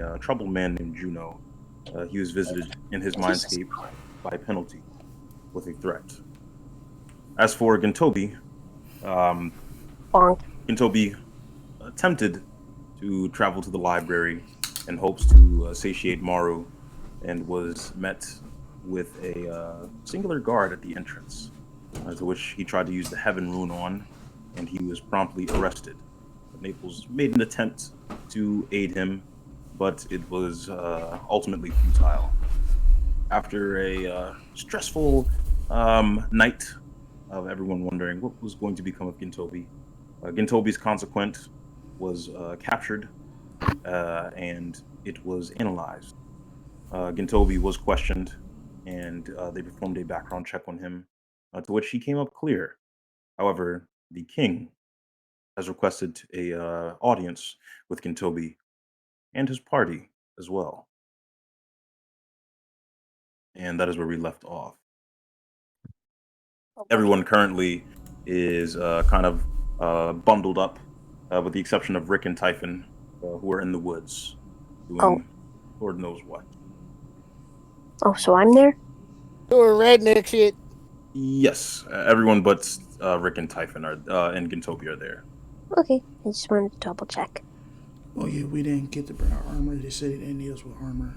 a troubled man named Juno. He was visited in his mindscape by penalty with a threat. As for Gintobi, um, Bonk. Gintobi attempted to travel to the library in hopes to satiate Maru and was met with a singular guard at the entrance, to which he tried to use the Heaven Rune on, and he was promptly arrested. Naples made an attempt to aid him, but it was ultimately futile. After a stressful night of everyone wondering what was going to become of Gintobi, Gintobi's consequent was captured and it was analyzed. Gintobi was questioned and they performed a background check on him, to which he came up clear. However, the king has requested a audience with Gintobi and his party as well. And that is where we left off. Everyone currently is kind of bundled up, with the exception of Rick and Typhon, who are in the woods doing Lord knows what. Oh, so I'm there? Doing redneck shit. Yes, everyone but Rick and Typhon are and Gintobi are there. Okay, I just wanted to double check. Oh yeah, we didn't get to bring our armor. They said they didn't need us with armor.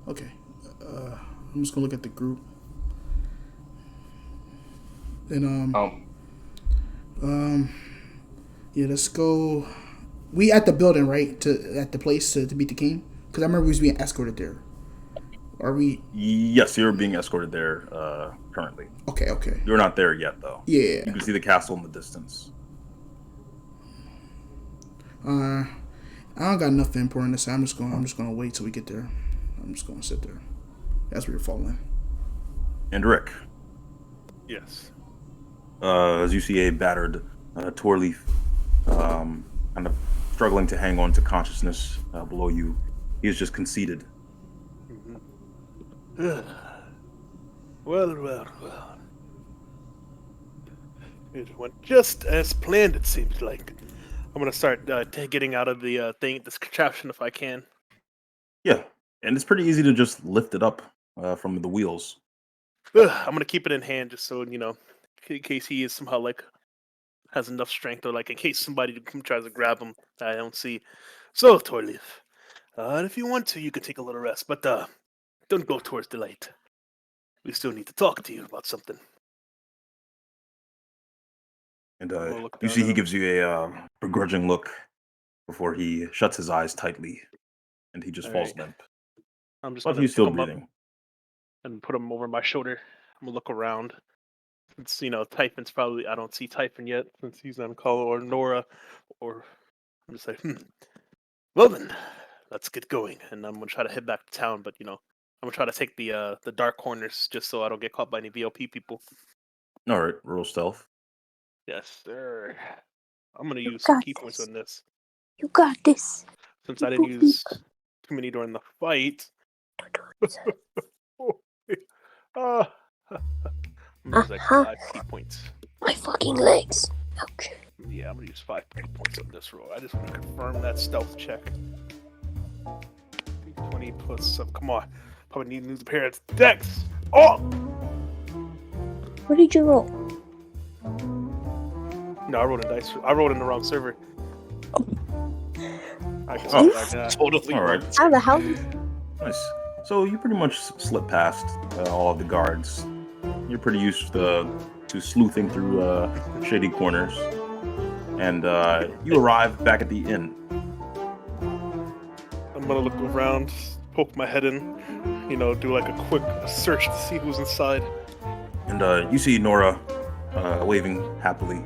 Okay. I'm just gonna look at the group. And yeah, let's go. We at the building, right? At the place to meet the king. Because I remember we was being escorted there. Are we? Yes, you're being escorted there currently. Okay. You're not there yet, though. Yeah. You can see the castle in the distance. I don't got nothing important to say. I'm just gonna wait till we get there. I'm just gonna sit there. As we were falling. And Rick. Yes. As you see a battered Torleaf kind of struggling to hang on to consciousness below you, he is just conceited. Well. It went just as planned, it seems like. I'm gonna start getting out of the this contraption if I can. Yeah, and it's pretty easy to just lift it up from the wheels. I'm gonna keep it in hand just so, in case he is somehow has enough strength, or in case somebody tries to grab him that I don't see. So, Torleaf, if you want to, you can take a little rest, but don't go towards the light. We still need to talk to you about something. And you see he gives you a begrudging look before he shuts his eyes tightly, and he just falls limp. I'm just but gonna he's still pick him up breathing. and put him over my shoulder. I'm gonna look around. Since, Typhon's probably, I don't see Typhon yet, since he's on call, or Nora, or I'm just like, well then, let's get going. And I'm gonna try to head back to town, but I'm gonna try to take the dark corners just so I don't get caught by any VLP people. All right, roll stealth. Yes, sir. I'm gonna use some key points on this. You got this. Since I didn't use too many during the fight. I'm gonna use 5 key points. My fucking legs. Ouch. Yeah, I'm gonna use 5 key points on this roll. I just want to confirm that stealth check. 20 plus 7. Come on. Probably need to use a pair of decks. Oh! What did you roll? No, I rolled a dice. I rolled in the wrong server. I totally all right. How the hell? Nice. So you pretty much slip past all of the guards. You're pretty used to sleuthing through shady corners, and you arrive back at the inn. I'm gonna look around, poke my head in, do a quick search to see who's inside. And you see Nora waving happily.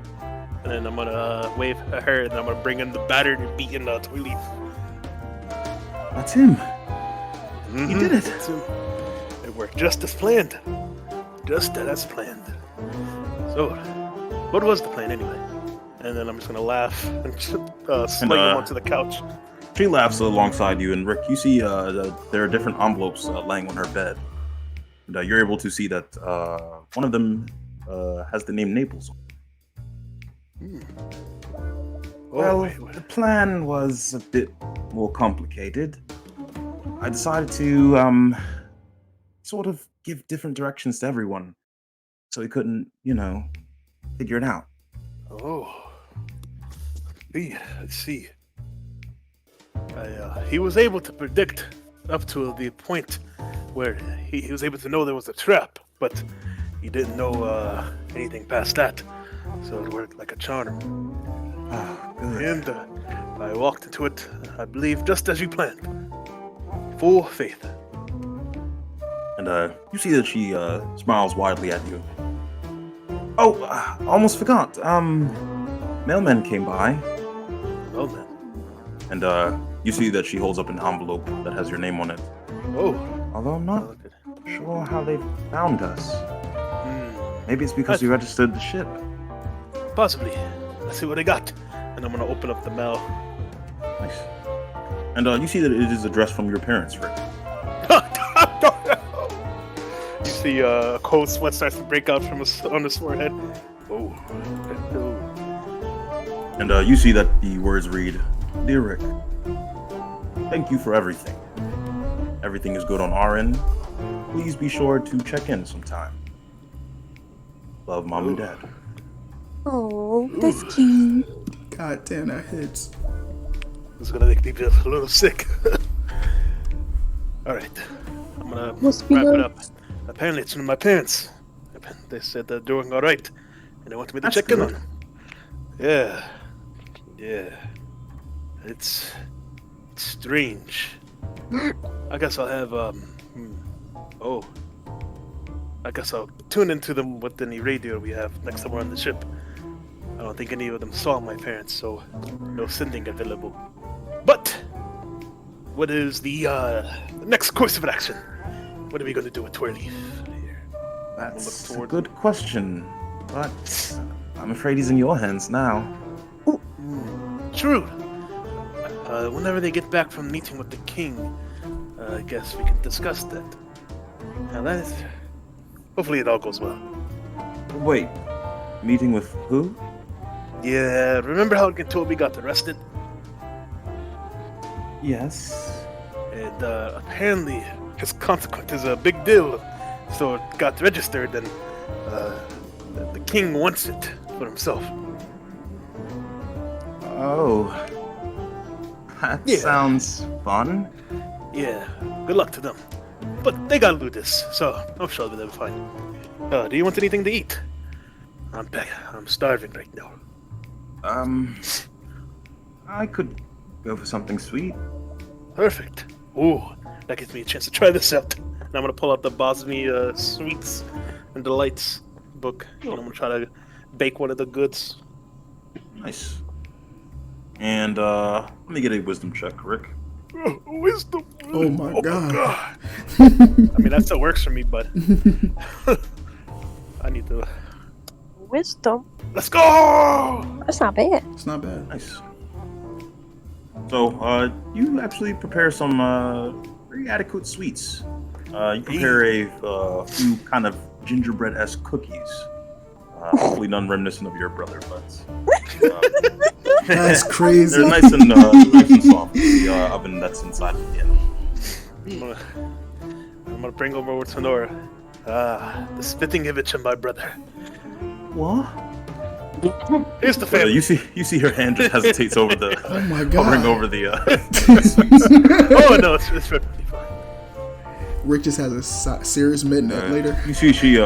And then I'm gonna wave at her, and I'm gonna bring in the battered and beaten Torleaf. That's him. Mm-hmm. He did it. That's him. It worked just as planned. Just as planned. So, what was the plan anyway? And then I'm just gonna laugh and sling him onto the couch. She laughs alongside you, and Rick, you see there are different envelopes laying on her bed. And you're able to see that one of them has the name Naples. Oh, Well, the plan was a bit more complicated, I decided to sort of give different directions to everyone, so he couldn't, figure it out. Oh, I see. He was able to predict up to the point where he was able to know there was a trap, but he didn't know anything past that. So it worked like a charm. Ah, good. And I walked into it, I believe, just as you planned. Full faith. And you see that she smiles widely at you. Oh, almost forgot. Mailman came by, Well then. and you see that she holds up an envelope that has your name on it. Oh. Although I'm not Look at- sure how they found us. Hmm. Maybe it's because we registered the ship. Possibly. Let's see what I got. And I'm gonna open up the mail. Nice. And you see that it is addressed from your parents, Rick. You see a cold sweat starts to break out from on his forehead. Oh. And you see that the words read, "Dear Rick, thank you for everything. Everything is good on our end. Please be sure to check in sometime. Love, Mom and Dad." Oh, that's cute. God damn, that hits. It's gonna make me feel a little sick. Alright. I'm gonna Must be wrap it nice. up. Apparently it's from my parents. They said they're doing alright. And they wanted me to That's check in good. on them. Yeah. Yeah. It's strange. I guess I'll have oh. I guess I'll tune into them with any radio we have next time we're on the ship. I don't think any of them saw my parents, so no sending available. But what is the next course of action? What are we going to do with Twirly here? That's a forward. good question, but I'm afraid he's in your hands now. True. Whenever they get back from meeting with the king, I guess we can discuss that. Now that is... Hopefully it all goes well. Wait, meeting with who? Yeah, remember how Toby got arrested? Yes. And apparently his consequence is a big deal. So it got registered and the king wants it for himself. Oh. That Yeah. sounds fun. Yeah, good luck to them. But they gotta do this, so I'm sure they'll be fine. Do you want anything to eat? I'm starving right now. I could go for something sweet. Perfect. Ooh, that gives me a chance to try this out. And I'm gonna pull out the Bosnia Sweets and Delights book, and I'm gonna try to bake one of the goods. Nice. And let me get a wisdom check, Rick. Wisdom. Oh my god. I mean, that still works for me, but I need to. Wisdom. Let's go! That's not bad. It's not bad. Nice. So, you actually prepare some very adequate sweets. You prepare a few kind of gingerbread-esque cookies. Hopefully none reminiscent of your brother, but That's crazy. they're nice and soft. The oven that's inside of the inn. I'm gonna bring over to Nora. The spitting image of my brother. What? Here's the family. You see her hand just hesitates over the Oh my hovering god. over the Oh no, it's perfectly fine. Rick just has a serious midnight later. You see she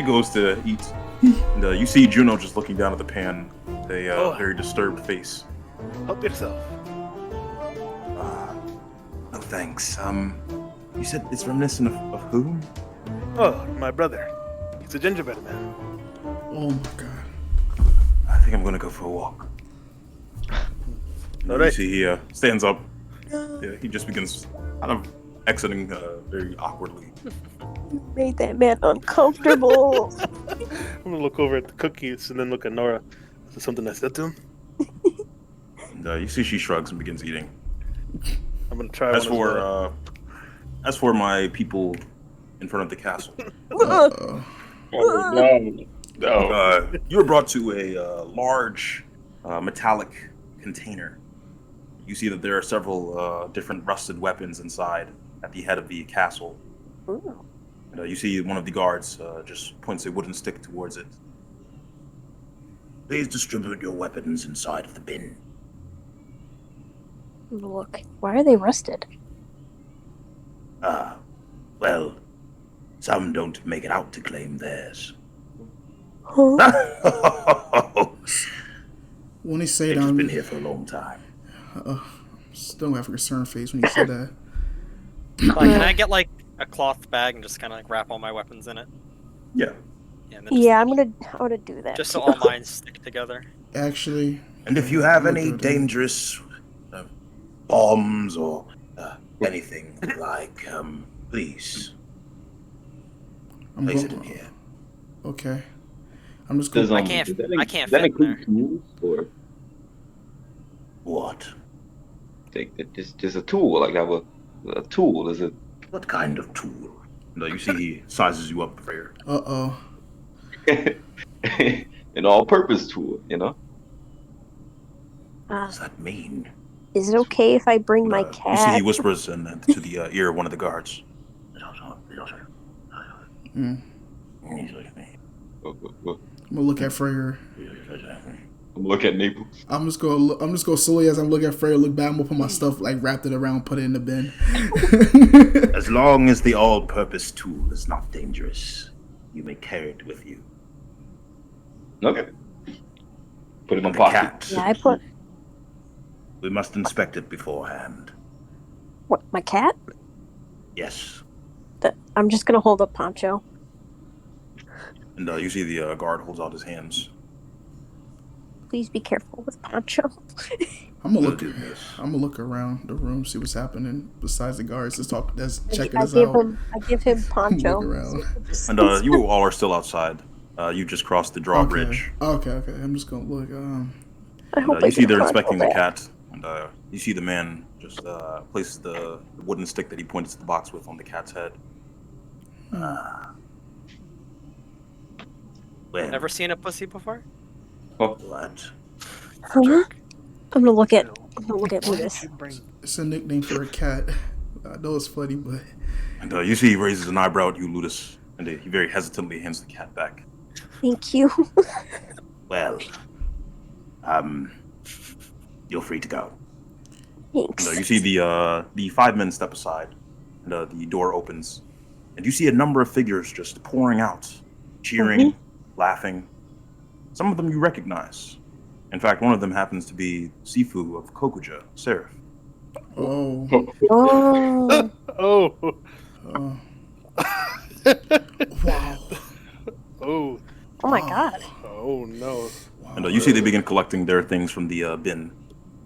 goes to eat, and you see Juno just looking down at the pan with a very disturbed face. Help yourself. No thanks. You said it's reminiscent of who? Oh, my brother. He's a gingerbread man. Oh my god. I think I'm gonna go for a walk. All right. You see he stands up. Yeah, he just begins kind of exiting very awkwardly. You made that man uncomfortable. I'm gonna look over at the cookies and then look at Nora. Is there something I said to him? And you see she shrugs and begins eating. I'm gonna try As one as well. for my people in front of the castle, Uh-oh. Oh, you were brought to a large metallic container. you see that there are several different rusted weapons inside at the head of the castle. Ooh. And you see one of the guards just points a wooden stick towards it. Please distribute your weapons inside of the bin. Look, why are they rusted? Well, some don't make it out to claim theirs. Huh? When he say They've that, just I'm been here for a long time. still gonna have a concerned face when he said that. Like, can I get like a cloth bag and just kind of like wrap all my weapons in it? Yeah. Yeah, and then just, Yeah, I'm gonna do that. just so all mine stick together. Actually, And if you have I'm any gonna do that. dangerous bombs or anything like, please I'm place it going. in here. Okay. I'm just Does, going. I can't- does that, I can't does that fit in include there. tools or What? just a tool? Like have a tool? Is it? What kind of tool? No, you see he sizes you up, Freya. Uh-oh. An all-purpose tool, you know? What does that mean? Is it okay if I bring my You see he cat? whispers to the ear of one of the guards. Mm. I'm I'm gonna look at Freyr. look at Naples. I'm just gonna slowly as I'm looking at Freyr, look back, I'm gonna put my stuff like wrapped it around, put it in the bin. As long as the all-purpose tool is not dangerous, you may carry it with you. Okay. Put it in my The pocket. cat. Yeah, I put We must inspect it beforehand. what, my cat? Yes. I'm just gonna hold up Poncho. And you see the guard holds out his hands. Please be careful with Poncho. I'm gonna We'll look. do this. I'm gonna look around the room, see what's happening besides the guards. That's checking I us give out. I give him Poncho. Look around. And you all are still outside. You just crossed the drawbridge. Okay. I'm just gonna look. I hope I You see get they're Poncho inspecting the back. cat. And you see the man just places the wooden stick that he pointed to the box with on the cat's head. Well, Never seen a pussy before? what? Huh? I'm gonna look at Why did Lucas. you bring- It's a nickname for a cat. I know it's funny, but And you see he raises an eyebrow at you, Ludus, and he very hesitantly hands the cat back. Thank you. Well, you're free to go. Thanks. And, you see the 5 men step aside, and the door opens, and you see a number of figures just pouring out, cheering, laughing. Some of them you recognize. In fact, one of them happens to be Sifu of Kokuja, Seraph. oh, Oh, Oh, oh. Wow. oh, oh my God. oh no! And you see they begin collecting their things from the bin.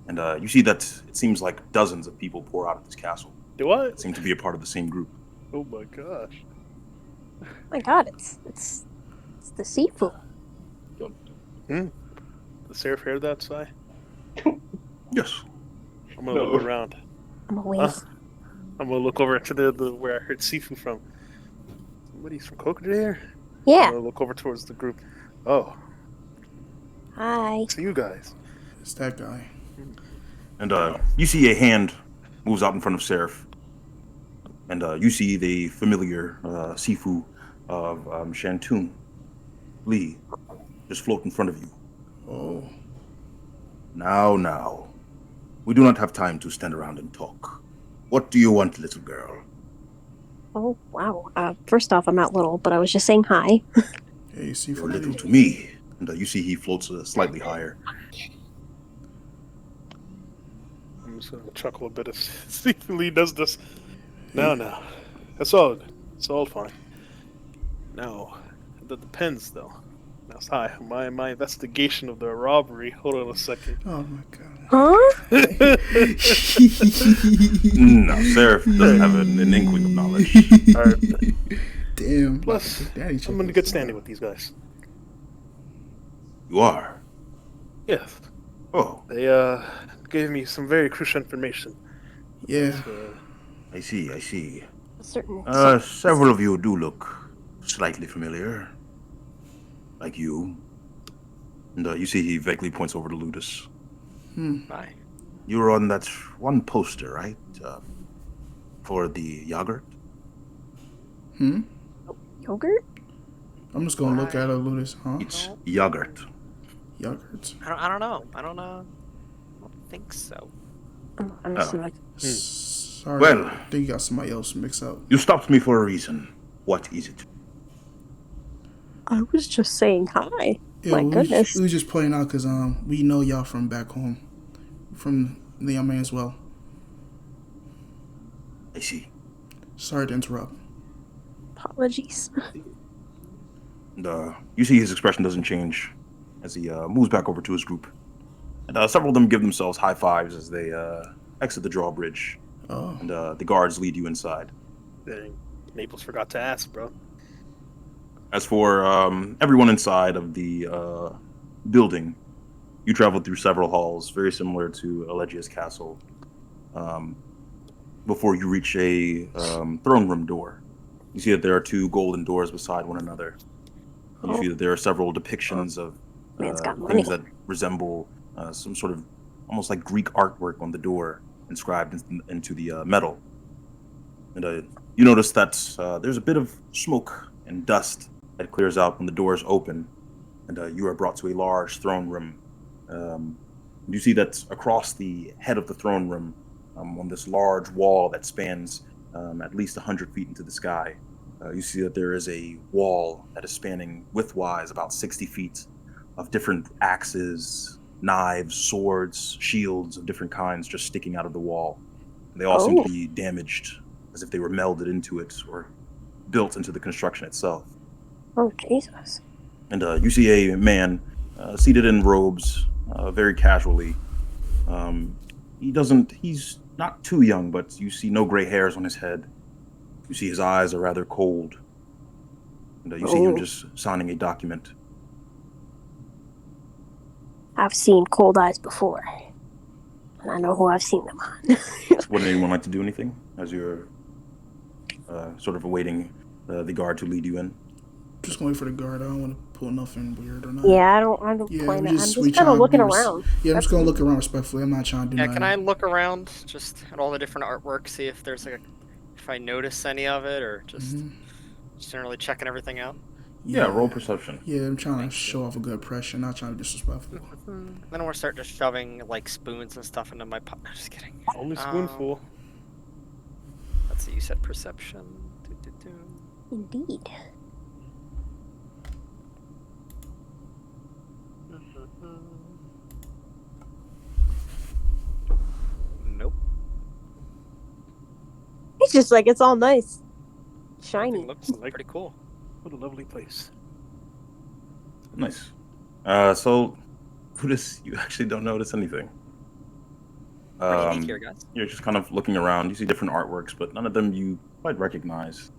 And you see that it seems like dozens of people pour out of this castle. Do I? Seem to be a part of the same group. Oh my gosh! Oh my God, it's the seafood. The Seraph heard that, Sai? Yes. I'm gonna look around. I'm a wave. I'm gonna look over to the where I heard Sifu from. Somebody's from Kokuja here? I'm Yeah. gonna look over towards the group. Oh, Hi. it's you guys. It's that guy. And you see a hand moves out in front of Seraph. And you see the familiar Sifu of Shantoon, Lee, just float in front of you. Oh, Now. We do not have time to stand around and talk. What do you want, little girl? Oh wow. First off, I'm not little, but I was just saying hi. hey, see You're for little me. to me. And you see he floats slightly higher. I'm just gonna chuckle a bit as Sifu Lee does this. No, that's all. It's all fine. No, that depends though. Now, Sai, my investigation of the robbery. Hold on a second. Oh my god. Huh? No, Seraph doesn't have an inkling of knowledge. All right. Damn. Plus, Daddy I'm in good standing with these guys. You are? Yes, Oh, they gave me some very crucial information. Yeah. I see. A certain. Several of you do look slightly familiar. Like you. And you see he vaguely points over to Ludus. Bye. You were on that one poster, right? For the yogurt? Yogurt? I'm just gonna look at her, Ludus. Huh? It's yogurt. Yogurt. I don't know. I don't know. I don't think so. I'm just like, Sorry. Well. I think you got somebody else mixed up. You stopped me for a reason. What is it? I was just saying hi. Yeah, My goodness. we was just pointing out because we know y'all from back home, from the young man as well. I see. Sorry to interrupt. Apologies. And you see his expression doesn't change as he moves back over to his group. And several of them give themselves high fives as they exit the drawbridge. Oh. And the guards lead you inside. Dang, Naples forgot to ask, bro. As for everyone inside of the building, you travel through several halls, very similar to Elegia's castle, before you reach a throne room door. You see that there are two golden doors beside one another. You see that there are several depictions of Man's got money. things that resemble some sort of almost like Greek artwork on the door inscribed into the metal. And you notice that there's a bit of smoke and dust that clears out when the doors open, and you are brought to a large throne room. You see that across the head of the throne room, on this large wall that spans at least 100 feet into the sky, you see that there is a wall that is spanning widthwise about 60 feet of different axes, knives, swords, shields of different kinds just sticking out of the wall. They all seem to be damaged, as if they were melded into it or built into the construction itself. Oh, Jesus. And you see a man seated in robes, very casually. He's not too young, but you see no gray hairs on his head. You see his eyes are rather cold. And you see him just signing a document. I've seen cold eyes before. And I know who I've seen them on. Would anyone like to do anything as you're sort of awaiting the guard to lead you in? Just going for the guard. I don't want to pull nothing weird or not. Yeah, I don't Yeah, plan it. we I'm just trying kind of to looking be around. Yeah, I'm just gonna look around respectfully. I'm not trying to do Yeah, nothing. can I look around just at all the different artwork, see if there's if I notice any of it, or just generally checking everything out? Yeah, roll perception. Yeah, I'm trying to show off a good impression, not trying to be disrespectful. Then I'm gonna start just shoving like spoons and stuff into my pot. Just kidding. Only spoonful. Let's see. You said perception. Indeed. Nope. It's just like, it's all nice. Everything Shiny. looks pretty cool. What a lovely place. Nice. So, Buddhist, you actually don't notice anything. Pretty neat here, guys. You're just kind of looking around. You see different artworks, but none of them you quite recognize.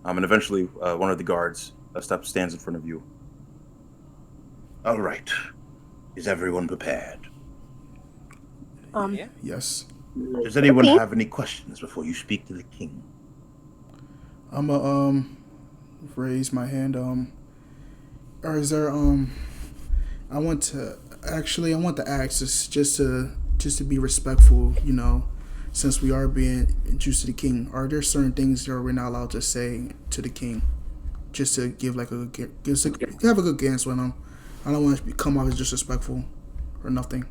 And eventually, one of the guards stands in front of you. All right. Is everyone prepared? Yeah. Yes. Does anyone have any questions before you speak to the king? I'm gonna raise my hand. Or is there I want to ask this just to be respectful, you know, since we are being introduced to the king. Are there certain things that we're not allowed to say to the king, just to give like have a good answer with him? I don't want to come off as disrespectful or nothing.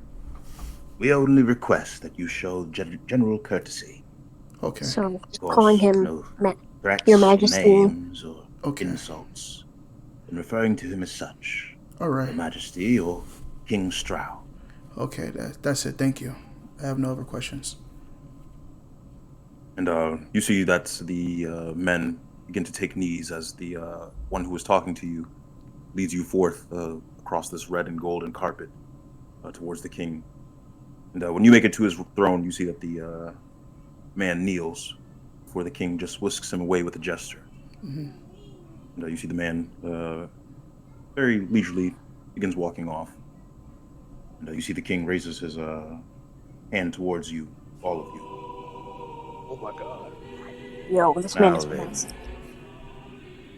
We only request that you show general courtesy. Okay. So, Of course, calling him no threats, Your Majesty. names, or Okay. insults. And referring to him as such. All Your right. Majesty or King Stroud. Okay. That's it. Thank you. I have no other questions. And you see that the men begin to take knees as the one who was talking to you leads you forth across this red and golden carpet towards the king. And when you make it to his throne, you see that the man kneels before the king, just whisks him away with a gesture. Mm-hmm. And you see the man very leisurely begins walking off. And you see the king raises his hand towards you, all of you. Oh my god. yo, this man Now is then. blessed.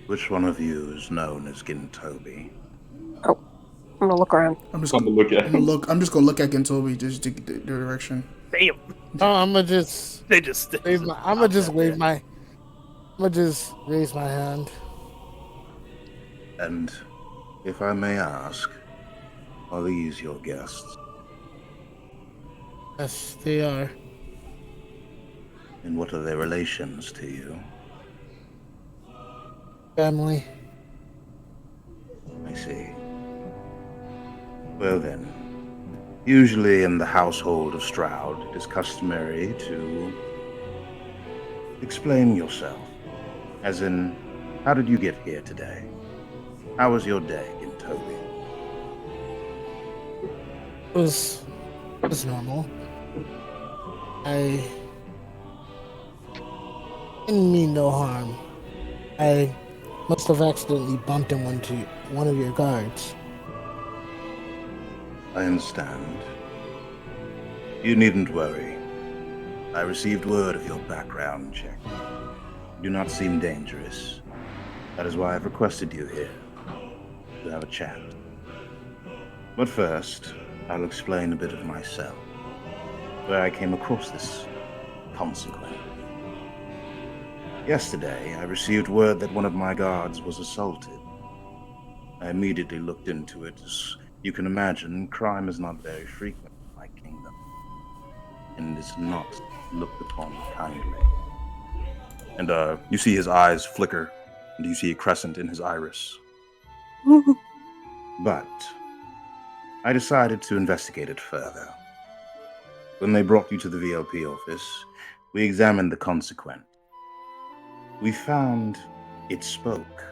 Which one of you is known as Gintobi? I'm gonna look around. I'm just I'm gonna look at I'm him. just gonna look at Gentobi just to get the direction. Damn. Oh, I'm gonna just They just. wave my. I'm gonna just wave my. I'm gonna just raise my hand. And if I may ask, are these your guests? Yes, they are. And what are their relations to you? Family. I see. Well then, usually in the household of Stroud, it is customary to explain yourself. As in, how did you get here today? How was your day in Toby? It was normal. I didn't mean no harm. I must have accidentally bumped into one of your guards. I understand. You needn't worry. I received word of your background check. You do not seem dangerous. That is why I've requested you here, to have a chat. But first, I'll explain a bit of myself, where I came across this consequence. Yesterday, I received word that one of my guards was assaulted. I immediately looked into it. As you can imagine, crime is not very frequent in my kingdom, and is not looked upon kindly. And you see his eyes flicker, and you see a crescent in his iris. But I decided to investigate it further. When they brought you to the VLP office, we examined the consequent. We found it spoke.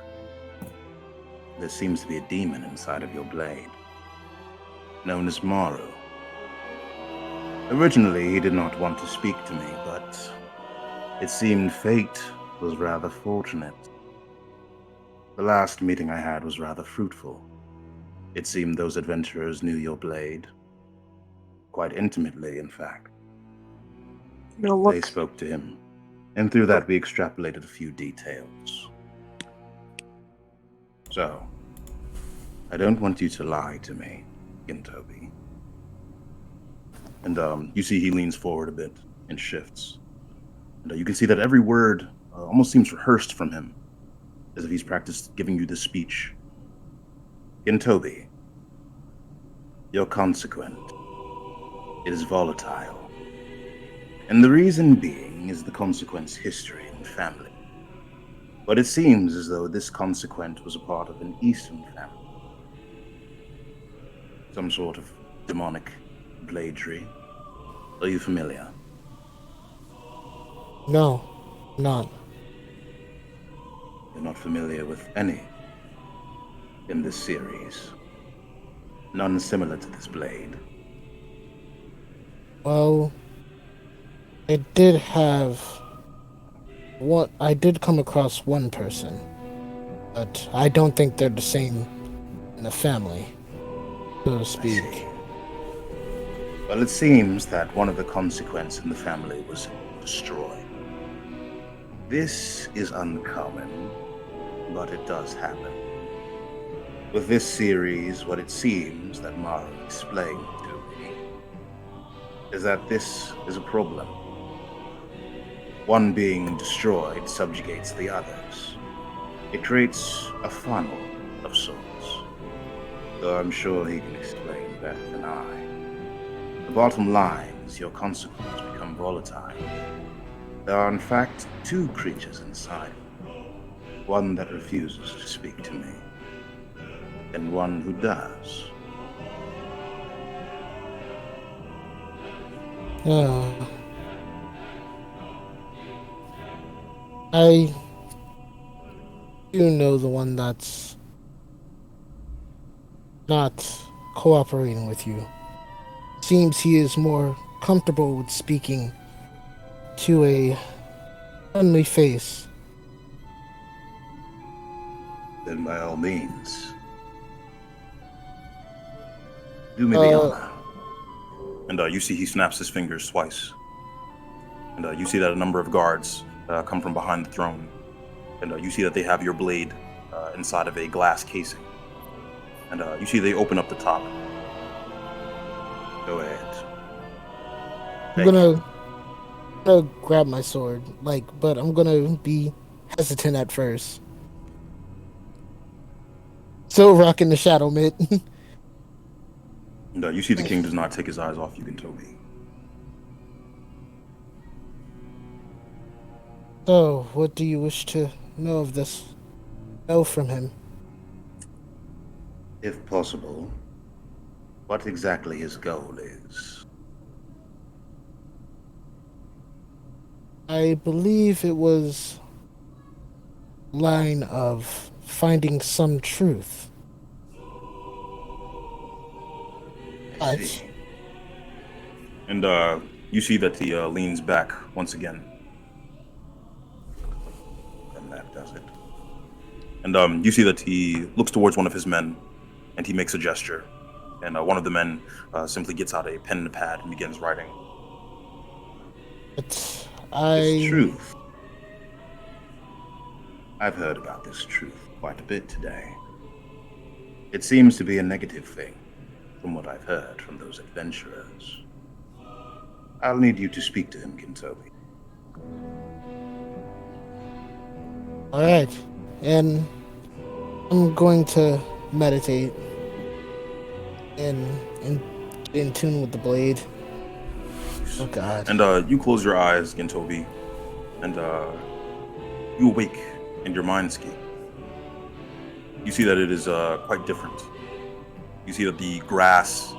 There seems to be a demon inside of your blade, known as Maru. Originally, he did not want to speak to me, but it seemed fate was rather fortunate. The last meeting I had was rather fruitful. It seemed those adventurers knew your blade. Quite intimately, in fact. No, They look. spoke to him, and through that we extrapolated a few details. So, I don't want you to lie to me, Gintobi. And you see he leans forward a bit and shifts. And you can see that every word almost seems rehearsed from him, as if he's practiced giving you the speech. Gintobi, you're consequent. It is volatile. And the reason being is the consequence history and family. But it seems as though this consequent was a part of an Eastern family. Some sort of demonic bladery. Are you familiar? No, none. You're not familiar with any in this series. None similar to this blade. Well, I did come across one person, but I don't think they're the same in the family, so to speak. I see. Well, it seems that one of the consequences in the family was destroyed. This is uncommon, but it does happen. With this series, what it seems that Mara explained to me is that this is a problem. One being destroyed subjugates the others. It creates a funnel of sorts, though I'm sure he can explain better than I. The bottom line is your consequences become volatile. There are in fact two creatures inside. One that refuses to speak to me, and one who does. I do know the one that's not cooperating with you. Seems he is more comfortable with speaking to a friendly face. Then by all means, do me the honor. And you see he snaps his fingers twice. And you see that a number of guards come from behind the throne. And you see that they have your blade inside of a glass casing. And you see they open up the top. Go ahead. I'm gonna grab my sword, but I'm gonna be hesitant at first. Still rocking the shadow mitt. And you see the king does not take his eyes off you, Gintobi. So, what do you wish to know of this? Know from him? If possible, what exactly his goal is. I believe it was line of finding some truth. I But see. And you see that he leans back once again. Then that does it. And you see that he looks towards one of his men, and he makes a gesture. And one of the men simply gets out a pen and a pad and begins writing. it's This truth. I've heard about this truth quite a bit today. It seems to be a negative thing, from what I've heard from those adventurers. I'll need you to speak to him, Gintobi. all right, and I'm going to meditate and in tune with the blade. Oh God! And you close your eyes, Gintobi, and you awake in your mindscape. You see that it is quite different. You see that the grass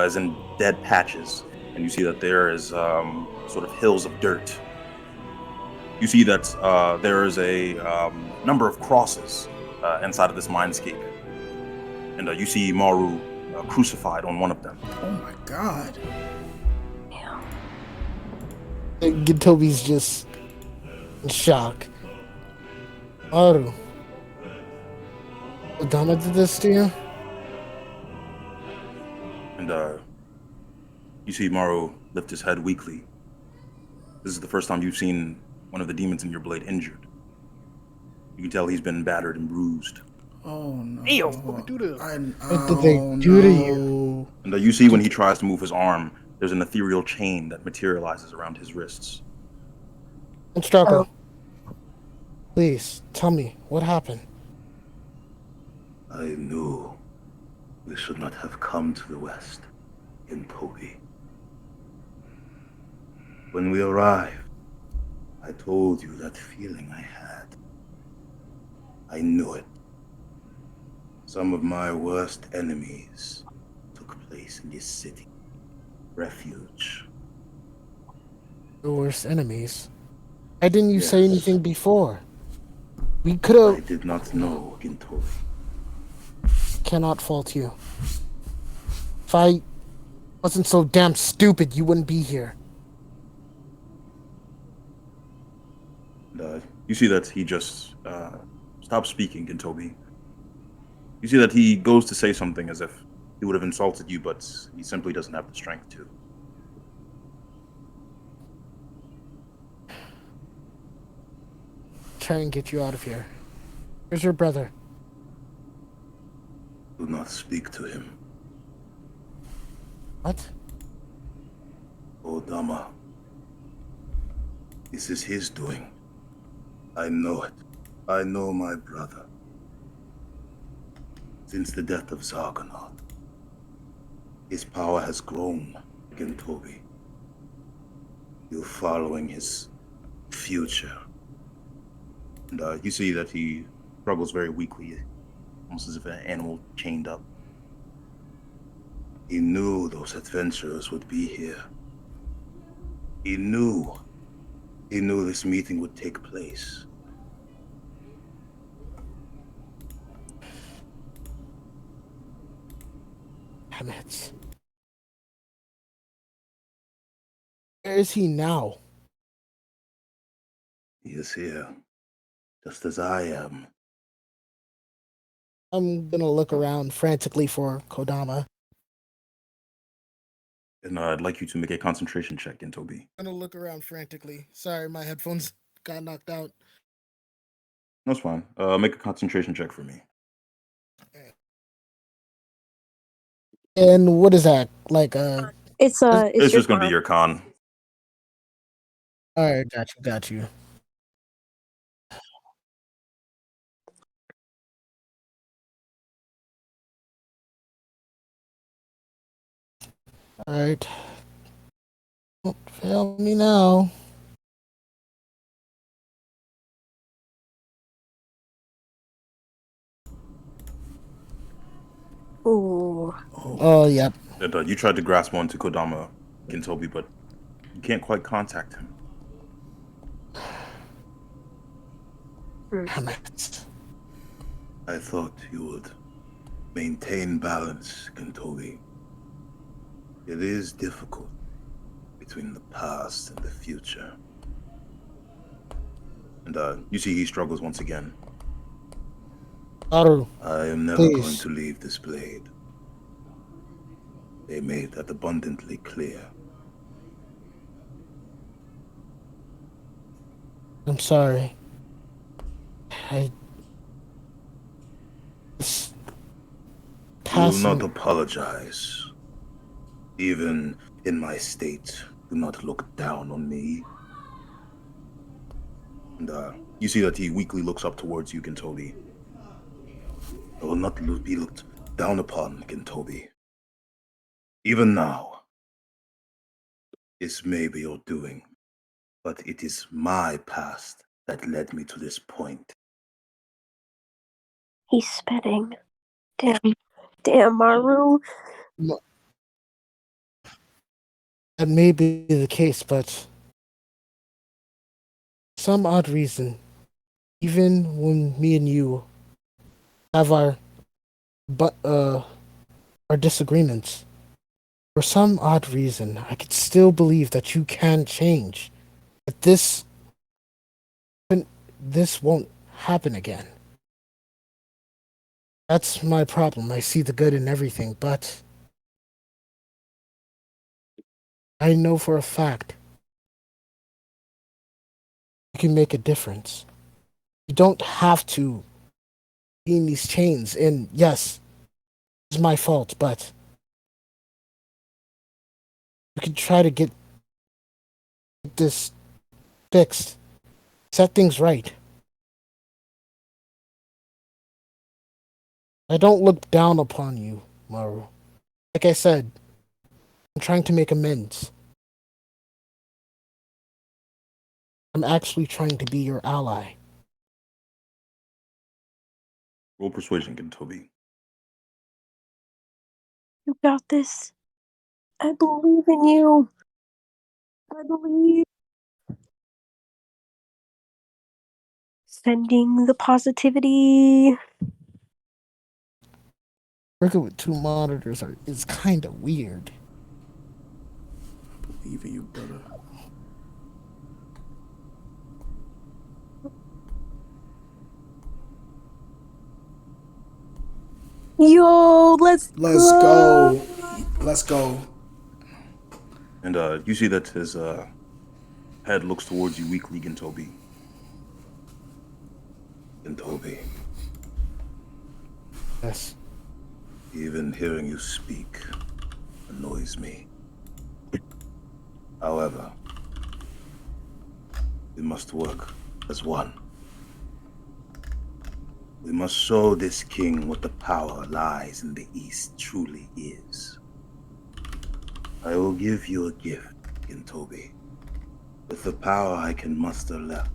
is in dead patches, and you see that there is sort of hills of dirt. You see that there is a number of crosses inside of this mindscape, and you see Maru crucified on one of them. Oh my God. Gintobi's just in shock. Maru, Adama did this to you? And you see Maru lift his head weakly. This is the first time you've seen one of the demons in your blade injured. You can tell he's been battered and bruised. Oh no. Ew, what we do to What did they do to you? And you see when he tries to move his arm, there's an ethereal chain that materializes around his wrists. Instructor, please tell me what happened. I knew we should not have come to the west in Toby. When we arrived, I told you that feeling I had. I knew it. Some of my worst enemies took place in this city. Refuge. Your worst enemies. Why didn't you say Yes. anything before? We could I have. did not know Gintobi. Cannot fault you. If I wasn't so damn stupid, you wouldn't be here. And you see that he just stops speaking, Gintobi. You see that he goes to say something as if he would have insulted you, but he simply doesn't have the strength to. Try and get you out of here. Where's your brother? Do not speak to him. What? O Dama. This is his doing. I know it. I know my brother. Since the death of Zargonath, his power has grown, Gintobi. You're following his future. And You see that he struggles very weakly, almost as if an animal chained up. He knew those adventurers would be here. He knew this meeting would take place. Damn it. Where is he now? He is here, just as I am. I'm gonna look around frantically for Kodama. And I'd like you to make a concentration check, Gintobi. I'm gonna look around frantically. Sorry, my headphones got knocked out. That's fine. Make a concentration check for me. And what is that? Like It's It's your just going to be con. your con. All right, got you. All right. Don't fail me now. Ooh. Oh, yep. And, you tried to grasp onto Kodama Gintobi, but you can't quite contact him. Damn it. I thought you would maintain balance, Kentobi. It is difficult between the past and the future. And you see he struggles once again. Aru, I am never please. going to leave this blade. They made that abundantly clear. I'm sorry. I... This Do passing... not apologize. Even in my state, do not look down on me. And you see that he weakly looks up towards you, Gintobi. I will not be looked down upon, Gintobi. Even now, this may be your doing, but it is my past that led me to this point. He's spitting. Damn, Maru. That may be the case, but for some odd reason, even when me and you have our disagreements, for some odd reason, I could still believe that you can change. That this won't happen again. That's my problem. I see the good in everything, but I know for a fact you can make a difference. You don't have to be in these chains. And yes, it's my fault, but you can try to get this fixed, set things right. I don't look down upon you, Maru. Like I said, I'm trying to make amends. I'm actually trying to be your ally. Roll persuasion, Gintobi. You got this. I believe in you. I believe. Sending the positivity. Working with two monitors is kind of weird. Believe in you, brother. Yo, let's go. Let's go. And you see that his head looks towards you weakly, Gintobi. Gintobi, Yes. even hearing you speak annoys me. However, we must work as one. We must show this king what the power lies in the east truly is. I will give you a gift, Gintobi. With the power I can muster left,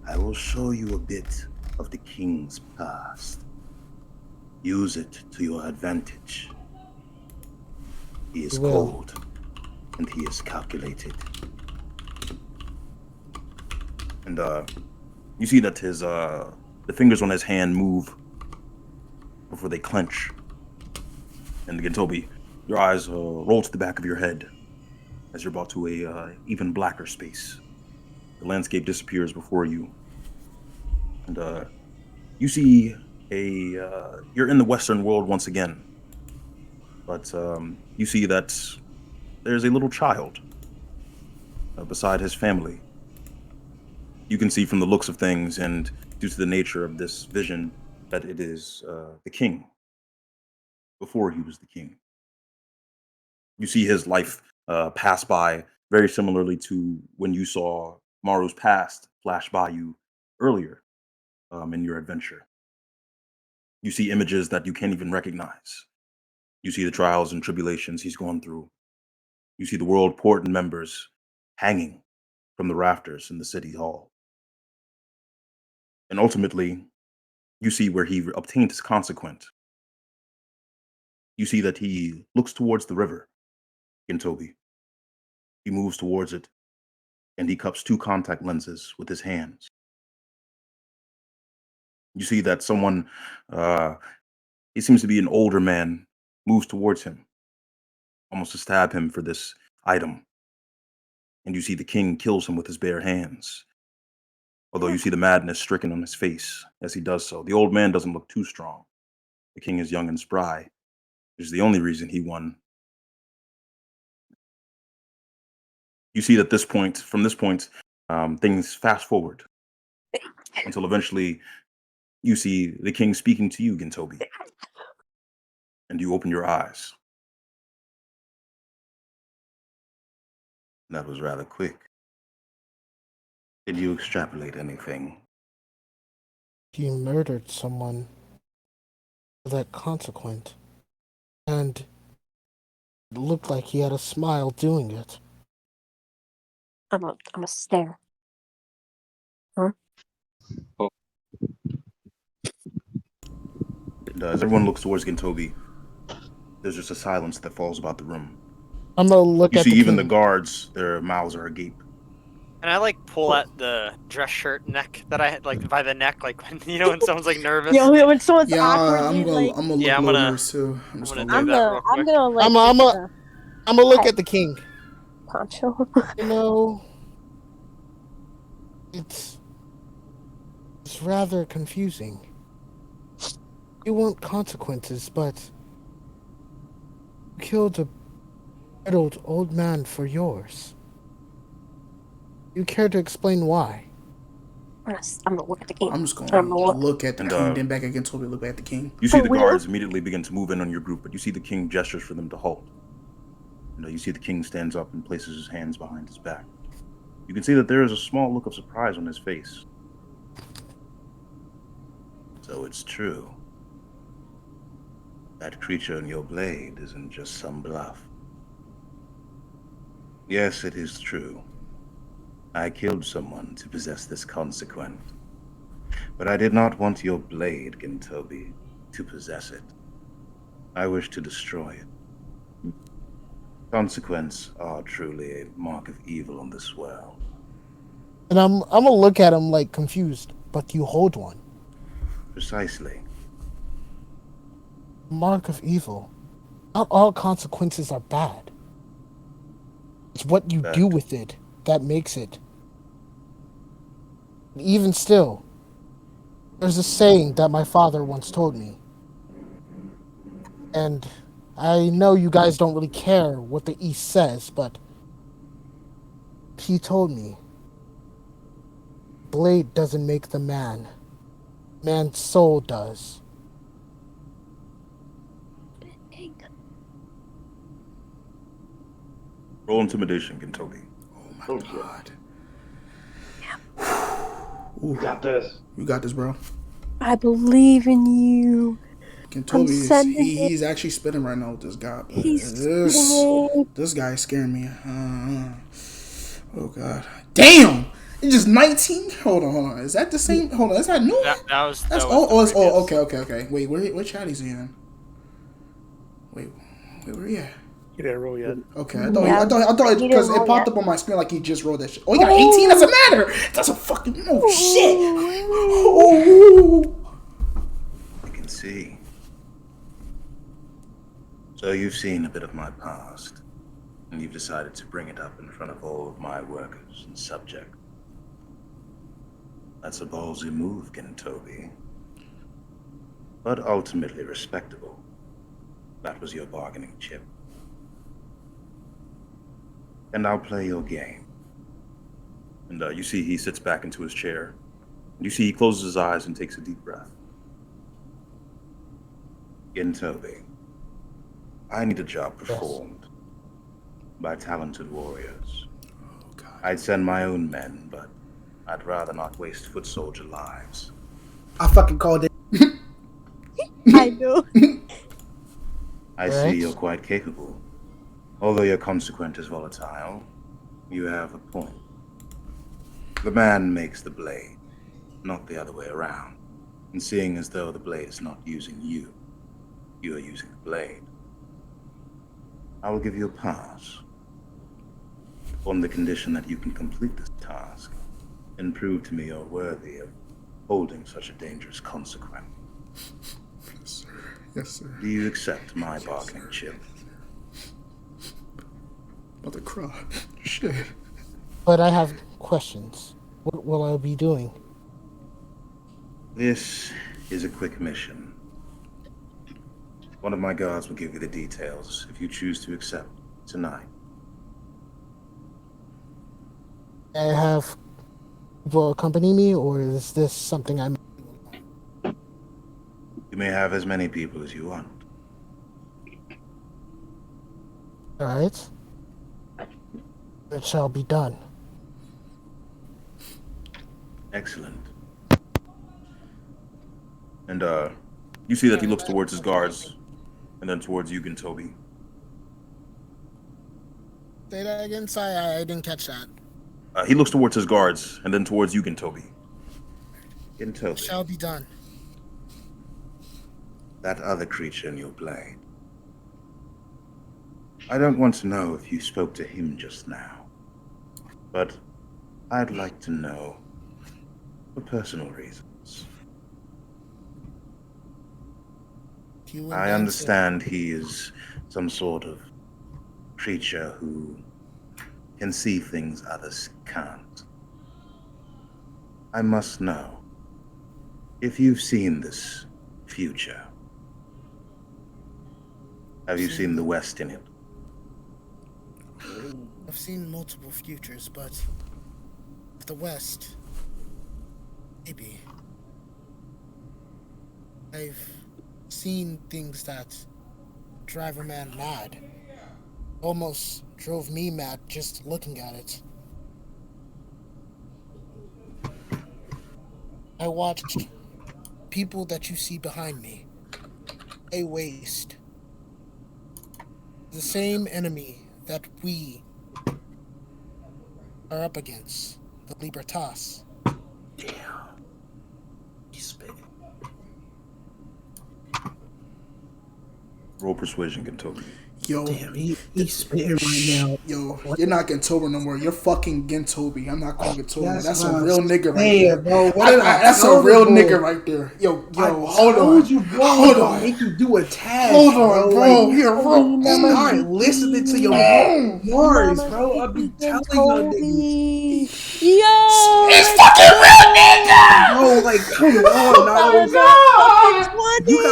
I will show you a bit of the king's past. Use it to your advantage. He is Will. cold, and he is calculated. And you see that his the fingers on his hand move before they clench. And Gintobi, your eyes roll to the back of your head as you're brought to a even blacker space. The landscape disappears before you, and you see you're in the Western world once again. But you see that there's a little child beside his family. You can see from the looks of things and due to the nature of this vision that it is the king before he was the king. You see his life pass by very similarly to when you saw Maru's past flash by you earlier in your adventure. You see images that you can't even recognize. You see the trials and tribulations he's gone through. You see the World Port members hanging from the rafters in the city hall. And ultimately, you see where he obtained his consequent. You see that he looks towards the river in Toby. He moves towards it, and he cups 2 contact lenses with his hands. You see that someone, he seems to be an older man, moves towards him, almost to stab him for this item. And you see the king kills him with his bare hands. Although you see the madness stricken on his face as he does so. The old man doesn't look too strong. The king is young and spry, which is the only reason he won. You see that from this point, things fast forward until eventually you see the king speaking to you, Gintobi. And you open your eyes. That was rather quick. Did you extrapolate anything? He murdered someone for that consequent. And it looked like he had a smile doing it. I'm a stare. Huh? And, as everyone looks towards Gintobi, there's just a silence that falls about the room. I'm gonna look You at see the even king. the guards, their mouths are agape. And I like pull at the dress shirt neck that I had, like by the neck, like when when someone's like nervous. Yo, when someone's Yeah, awkwardly like, I'm gonna look Yeah, I'm a little gonna- nervous too. I'm just gonna gonna do look. that real I'm quick. gonna like I'm gonna look head at the king. poncho. You know, it's rather confusing. You want consequences, but you killed a riddled old man for yours. You care to explain why? I'm gonna look at the king. I'm just gonna look at the And, king, then back again, Toby, look back at the king. You see For the real? guards immediately begin to move in on your group, but you see the king gestures for them to halt. You see the king stands up and places his hands behind his back. You can see that there is a small look of surprise on his face. So it's true. That creature in your blade isn't just some bluff. Yes, it is true. I killed someone to possess this consequent. But I did not want your blade, Gintobi, to possess it. I wish to destroy it. Consequence are truly a mark of evil in this world. And I'm gonna look at him like confused. But you hold one. Precisely. Mark of evil. Not all consequences are bad. It's what you do with it that makes it. Even still, there's a saying that my father once told me. And I know you guys don't really care what the East says, but he told me, blade doesn't make the man. Man's soul does. Roll intimidation, Gintobi. Oh my god. You got this. You got this, bro. I believe in you. Toby he's actually spitting right now with this guy. This guy is scaring me. Oh god. Damn! It's just 19? Hold on. Is that the same? Hold on, is that new? That's Okay. Wait, where Chatty's in? Wait, where he at? He didn't roll yet. Okay, I thought because it popped up on my screen like he just rolled that shit. Oh, he got 18. Doesn't matter. That's a fucking shit. Oh. I can see. So you've seen a bit of my past, and you've decided to bring it up in front of all of my workers and subjects. That's a ballsy move, Gintobi. But ultimately respectable. That was your bargaining chip. And I'll play your game. And you see he sits back into his chair. And you see he closes his eyes and takes a deep breath. Gintobi, I need a job performed by talented warriors. I'd send my own men, but I'd rather not waste foot soldier lives. I fucking called it. I know. I Right. see you're quite capable. Although your consequent is volatile, you have a point. The man makes the blade, not the other way around. And seeing as though the blade is not using you, you are using the blade. I will give you a pass, on the condition that you can complete this task and prove to me you're worthy of holding such a dangerous consequence. Yes, sir. Yes, sir. Do you accept my bargaining chip? About to cry. Shit. But I have questions. What will I be doing? This is a quick mission. One of my guards will give you the details if you choose to accept tonight. I have people accompany me, or is this something I'm... You may have as many people as you want. Alright. It shall be done. Excellent. And you see that he looks towards his guards, and then towards you, Toby. Say that again? Sorry, I didn't catch that. He looks towards his guards, and then towards you, Toby. It shall be done. That other creature in your blade. I don't want to know if you spoke to him just now, but I'd like to know for personal reasons. I understand he is some sort of creature who can see things others can't. I must know if you've seen this future. Have you seen the West in it? I've seen multiple futures, but the West, maybe. I've seen things that drive a man mad. Almost drove me mad just looking at it. I watched people that you see behind me. They waste. The same enemy that we are up against, the Libertas. Damn. He's spitting. Roll persuasion, Toby. Yo, Damn, he's spitting right now. yo, you're not Gintobi no more. You're fucking Gintobi. I'm not calling Gintobi. That's what a I'm real nigga right saying, there. bro. What did I That's a tell real the boy? nigga right there. Yo, I hold told on. you, bro. Hold I'll on. make you do a task. Hold on, bro. Like, You're real. start listening to your Mars, bro. I'll be telling y'all niggas. Yo! It's fucking real nigga! Bro, like, come on, now. You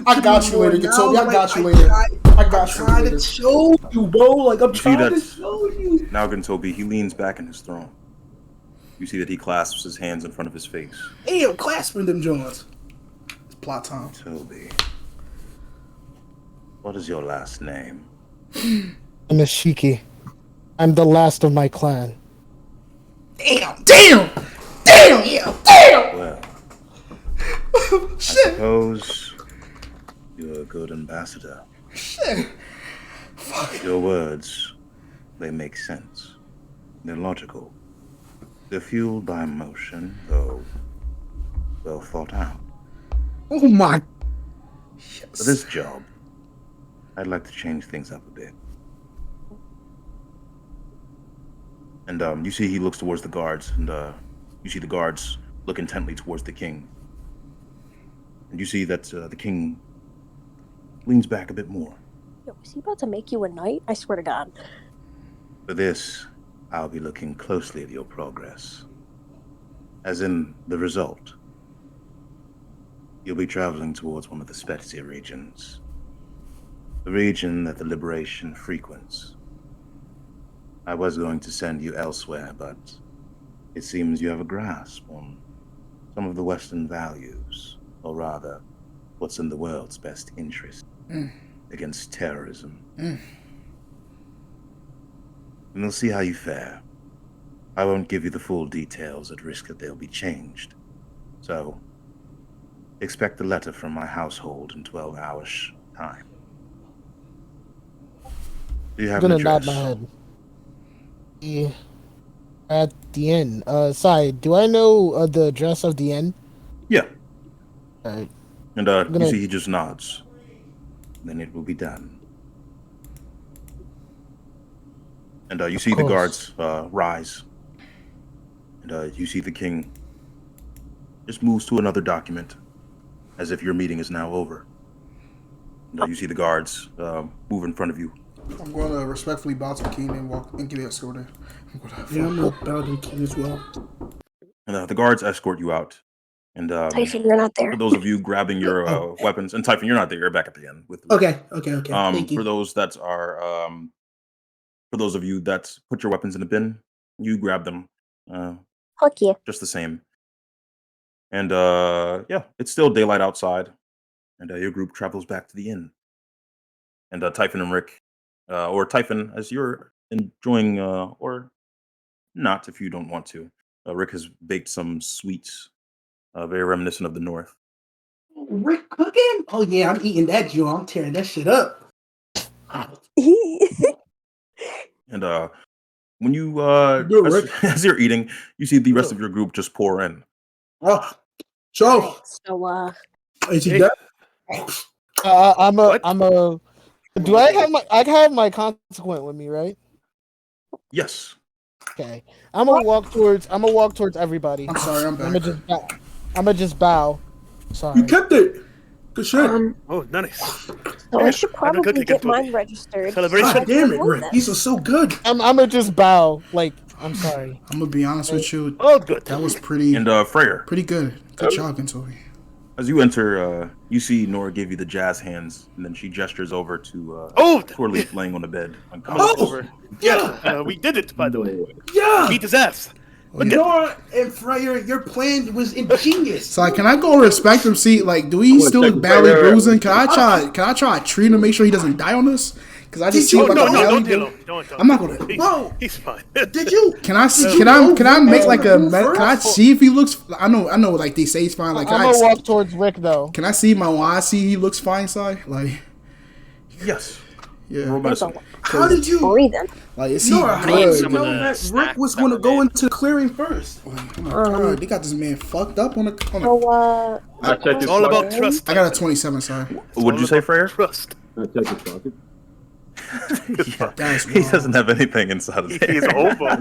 got. I got you later, Gintobi. I got you later. I got you trying later. to show you, bro. Like, I'm You see trying that- to show you. Now, Toby, he leans back in his throne. You see that he clasps his hands in front of his face. Hey, I'm clasping them joints. It's plot time. Toby, what is your last name? I'm a Shiki. I'm the last of my clan. Damn, damn, damn, yeah, damn. Well, I suppose you're a good ambassador. Shit. Your words, they make sense. They're logical. They're fueled by emotion, though well thought out. Oh my. For this job, I'd like to change things up a bit. And you see he looks towards the guards, and you see the guards look intently towards the king. And you see that the king leans back a bit more. Yo, is he about to make you a knight? I swear to God. For this, I'll be looking closely at your progress. As in, the result. You'll be traveling towards one of the Spezia regions. The region that the Liberation frequents. I was going to send you elsewhere, but it seems you have a grasp on some of the Western values, or rather, what's in the world's best interest against terrorism. And we'll see how you fare. I won't give you the full details at risk that they'll be changed. So, expect a letter from my household in 12 hours' time. Do you have I'm an gonna nod address? my head. Yeah. At the inn. Sorry, do I know the address of the inn? Yeah. Alright. And gonna- you see he just nods. Then it will be done. And you see the course. guards rise. And you see the king just moves to another document, as if your meeting is now over. And you see the guards move in front of you. I'm going to respectfully bow to the king and walk and get escorted. Yeah, I'm gonna bow to the king as well. And the guards escort you out. And Typhon, you're not there. for those of you grabbing your weapons, and Typhon, you're not there. You're back at the end with. Okay. Thank you. For those that are, for those of you that put your weapons in the bin, you grab them. Fuck yeah. Just the same. And yeah, it's still daylight outside, and your group travels back to the inn. And Typhon and Rick, or Typhon, as you're enjoying, or not if you don't want to. Rick has baked some sweets, very reminiscent of the North. Rick cooking? Oh yeah, I'm eating that, Joe. I'm tearing that shit up. And when you, Good, Rick. as you're eating, you see the rest of your group just pour in. Oh, so Alright, so, is he Hey. done? Do I have my consequent with me, right? Yes. Okay. I'm gonna walk towards everybody. I'm sorry, I'm I'm back. gonna just bow. Sorry. You kept it. Good shit. Oh, nice. so I should Have a good probably weekend, get Toby. mine registered. Celebration. so I God can damn it, avoid Rick. this. These are so good. I'm gonna just bow. Like, I'm sorry. I'm gonna be honest with you. Oh, good. That was pretty And Freyr, pretty good. Good job, Toby. as you enter, you see Nora give you the jazz hands, and then she gestures over to Oh, Corley laying on the bed. I'm gonna look Oh! over. Yeah, we did it, by the way. Yeah. Beat his ass. Look at Nora and Fryer, your plan was ingenious. So like, can I go respect him? See, like, do he still look badly bruising? Can I try treat him, make sure he doesn't die on us? Because I just see Oh, like no, a don't belly deal him. Don't. I'm not gonna. Bro, He's fine. did you? Can I see? Did you Can I make like a? move Can I first? see if he looks? I know. Like they say he's fine. Like, I'm gonna walk towards Rick though. can I see my? When I see he looks fine, side. Like, Yes. yeah. Roll medicine. How did you? Breathing. Like, is he Nora, how did good? you some of know the that Rick snacks was that going to were go made. into clearing first? Oh my god, they got this man fucked up on the. So, I check It's his all about pocket. trust. I got a 27. Sorry. What'd you say, Freyr? Trust. I check his pocket. Yeah. That's He wild. doesn't have anything inside of there. He's a hobo.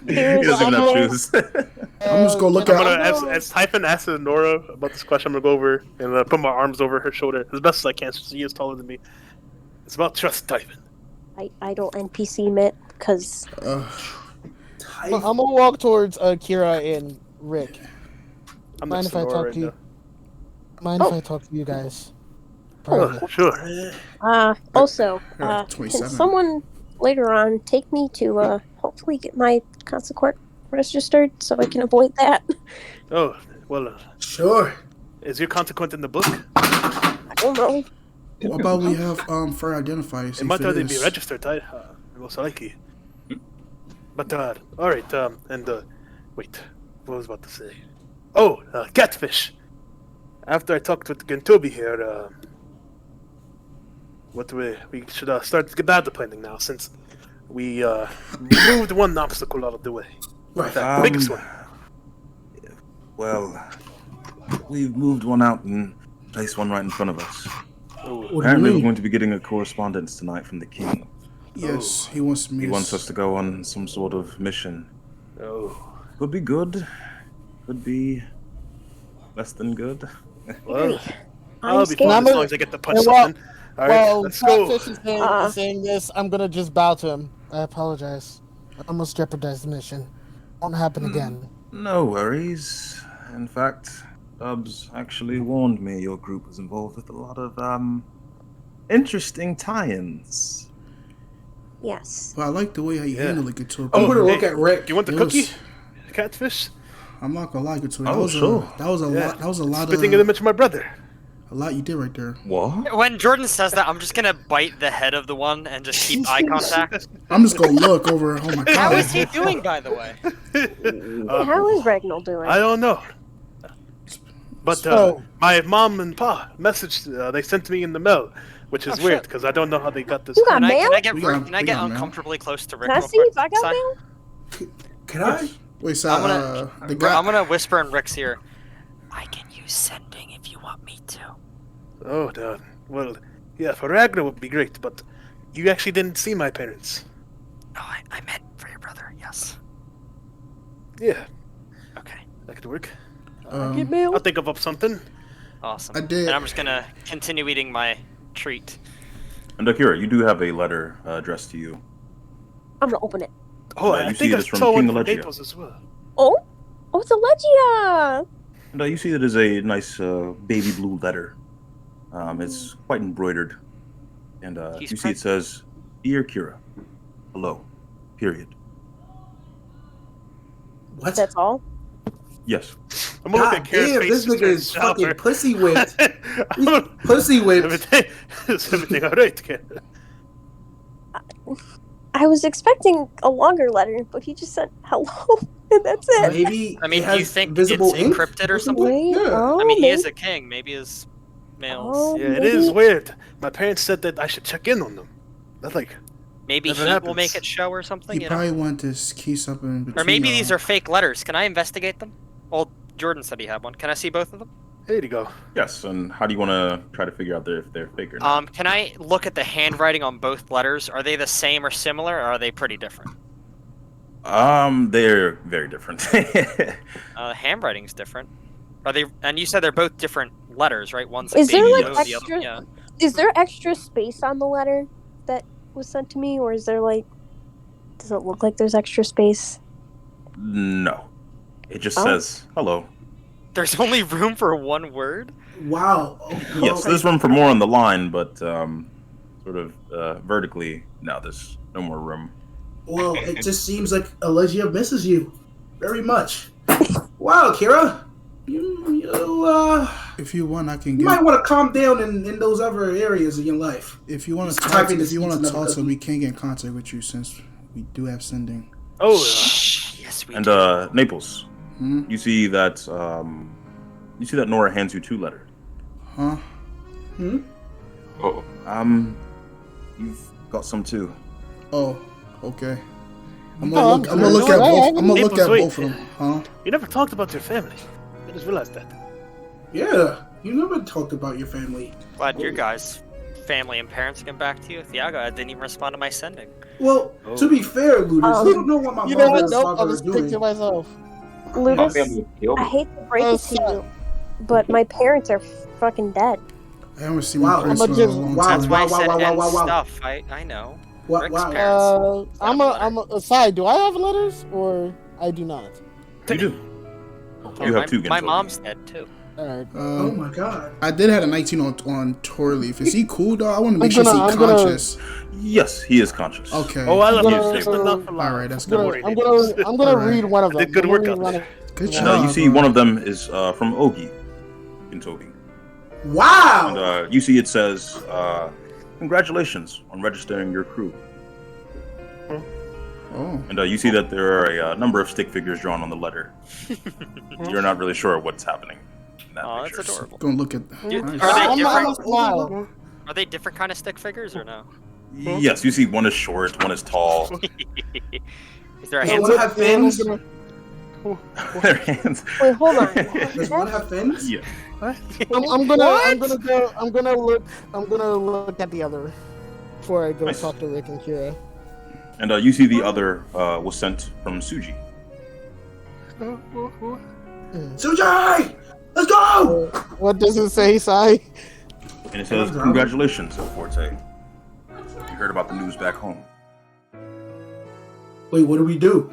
He doesn't even have shoes. I'm just gonna look I'm at. gonna, as Typhon asks Nora about this question, I'm gonna go over and put my arms over her shoulder as best as I can. She is taller than me. It's about trust, Typhon. I don't NPC Mitt, because I'm gonna walk towards Kira and Rick. I'm Mind next if to I Nora talk right to you? now. Mind if I talk to you guys? Oh, Private. sure. also, Yeah, can 27. someone later on take me to, hopefully get my consequent registered so I can avoid that? Oh, well, Sure. is your consequent in the book? I don't know. What about we have for identifiers? It might already be registered, most likely. But, alright, wait, what was I about to say? Oh, catfish! After I talked with Gentobi here, we should start the planning now, since we moved one obstacle out of the way. Right. That biggest one. Well, we've moved one out and placed one right in front of us. Oh, What do you Apparently, we're mean? going to be getting a correspondence tonight from the king. Yes, he wants me. He wants us to go on some sort of mission. oh. Could be good. Could be less than good. Well, I'm I'll be scared. fine as long as I get to punch Well, something. Alright, Well, let's go. Catfish is saying this. I'm gonna just bow to him. I apologize. I almost jeopardized the mission. Won't happen again. No worries. In fact, Dubs actually warned me your group was involved with a lot of interesting tie-ins. Yes. But I like the way how you Yeah. handle it, Couture. I'm going to hey, look at Rick. You want the It cookie? was- Catfish? I'm not gonna lie, Couture. Oh, sure. That was a Yeah. lot. That was a lot Good thing you didn't of mention my brother. A lot you did right there. What? When Jordan says that, I'm just gonna bite the head of the one and just keep eye contact. I'm just gonna look over. Oh my god. How is he doing, by the way? How is Regnal doing? I don't know. But So- my mom and pa messaged. They sent me in the mail, which is Oh, weird shit. because I don't know how they got this. You got Can I mail? get We got- Can I we get got mail. uncomfortably close to Rick? Can I real see quick? if I got Si- mail? Can I? Wait, so I'm gonna- the guy. I'm gonna whisper in Rick's ear. I can use sending if you want me to. Oh, Dad. Well, yeah, for Ragnar would be great, but you actually didn't see my parents. Oh, I meant for your brother. Yes. Yeah, Okay. that could work. Get mail? I'll think of something. Awesome. I did- And I'm just gonna continue eating my treat. And Akira, you do have a letter addressed to you. I'm gonna open it. Oh, you I see think I this from saw one King from Allegia. Naples as well. Oh, it's a Legia. And you see that is a nice baby blue letter. It's quite embroidered. And He's you see it says, Dear Kira, hello, period. What? That's all. Yes. I'm gonna look God at Kira's damn, face this just nigga during is the fucking shower. pussy whipped. I'm gonna- Pussy whipped. Is everything alright, Kira? I was expecting a longer letter, but he just said hello, and that's it. Maybe I mean, it do you has think visible it's ink encrypted or something? Wait, Yeah. oh, I mean, he maybe. is a king. Maybe his mails. Oh, Yeah, it maybe. is weird. My parents said that I should check in on them. That's like, Maybe Never he will happens. make it show or something. He You know? probably want this key something between. Or maybe these are fake letters. Can I investigate them? Well, Jordan said he had one. Can I see both of them? there you go. Yes, and how do you want to try to figure out if they're fake or not? Can I look at the handwriting on both letters? Are they the same or similar, or are they pretty different? They're very different. Handwriting's different. Are they? And you said they're both different letters, right? One's like Is there baby like O, the other extra? yeah. Is there extra space on the letter that was sent to me, or is there like? Does it look like there's extra space? No. It just Oh. says, hello. There's only room for one word. Wow. Oh, Yes, there's room for more on the line, but sort of vertically, no, there's no more room. Well, it just seems like Allegia misses you very much. Wow, Kira. If you want, I can You get. might want to calm down in those other areas of your life. If you want to Just talk, typing if you this want into to talk another to him, we can get in contact with you since we do have sending. Oh, Yes, we And do. Naples, Hmm? you see that Nora hands you two letters. Huh? Oh, You've got some too. Oh, okay. I'm Oh, gonna look no, at I both. haven't. I'm gonna look Naples, at wait. both of them. Huh? you never talked about your family. I just realized that. Yeah, you never talked about your family. Glad your guys' family and parents get back to you. Thiago didn't even respond to my sending. Well, Oh. to be fair, Ludus, you don't know what my You know mother what? and Nope, I father are was thinking to doing. myself. my Ludus, family would kill I me. hate to break Oh, it to you, but my parents are fucking dead. I haven't seen Wow. my parents I'ma in a just- long Wow, That's time. why I wow, said wow, wow, end wow, wow. stuff. I know. Wow, Rick's wow. parents. I'm aside. Do I have letters or I do not? You do. Oh, You my, have two. my Gintoki. mom's dead too. All right. Oh my god. I did have a 19 on tour leaf. Is he cool though? I want to make sure I'm he's gonna- conscious. Yes, he is conscious. Okay. Oh, I love gonna- you. Stable enough alive. All right, that's I'm good. gonna Alright. read one of them. Did good I'm work gonna out read there. one Good And job. you see one of them is from Ogi in Toby. Wow. And you see it says, congratulations on registering your crew. Oh. And you see that there are a number of stick figures drawn on the letter. You're not really sure what's happening in that Oh, picture. that's adorable. Gonna look at. Dude, Nice. are they I'm different? a smile. Are they different kind of stick figures or no? Yes, you see one is short, one is tall. Is there a Does hand? one have fins? Their hands. Wait, hold on. Does one have fins? Yeah. I'm gonna look at the other before I go Nice. talk to Rick and Kira. And you see the other was sent from Suji. Sujai! Let's go! What does it say, Sai? And it says, congratulations, Forte. You heard about the news back home. Wait, what do we do?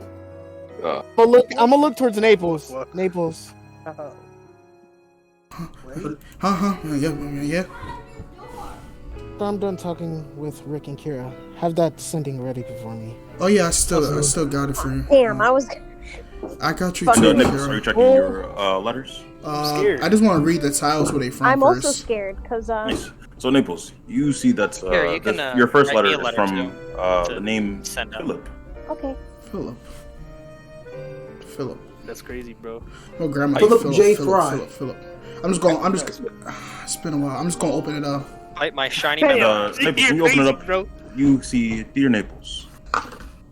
I'm gonna look towards Naples. What? Naples. Huh? Yeah. I'm done talking with Rick and Kira. Have that sending ready before me. Oh yeah, I still got it for you. Damn, I was I got you Fuck too, it. Nicholas, are you Kira. checking your letters? I just want to read the tiles where they from I'm first. also scared because Nice. So Naples, you see that Here, you can, your first write me letter a is letter, from too, the name send out. Philip. okay. Philip. That's crazy, bro. Oh, grandma. Philip J. Fry. Philip. It's been a while. I'm just gonna open it up. Light my shiny And, metal. Naples, when you open it up, bro. you see, dear Naples,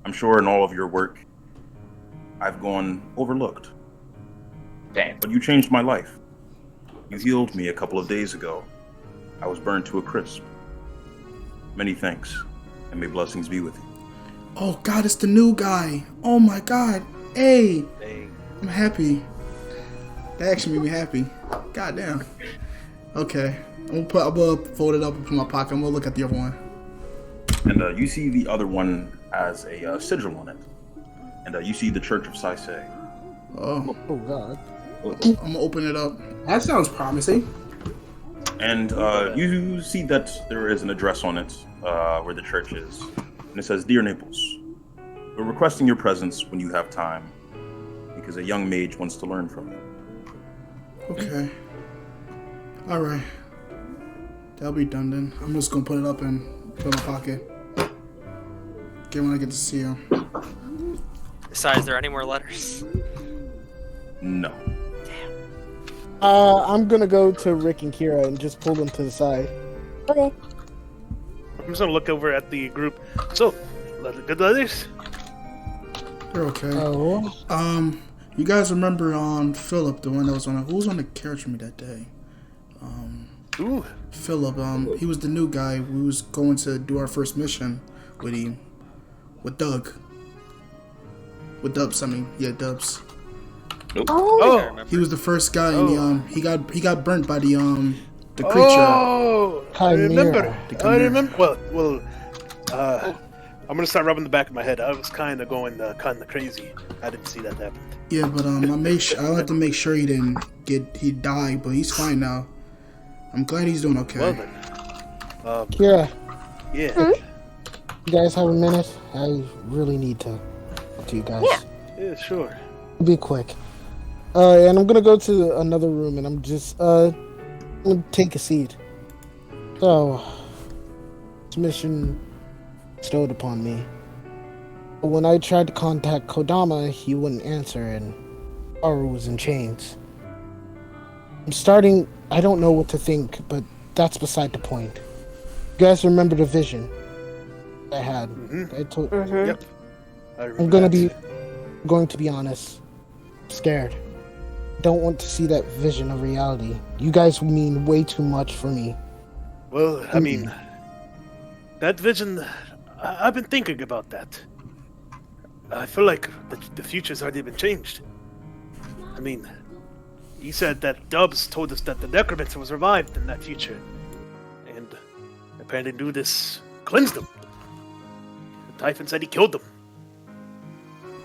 I'm sure in all of your work, I've gone overlooked. Damn. But you changed my life. You healed me a couple of days ago. I was burned to a crisp. Many thanks, and may blessings be with you. Oh God, it's the new guy. Oh my God. Hey, I'm happy. That actually made me happy. God damn. Okay, I'm gonna fold it up and put it in my pocket. I'm gonna look at the other one. And you see the other one as a sigil on it. And you see the Church of Saisei. Oh, Oh God. I'm gonna open it up. That sounds promising. And you see that there is an address on it where the church is. And it says, Dear Naples, we're requesting your presence when you have time, because a young mage wants to learn from you. Okay. All right. That'll be done then. I'm just gonna put it up and put it in my pocket. Get when I get to see him. Besides, there any more letters? No. I'm gonna go to Rick and Kira and just pull them to the side. Okay. I'm just gonna look over at the group. So, good letters? You're okay. Oh. You guys remember Philip, the one that was on? Who was on the carriage with me that day? Ooh. Philip. He was the new guy. We was going to do our first mission with him, with Doug. With Dubs, I mean, yeah, Dubs. Oh. He was the first guy, and he got burnt by the creature. Oh, I remember. Chimera. I remember. Well. I'm gonna start rubbing the back of my head. I was kind of going kind of crazy. I didn't see that happen. Yeah, but I had to make sure he died, but he's fine now. I'm glad he's doing okay. Well then. Kira, Yeah. you guys have a minute? I really need to talk to you guys. Yeah. Yeah, sure. Be quick. And I'm gonna go to another room and I'm gonna take a seat. So, this mission bestowed upon me. But when I tried to contact Kodama, he wouldn't answer and Aru was in chains. I don't know what to think, but that's beside the point. You guys remember the vision I had? I told. Yep. I remember I'm that. going to be honest. Scared. Don't want to see that vision of reality. You guys mean way too much for me. Well, I mean, that vision. I've been thinking about that. I feel like the future's already been changed. I mean, he said that Dubs told us that the necromancer was revived in that future, and apparently Nudis cleansed him. Typhon said he killed them.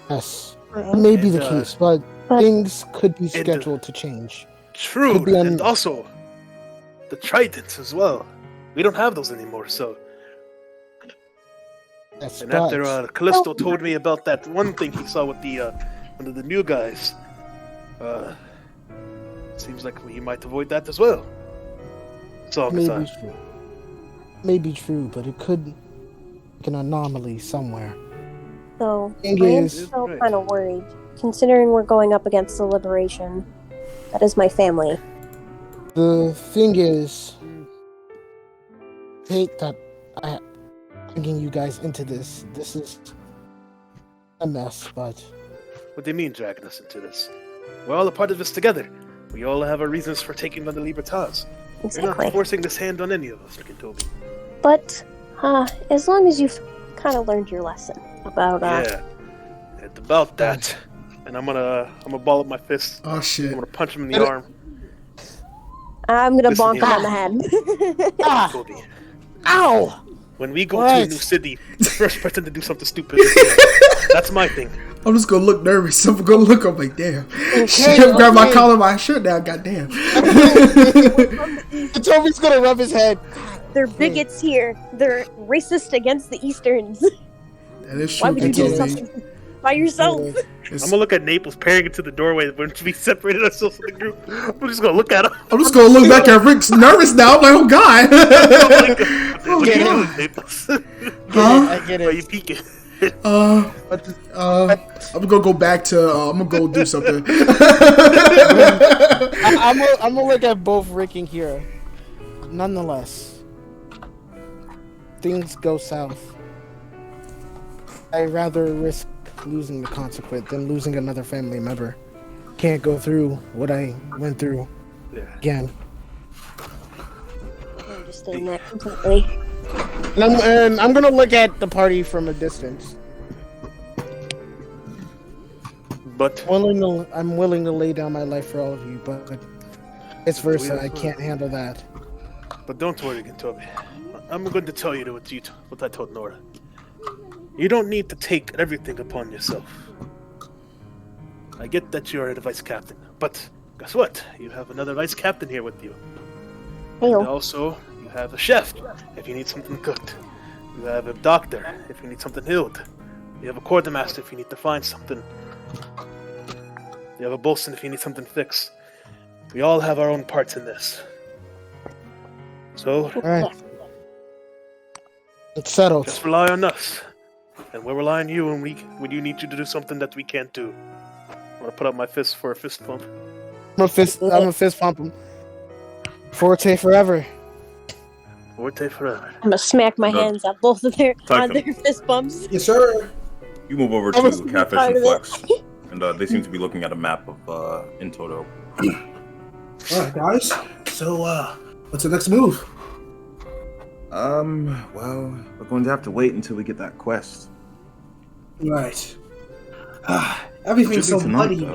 Yes, maybe And, the case, but things could be scheduled to change. True, Could be and also the tridents as well. We don't have those anymore, so. Yes, And but after Callisto told me about that one thing he saw with the one of the new guys, seems like he might avoid that as well. So maybe true. Maybe true, but it could be an anomaly somewhere. So, Thing I am is- still kind of worried, considering we're going up against the Liberation. That is my family. The thing is, I hate that I'm bringing you guys into this. This is a mess, but what do you mean dragging us into this? We're all a part of this together. We all have our reasons for taking on the Libertas. You're Exactly. not forcing this hand on any of us, Toby. But, as long as you've kind of learned your lesson about, Yeah. And about that. And I'm gonna ball up my fist. Oh shit. I'm gonna punch him in the arm. I'm gonna Listen bonk here. him on the head. Toby. ow! When we go to a What? new city, the first person to do something stupid is me. That's my thing. I'm just gonna look nervous. I'm gonna look. I'm like, damn. Shit, grab my collar, my shirt now. Goddamn. Toby's gonna rub his head. They're bigots here. They're racist against the Easterns. That is Why true, would you do Toby. something? by yourself. I'm gonna look at Naples peering into the doorway when we separated ourselves from the group. I'm just gonna look at him. I'm just gonna look back at Rick's nervous now. I'm like, oh god. What are you doing, Naples? Huh? I get Why are you it. peeking? I'm gonna go back to. I'm gonna go do something. I'm gonna look at both Rick and Kira. Nonetheless, things go south. I'd rather risk losing the consequence than losing another family member. Can't go through what I went through again. I understand that completely. And I'm gonna look at the party from a distance. But I'm willing to lay down my life for all of you, but vice versa, I can't handle that. don't worry, Gintobi. I'm going to tell you what I told Nora. You don't need to take everything upon yourself. I get that you're a vice captain, but guess what? You have another vice captain here with you. Heyo. And also, you have a chef if you need something cooked. You have a doctor if you need something healed. You have a quartermaster if you need to find something. You have a bosun if you need something fixed. We all have our own parts in this. So, Alright. It's settled. just rely on us. And we'll rely on you when you need you to do something that we can't do. I'm gonna put up my fist for a fist bump. I'm a fist pump him. Forte forever. Forte forever. I'm gonna smack my No. hands on both of their Typhon. fist bumps. Yes, sir. You move over I was to Catfish part and of it. Flex, and they seem to be looking at a map of in Toto. All right, guys. So, what's the next move? Well, we're going to have to wait until we get that quest. Right. Everything's so Should be tonight, muddy.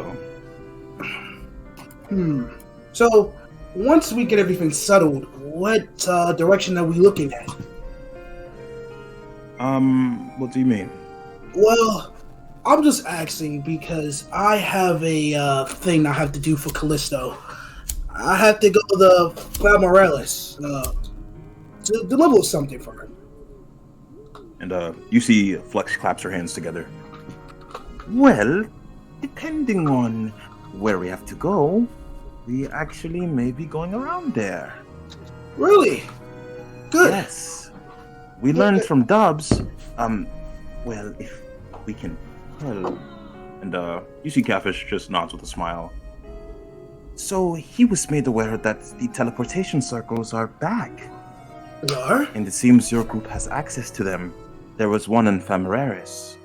though. So, once we get everything settled, what direction are we looking at? What do you mean? Well, I'm just asking because I have a thing I have to do for Callisto. I have to go to the Morales to deliver something for him. And you see Flex claps her hands together. Well, depending on where we have to go, we actually may be going around there. Really? Good. Yes. We learned from Dubs, well, if we can tell. And you see Catfish just nods with a smile. So he was made aware that the teleportation circles are back, Are? and it seems your group has access to them. There was one in Famararis.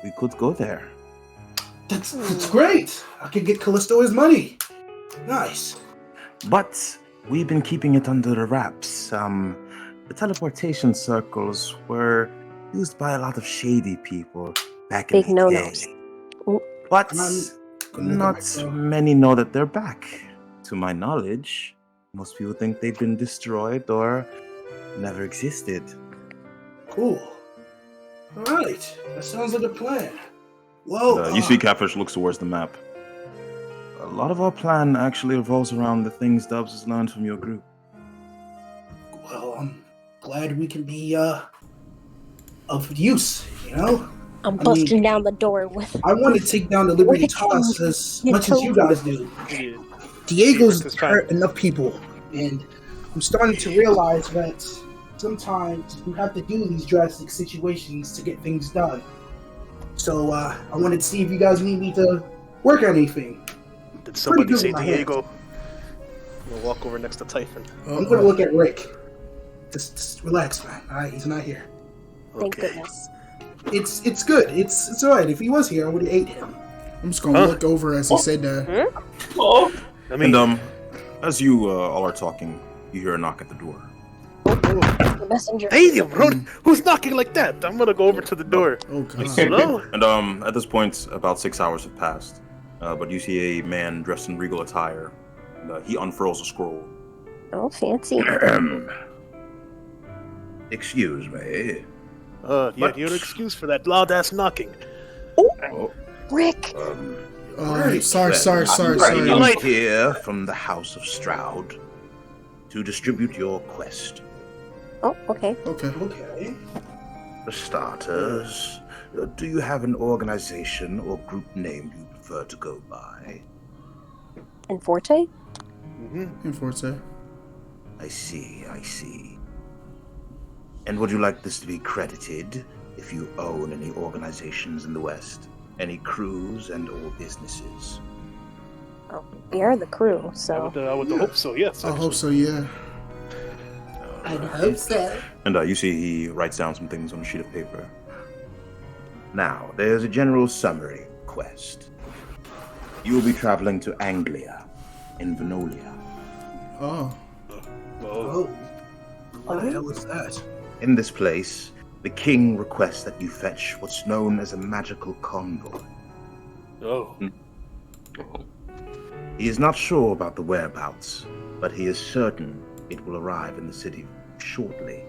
We could go there. That's great. I can get Callisto his money. Nice. But we've been keeping it under wraps. The teleportation circles were used by a lot of shady people back Big in the no-nos. day. Ooh. But Gonna look at not myself. many know that they're back. To my knowledge, most people think they've been destroyed or never existed. Cool. All right. That sounds like a plan. Well, You see Catfish looks towards the map. A lot of our plan actually revolves around the things Dubs has learned from your group. well, I'm glad we can be of use. You know, I'm busting down the door with. I want to take down the Liberty Toss as much as you guys do. Diego's hurt enough people, and I'm starting to realize that sometimes you have to do these drastic situations to get things done. So I wanted to see if you guys need me to work on anything. Did somebody good say with my hands. Diego? We'll walk over next to Typhon. I'm going to look at Rick. Just relax, man. All right, he's not here. Thank Okay. goodness. It's good. It's all right. If he was here, I would have ate him. I'm just gonna look over as he said that. I mean, And as you all are talking, you hear a knock at the door. The messenger. hey, Ron, who's knocking like that? I'm gonna go over to the door. Oh god. Hello? And at this point, about 6 hours have passed. But you see a man dressed in regal attire. And, he unfurls a scroll. Oh, fancy. Excuse me. Yeah, your excuse for that loud ass knocking. Oh, Rick. Sorry. I'm here from the House of Stroud to distribute your quest. Oh, okay. Okay. Okay. For starters, Do you have an organization or group name you prefer to go by? And Forte? In Forza. I see, I see. And would you like this to be credited if you own any organizations in the West? Any crews and or businesses? Oh, we are the crew, so. I would hope so, yes. I hope so, yeah. I'd hope so. And you see he writes down some things on a sheet of paper. Now, there's a general summary quest. You will be traveling to Anglia in Venolia. Oh. Oh. What the hell is that? In this place, the king requests that you fetch what's known as a magical convoy. Oh. He is not sure about the whereabouts, but he is certain it will arrive in the city shortly.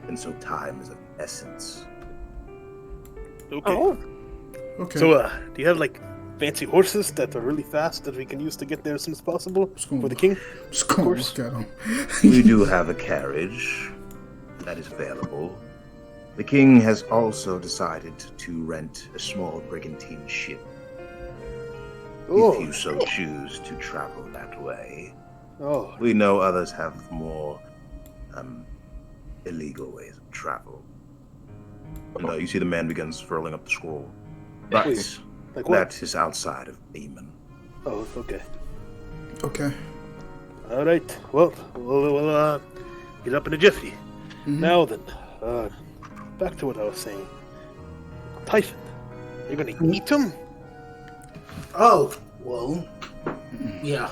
And so time is of essence. Okay. Oh. Okay. So, do you have like fancy horses that are really fast that we can use to get there as soon as possible for the king? Just go look at him. We do have a carriage that is available. The king has also decided to rent a small brigantine ship. If you so choose to travel that way. Oh. We know others have more illegal ways of travel. And you see the man begins furling up the scroll. But Like what? that is outside of Demon. Oh, okay. Okay. All right. Well, we'll get up in a jiffy. Now then, back to what I was saying. Typhon, you're gonna eat him? Oh, well, yeah.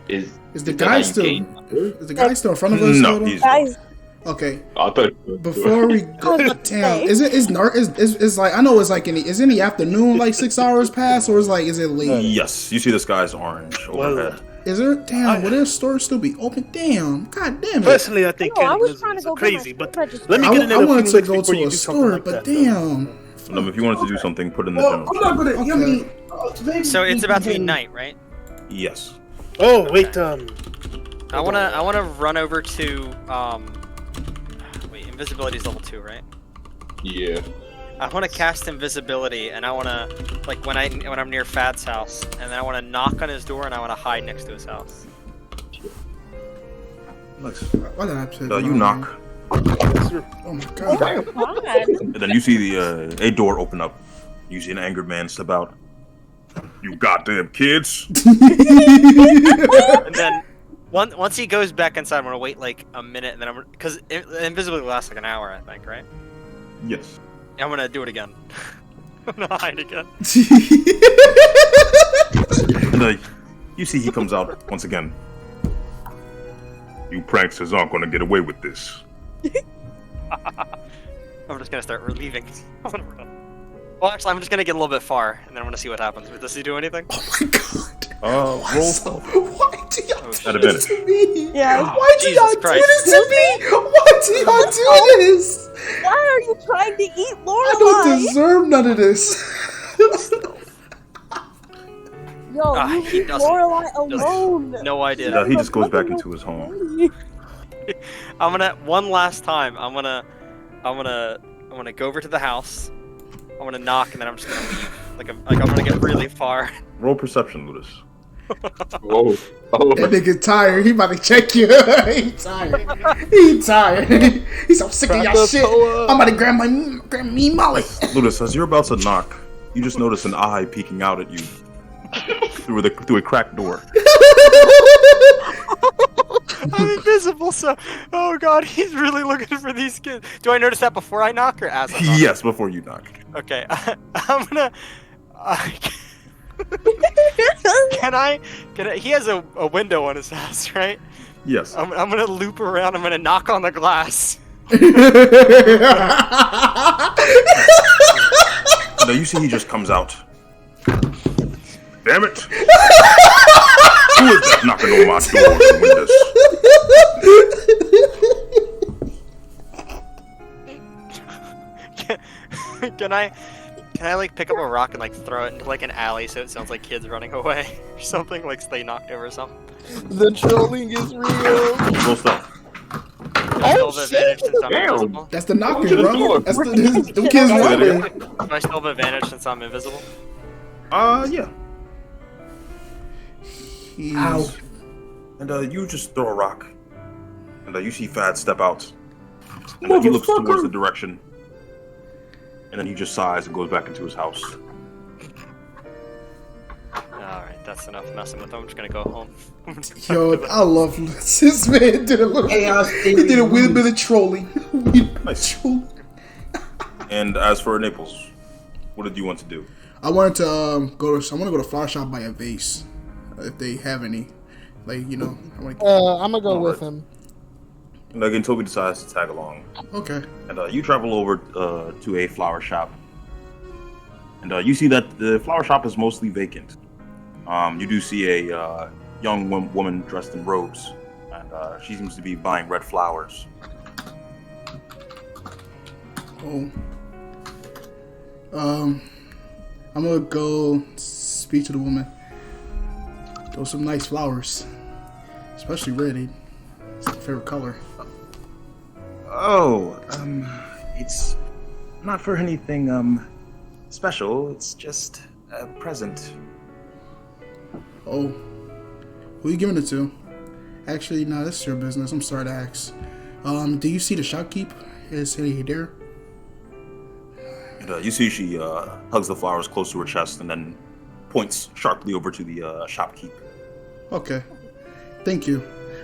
Is the that guy how you still? gain? Is the guy still in front of us? No, Toto? he's Guys, Okay. I thought Before we go, damn, is like I know it's like is in the afternoon, like 6 hours past, or is it late? Yes, you see the sky's orange overhead. Is there? Damn, will their store still be open? Damn, god damn it. Personally, I think No, I was cannibalism trying to is go get crazy, my but register. let me I, get I another wanted to few go licks before to you a do something store, like but that, though. damn. If you wanted to do something, put it in the Oh, general. I'm not gonna. I mean, maybe So it's we about to be can- night, right? Yes. Oh, wait, I wanna run over to wait, invisibility is level 2, right? Yeah. I wanna cast invisibility, and I wanna when I'm near Fad's house, and then I wanna knock on his door, and I wanna hide next to his house. Nice. Why did I say You knock, Oh my god. God. and then you see the a door open up. You see an angered man step out. You goddamn kids! And then once he goes back inside, I'm gonna wait like a minute, and then because invisibility lasts like an hour, I think, right? Yes. I'm gonna do it again. I'm gonna hide again. And you see he comes out once again. You pranksters aren't gonna get away with this. I'm just gonna start leaving. I'm gonna run. Well, actually, I'm just gonna get a little bit far, and then I'm gonna see what happens. Does he do anything? Oh my god. Roll. Why do y'all do At a this minute. to me? Yeah. Why do Jesus y'all do Christ. this to me? Why do y'all do this? Why are you trying to eat I don't Lorelai? deserve none of this. Yo, Ah, you he leave doesn't. Lorelai alone. No idea. He just goes back into his home. I'm gonna one last time. I'm gonna go over to the house. I'm gonna knock, and then I'm just gonna leave. I'm gonna get really far. Roll perception, Ludus. Whoa. Oh. That nigga tired. He about to check you. He tired. He tired. He's so sick of y'all shit. I'm about to grab me Molly. Ludus, as you're about to knock, you just notice an eye peeking out at you through a cracked door. I'm invisible, so oh god, he's really looking for these kids. Do I notice that before I knock or as I knock? Yes, before you knock. Okay, I'm gonna. Can I? He has a window on his house, right? Yes. I'm gonna loop around. I'm gonna knock on the glass. No, you see he just comes out. Damn it! Who is that knocking on my door and windows? Can I like pick up a rock and like throw it into like an alley so it sounds like kids running away or something, like they knocked over something? The trolling is real. Roll stuff. I still have advantage since I'm Damn. invisible? That's the knocking, to the bro. door. That's the them kids running. Do I still have advantage since I'm invisible? Yeah. Ow. And you just throw a rock. And you see Fad step out. And then he looks towards the direction. And then he just sighs and goes back into his house. Alright, that's enough messing with him. I'm just gonna go home. Yo, I love this man. Did a little. Chaos He did a weird bit of trolling. Nice. And as for Naples, what did you want to do? I wanted to go to. I want to go to flower shop, buy a vase, if they have any. Like, you know, I want to. I'm gonna go with him. And again, Toby decides to tag along. Okay. And you travel over to a flower shop. And you see that the flower shop is mostly vacant. You do see a young woman dressed in robes. And she seems to be buying red flowers. Oh. I'm gonna go speak to the woman. Those some nice flowers, especially red. It's my favorite color. Oh, it's not for anything special. It's just a present. Oh, who you giving it to? Actually, no, this is your business. I'm sorry to ask. Do you see the shopkeep? Is he there? And you see she hugs the flowers close to her chest and then points sharply over to the shopkeep. Okay, thank you.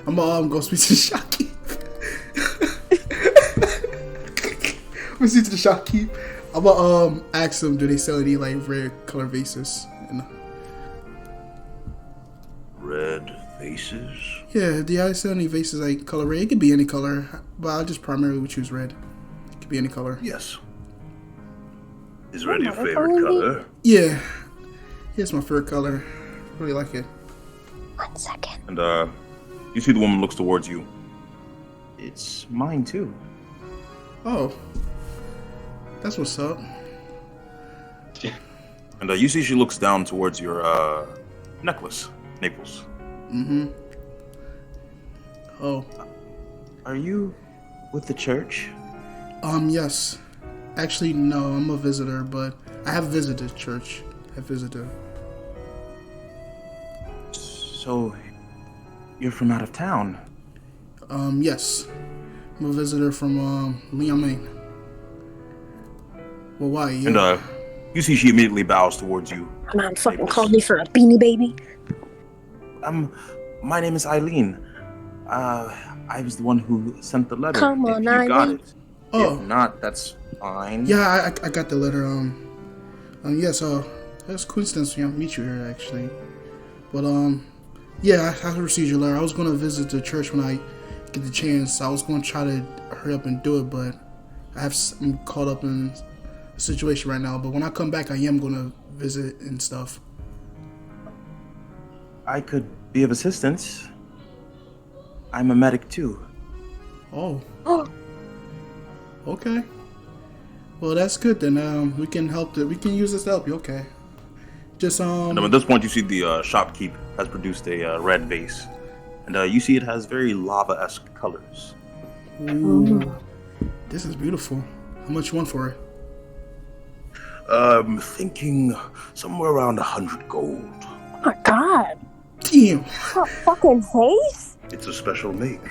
I'm gonna go speak to the shopkeep. I'm gonna speak to the shopkeep. I'm gonna ask them, do they sell any like red color vases? And, Red vases? yeah, do y'all sell any vases like color red? It could be any color, but I just primarily would choose red. It could be any color. Yes. Is red your favorite color? Yeah, it's my favorite color. Really like it. 1 second. And you see the woman looks towards you. It's mine too. Oh, that's what's up. And you see she looks down towards your necklace, Naples. Mm-hmm. Oh. Are you with the church? Yes. Actually, no, I'm a visitor, but I have visited church. I visited. So, you're from out of town? Yes. I'm a visitor from, Liamen. Well, why? And, you see she immediately bows towards you. Come on, fucking call me for a beanie baby. My name is Eileen. I was the one who sent the letter. Come if on, you got Eileen. it. Oh. If not, that's fine. Yeah, I got the letter. Yes, that's coincidence to meet you here, actually. But, yeah, I received your letter. I was going to visit the church when I get the chance. I was going to try to hurry up and do it, but I'm caught up in a situation right now. But when I come back, I am going to visit and stuff. I could be of assistance. I'm a medic too. Oh. Okay. Well, that's good then. We can help. We can use this to help you. Okay. Just And at this point, you see the shopkeep has produced a red vase, and you see it has very lava-esque colors. Ooh. This is beautiful. How much you want for it? Thinking somewhere around 100 gold. Oh my god. Damn. That fucking face? It's a special make.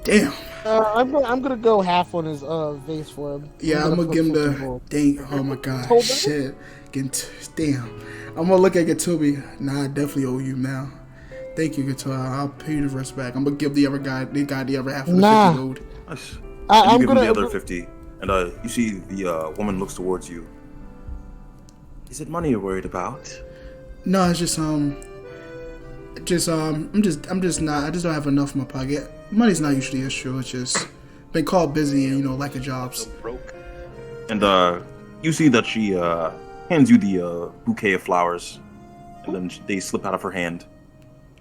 Damn. I'm gonna go half on his vase for him. Yeah, I'm gonna give him the gold. dang. Oh my god, Hold on. shit. Damn. I'm gonna look at Gatobi. Nah, I definitely owe you now. Thank you, Gato. I'll pay you the rest back. I'm gonna give the other guy the other half of the 50 gold. Nice. I'm you give gonna him the other 50, and you see the woman looks towards you. Is it money you're worried about? No, it's just I'm just not. I just don't have enough in my pocket. Money's not usually an issue. It's just been called busy and lack of jobs. Broke. And you see that she hands you the bouquet of flowers, and then they slip out of her hand.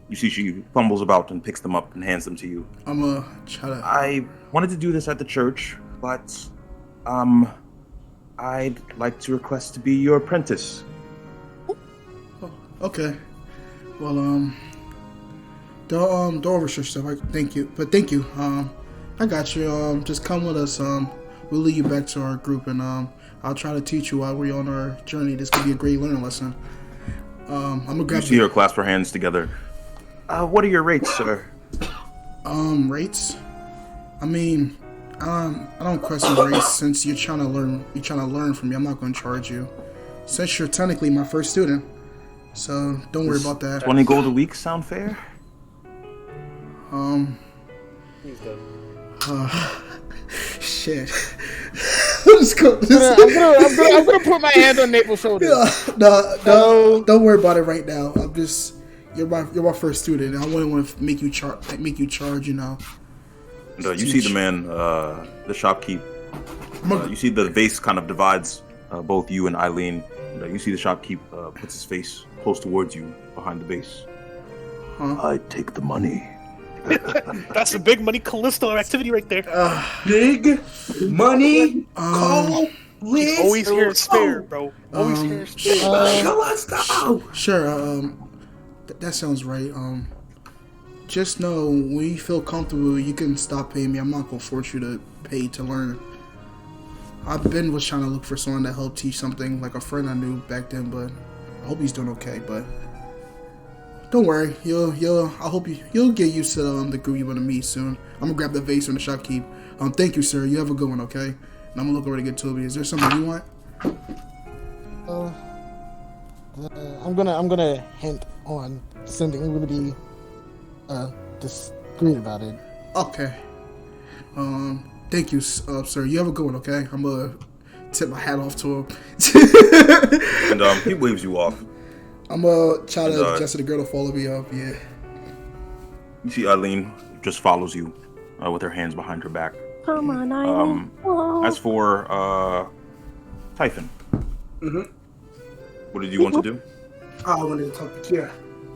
You see she fumbles about and picks them up and hands them to you. I'm gonna try to. I wanted to do this at the church, but I'd like to request to be your apprentice. Okay. Well, Don't overstretch yourself. Thank you. I got you. Just come with us. We'll lead you back to our group, and I'll try to teach you while we're on our journey. This could be a great learning lesson. I'm gonna grab you. See her clasp her hands together. What are your rates, sir? Rates? I mean, I don't question rates since you're trying to learn. You're trying to learn from me. I'm not gonna charge you, since you're technically my first student. So don't worry about that. 20 gold a week sound fair? Shit. I'm gonna put my hand on Naples' shoulder. No, don't worry about it right now. You're my first student. And I wouldn't want to make you charge. You know. And, you see the man, the shopkeep. You see the vase kind of divides both you and Eileen. And, you see the shopkeep puts his face close towards you behind the vase. I take the money. That's a big money Callisto activity right there. Big money. Call Liz. Always here spare, bro. Always here spare. Let's go. Sure. That sounds right. Just know when you feel comfortable, you can stop paying me. I'm not gonna force you to pay to learn. Was trying to look for someone to help teach something, like a friend I knew back then, but I hope he's doing okay. But don't worry, I hope you'll get used to the group you're gonna meet soon. I'm gonna grab the vase from the shopkeep. Thank you, sir. You have a good one, okay? And I'm gonna look over to get Toby. Is there something you want? I'm gonna hint on something. I'm gonna be discreet about it. Okay. Thank you, sir. You have a good one, okay? I'm gonna tip my hat off to him. And he waves you off. I'm gonna try to adjust the girl to follow me up. Yeah. You see Eileen just follows you with her hands behind her back. Come on, Eileen. As for Typhon, what did you want to do? I wanted to talk to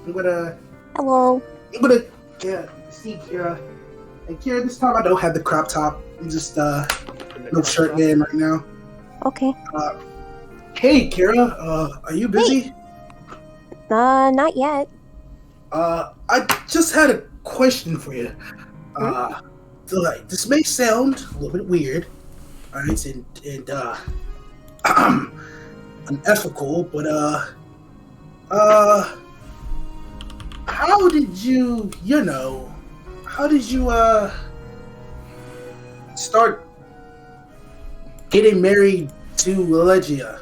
Kira. Hello. I'm gonna see Kira. And Kira, this time I don't have the crop top. I'm just no shirt man right now. Okay. Hey Kira, are you busy? Not yet. I just had a question for you. This may sound a little bit weird, alright, and unethical, but how did you start getting married to Legia?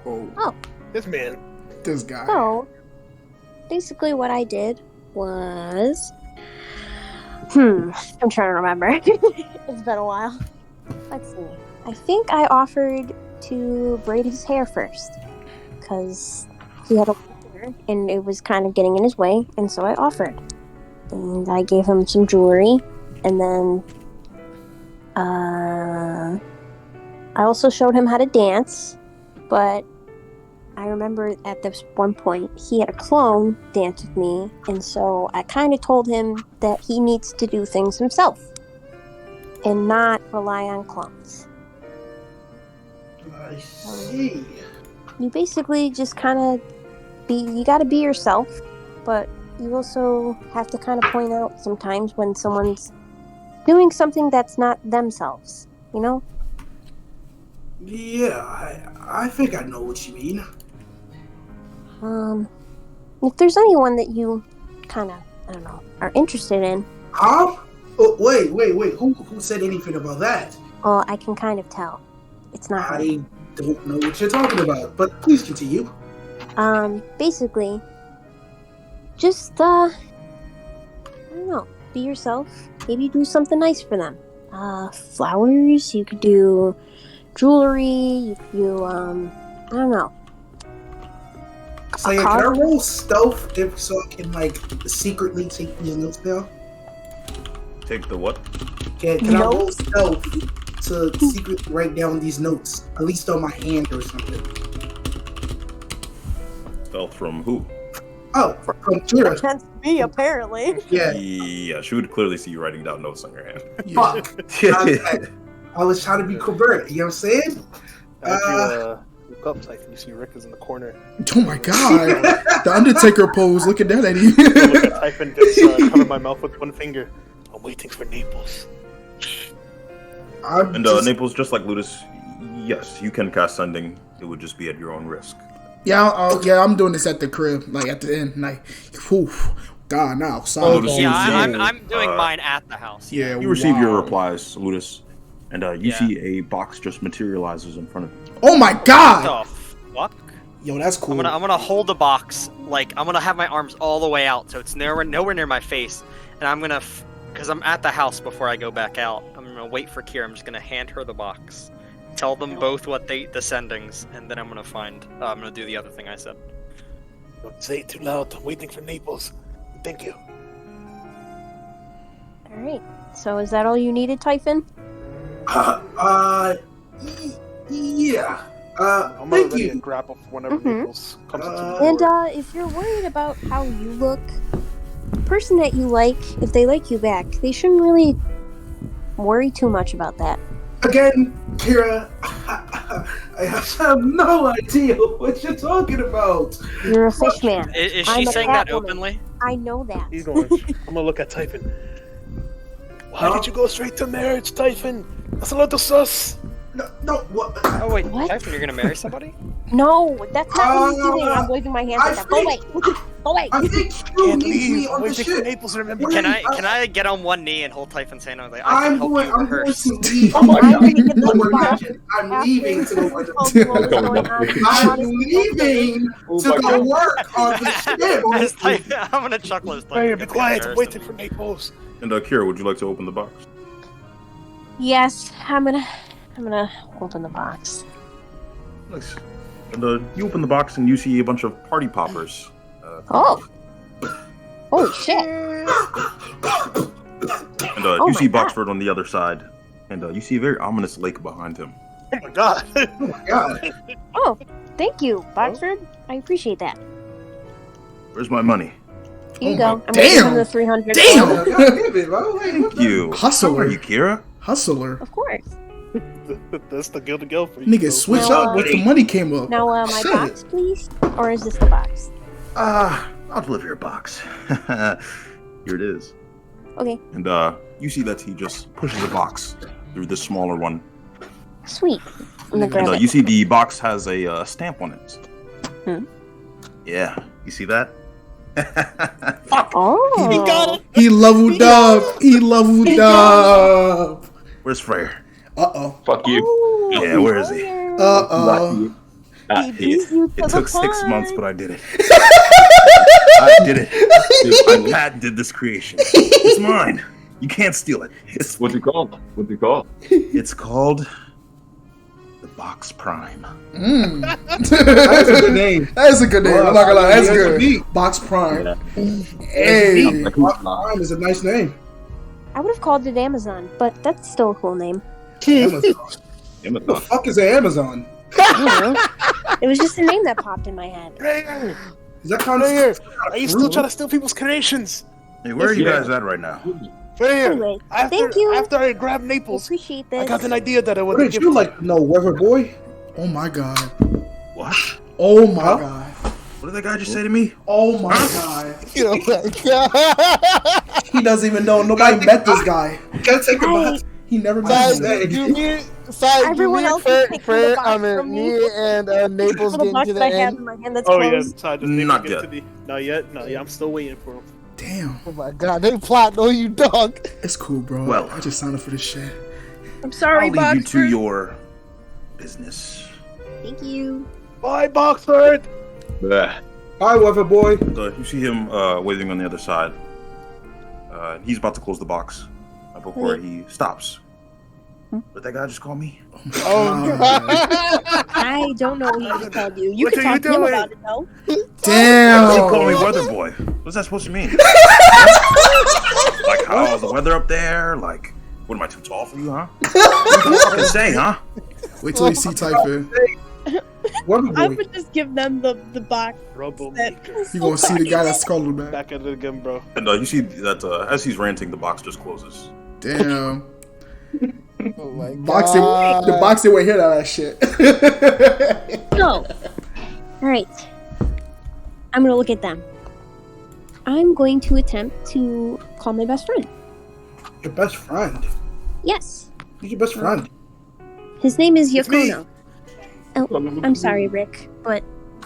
Oh. This guy. So, basically what I did was... I'm trying to remember. It's been a while. Let's see. I think I offered to braid his hair first. Because he had a hair and it was kind of getting in his way. And so I offered. And I gave him some jewelry. And then... I also showed him how to dance. But... I remember at this one point, he had a clone dance with me, and so I kind of told him that he needs to do things himself and not rely on clones. I see. You basically just kind of you gotta be yourself, but you also have to kind of point out sometimes when someone's doing something that's not themselves, you know? Yeah, I think I know what you mean. If there's anyone that you kind of, I don't know, are interested in. Huh? Oh, wait. Who said anything about that? Oh, I can kind of tell. It's not I don't know what you're talking about, but please continue. Basically, just, I don't know, be yourself. Maybe do something nice for them. Flowers, you could do jewelry, you could do, I don't know. So can I roll stealth so I can secretly take these notes down? Take the what? Can I roll stealth to secretly write down these notes, at least on my hand or something? Stealth from who? Oh, from Kira. Against me, apparently. Yeah. Yeah, she would clearly see you writing down notes on your hand. Fuck. I was trying to be covert. You know what I'm saying? look up, Typhon. You see Rick is in the corner. Oh my god. The Undertaker pose. Look at that, Eddie. I look at Typhon, just cover my mouth with one finger. I'm waiting for Naples. Naples, just like Ludus, yes, you can cast Sending. It would just be at your own risk. Yeah, I'm doing this at the crib, like at the end, like, whew, God, now. Yeah, I'm doing mine at the house. Yeah, you receive your replies, Ludus, and you see a box just materializes in front of you. Oh my God! What the fuck? Yo, that's cool. I'm gonna hold the box, like I'm gonna have my arms all the way out, so it's nowhere near my face, and I'm gonna, because I'm at the house before I go back out. I'm gonna wait for Kira. I'm just gonna hand her the box. Tell them both what the sendings, and then I'm gonna do the other thing I said. Don't say it too loud. I'm waiting for Naples. Thank you. Alright. So is that all you needed, Typhon? Yeah. I'm thank ready you. to grab up whenever Naples comes into the And door. if you're worried about how you look, the person that you like, if they like you back, they shouldn't really worry too much about that. Again, Kira, I have no idea what you're talking about. You're a fish man. Is I'm she a saying cat that woman. openly? I know that. He's going. I'm gonna look at Typhon. Why did you go straight to marriage, Typhon? That's a little sus. No, what? Oh wait, What? Typhon, you're gonna marry somebody? No, that's not what he's doing. I'm waving my hands I like that. Go away. Go away. I think you Can't need me leave. on the Waiting for ship. Naples, remember? Can I get on one knee and hold Typhon's hand? I'm like, I can I'm help going. you I'm going rehearse. to leave. Oh my I'm God. leaving Get to the the box. work. I'm After leaving to the you work. told me what was going on, I'm leaving to the work on the As ship. Typhon, I'm gonna chuckle as Typhon. Hey, be gets quiet. I'm embarrassed waiting of for me. Naples. And Kira, would you like to open the box? Yes, I'm gonna open the box. Nice. And you open the box and you see a bunch of party poppers. Oh. Holy shit. And Oh you my see God. Boxford on the other side, and you see a very ominous lake behind him. Oh my God. Oh my God. Oh, thank you, Boxford. I appreciate that. Where's my money? Here you Oh go. my- I'm gonna give him damn. the 300. Damn. God damn it, bro. Hey, what the- You. Hustler. How are you, Kira? Hustler. Of course. That's the Gilded Girl for you. Nigga, bro. switch No, up with the money came up. Now, my Shit. box, please? Or is this the box? I'll deliver your box. Here it is. Okay, And you see that he just pushes a box through the smaller one. sweet. I'm gonna grab And it. you see the box has a stamp on it. Hmm. Yeah, you see that? Oh. He got it. He leveled up. He leveled up. Where's Freyr? Uh-oh. Fuck you. Oh, Yeah, where is he? fire. Uh-oh. He beat you to It the took 6 punch. months, but I did it. I did it. I patented this creation. It's mine. You can't steal it. What's it called? What's it called? It's called the Box Prime. That's a good name. That is a good name. I'm not gonna lie. That's Yeah, good. neat. Box Prime. Yeah. Hey. Prime is a nice name. I would have called it Amazon, but that's still a cool name. Amazon. What the fuck is Amazon? I don't know. It was just a name that popped in my head. Prayer. Is that kind Prayer. of Are you still trying to steal people's creations? Hey, where are you Yeah. guys at right now? Prayer. Anyway, After, thank you. After I grabbed I Naples, appreciate I this. got an idea that I What wanted to did give you to like to know, Weather Boy? Oh my god. What? Oh my Huh? god. What did that guy just say to me? Oh my god. He doesn't even know. Nobody met this guy. Gotta take a Hi. box. He never met Side, him. Everyone else is picking the box I mean, from me. me and Naples For the getting box to that the I have end. in my hand that's Oh closed. yes, so I just Not didn't yet. get to me. Not yet. No, yeah, I'm still waiting for him. Damn. Oh my god, they plotting on you, dog. It's cool, bro. Well. I just signed up for this shit. I'm sorry, I'll leave you to Boxford. your business. Thank you. Bye, Boxford. Bleh. Hi, Weather Boy. You see him waiting on the other side. He's about to close the box before Wait. he stops. Did that guy just call me? Oh, I don't know what he just called you. You What can are you talk to him doing? about it, though. He called me damn. Weather Boy. What's that supposed to mean? Like, how's the weather up there? Like, what am I too tall for you, huh? What do you fucking say, huh? Wait till you see Typhon. Weather I Boy. would just give them the box. Troublemaker. You gonna see the guy that's calling back. Back at it again, bro. And you see that as he's ranting, the box just closes. Damn. Oh my Boxing. god. The boxing won't hear that shit. So, all right. I'm gonna look at them. I'm going to attempt to call my best friend. Your best friend? Yes. Who's your best friend? His name is Yakono. Oh, I'm sorry, Rick, but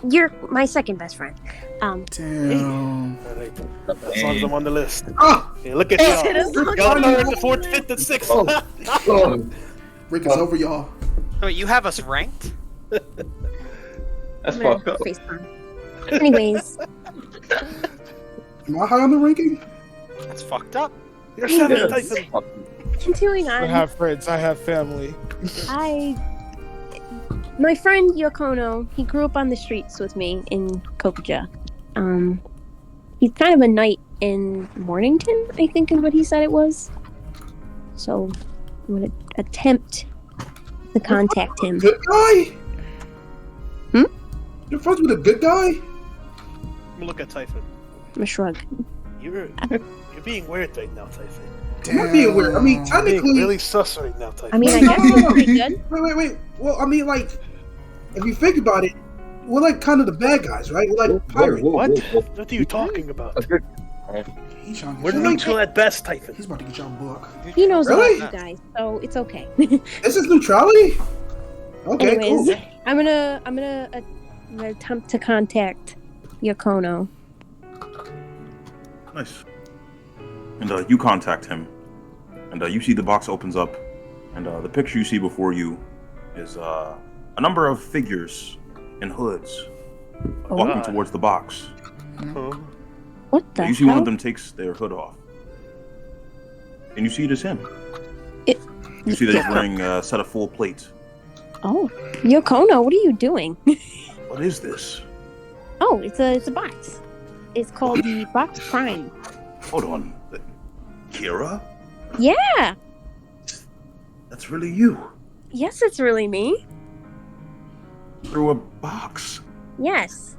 you're my second best friend. Damn. As long as I'm on the list. Oh! Hey, look at y'all. Y'all third, the fourth, fifth, and sixth. Rick is over y'all. Wait, you have us ranked? That's fucked up. Anyways, Am I high on the ranking? That's fucked up. You're seventh, Yes. Tyson. continuing I on, have friends. I have family. my friend Yakono, he grew up on the streets with me in Kokuja. He's kind of a knight in Mornington, I think is what he said it was. So I'm gonna attempt to contact him. Good guy? Hmm? You're friends with a good guy? Let me look at Typhon. I'm a shrug. You're being weird right now, Typhon. I'm not being weird. I mean, You're technically. being really sus right now, Typhon. I mean, I guess it's pretty good. Wait. Well, I mean, like, if you think about it, we're like kind of the bad guys, right? We're like pirates. What? What are you talking about? He's trying to We're get neutral at best, Typhon. He's about to get y'all book. He knows Really? about you guys, so it's okay. This is neutrality? Okay, Anyways, cool. I'm gonna attempt to contact Yakono. Nice. And you contact him, and you see the box opens up, and the picture you see before you is a number of figures in hoods walking God. towards the box. Huh? What the You see one hell? of them takes their hood off, and you see it is him. You see that he's wearing a set of full plates. Oh, Yakono, what are you doing? What is this? Oh, it's a box. It's called the Box Prime. Hold on. Kira? Yeah. That's really you. Yes, it's really me. Through a box. Yes.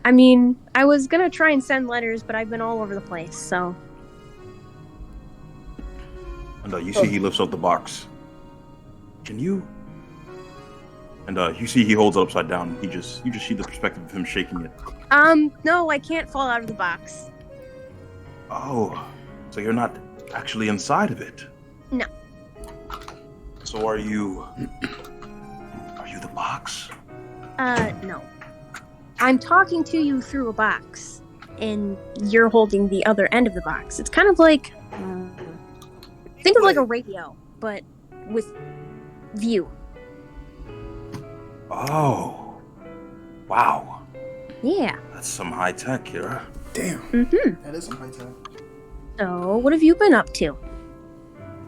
I mean, I was gonna try and send letters, but I've been all over the place, so. And you see he lifts up the box. Can you? And you see he holds it upside down. You just see the perspective of him shaking it. No, I can't fall out of the box. Oh, so you're not actually inside of it? No. So are you the box? No. I'm talking to you through a box, and you're holding the other end of the box. It's kind of like, think of like a radio, but with view. Oh, wow. Yeah. That's some high tech, Kira. Damn. Mm-hmm. That is some high tech. So, what have you been up to?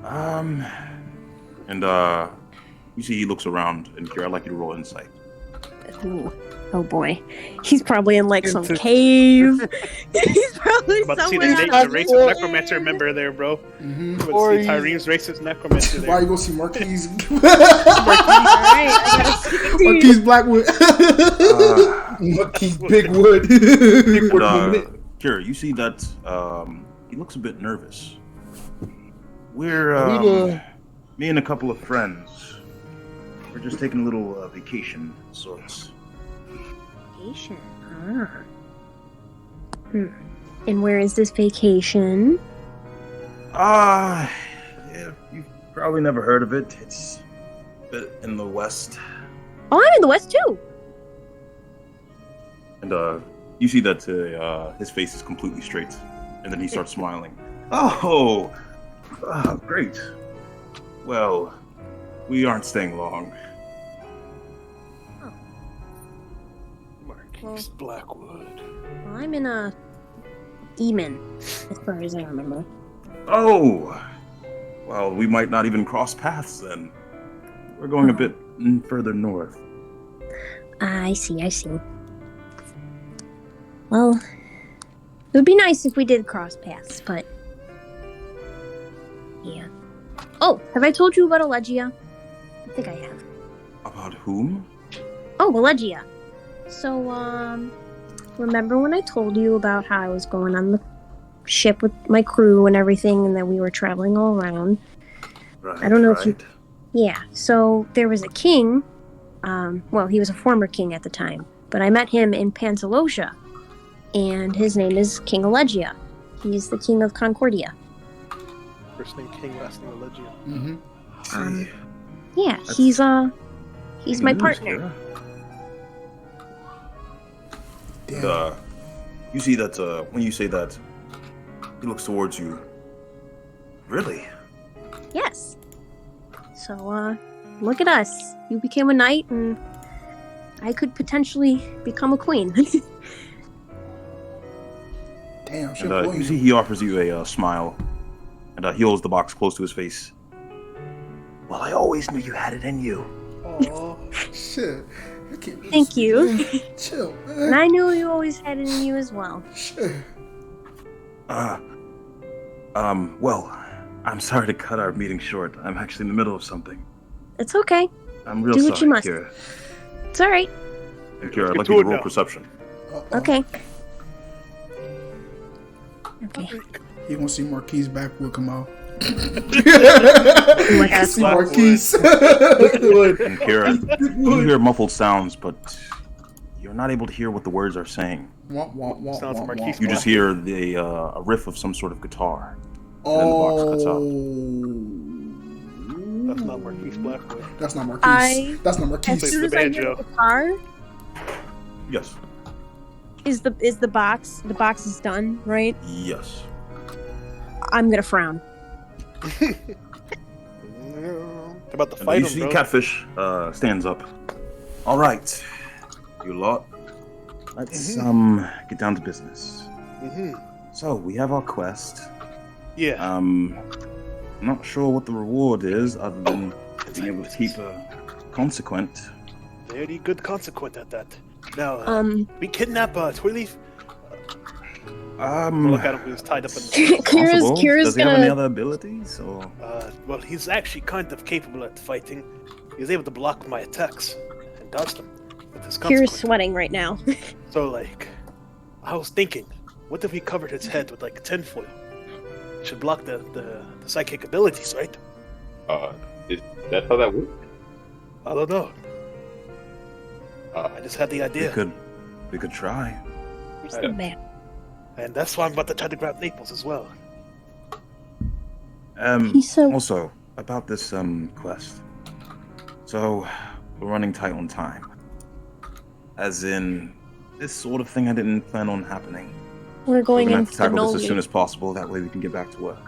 And you see he looks around, and Kira, I'd like you to roll insight. Ooh. Oh boy, he's probably in like some cave. He's probably I'm about to see the, somewhere. the racist necromancer member there, bro. Mm-hmm. I'm about to see Tyrene's racist necromancer Why you there. go see Marquise? Alright, I gotta see. Marquise Blackwood. Marquise Bigwood. Bigwood And, Kira, you see that he looks a bit nervous. We're me and a couple of friends. We're just taking a little vacation of sorts. Vacation. And where is this vacation? Yeah, you've probably never heard of it. It's a bit in the west. Oh, I'm in the West too. And you see that his face is completely straight, and then he starts smiling. Oh, great. Well, we aren't staying long. Marquise Blackwood. Well, I'm in a demon, as far as I remember. Oh, well, we might not even cross paths then. We're going a bit further north. I see. Well, it would be nice if we did cross paths, but yeah. Oh, have I told you about Allegia? I think I have. About whom? Oh, Allegia. So, remember when I told you about how I was going on the ship with my crew and everything, and that we were traveling all around? Right, I don't know if you... Yeah, so there was a king well, he was a former king at the time, but I met him in Panzalosia, and his name is King Elegia. He's the king of Concordia. First name King, last name Elegia. Mm-hmm. Yeah, he's my partner. And, you see that when you say that, he looks towards you. Really? Yes. So, look at us. You became a knight, and I could potentially become a queen. Damn, And you see he offers you a smile, and he holds the box close to his face. Well, I always knew you had it in you. Oh, shit. Thank you. Chill, man. And I knew you always had it in you as well. Shit. Well, I'm sorry to cut our meeting short. I'm actually in the middle of something. It's okay. I'm real Do sorry, what you must. Kira. It's all right. Hey, Kira, I'd Get like to you it to roll now. perception. Okay. Okay. You gonna see Marquise back with Kamal. Oh my God. See Marquise. And Kira, you hear muffled sounds, but you're not able to hear what the words are saying. Sounds Marquise. You just hear a riff of some sort of guitar. Oh. And then the box cuts out. That's not Marquise Blackboy. That's not Marquise. That's not As Marquise. Plays soon the as I hear banjo. the guitar, Yes. is the box is done, right? Yes. I'm gonna frown. About to And fight you him, see bro. Catfish stands up. All right, you lot. Let's get down to business. So we have our quest. Yeah. I'm not sure what the reward is, other than being able to keep consequent. Very good consequent at that. Now, we kidnap Twilly. Look at him. He was tied up in. Kira's Does he have any gonna. other abilities, or? Well, he's actually kind of capable at fighting. He was able to block my attacks and dodge them with his Kira's consequent. sweating right now. So, like, I was thinking, what if we covered his head with like tinfoil? It should block the psychic abilities, right? Is that how that works? I don't know. I just had the idea. We could try. Where's the man? And that's why I'm about to try to grab Naples as well. He's so. Also, about this quest. So, we're running tight on time. As in, this sort of thing I didn't plan on happening. We're We're going gonna into have to tackle this as soon Vinoli. as possible. That way we can get back to work.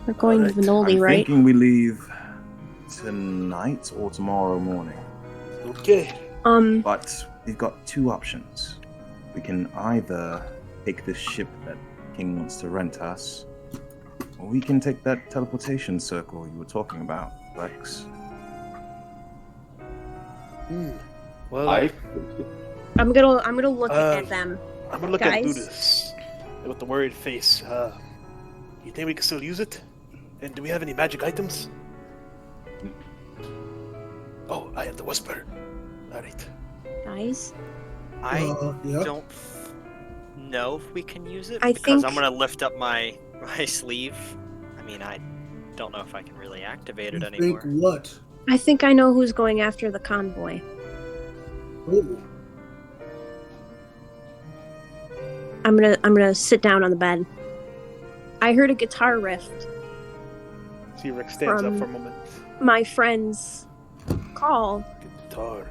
We're going to Vinoli, I'm right? thinking we leave tonight or tomorrow morning. Okay. But we've got two options. We can either take this ship that King wants to rent us, or we can take that teleportation circle you were talking about, Lex. Well, I'm gonna look at them. I'm gonna look Guys? at Ludus with the worried face. You think we can still use it? And do we have any magic items? Oh, I have the whisper. Alright. Guys, I Yep. don't know if we can use it I because think- I'm gonna lift up my sleeve. I mean, I don't know if I can really activate it You anymore. think what? I think I know who's going after the convoy. Oh, I'm gonna sit down on the bed. I heard a guitar riff. See, Rick stands up From- for a moment. My friend's call. Guitar.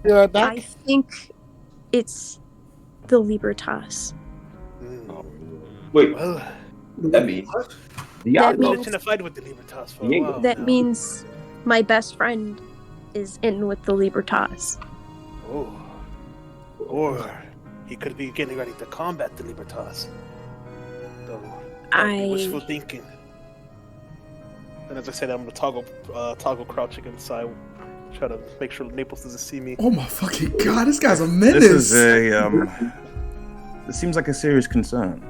Yeah, I think it's the Libertas. Wait, Well, that means what? Diablo. means- I've been in a fight with the Libertas for a Diego. while. That now. means my best friend is in with the Libertas. Oh. Or he could be getting ready to combat the Libertas. Though, wishful thinking. And as I said, I'm gonna toggle crouching inside, try to make sure Naples doesn't see me. Oh my fucking god, this guy's a menace. This is this seems like a serious concern.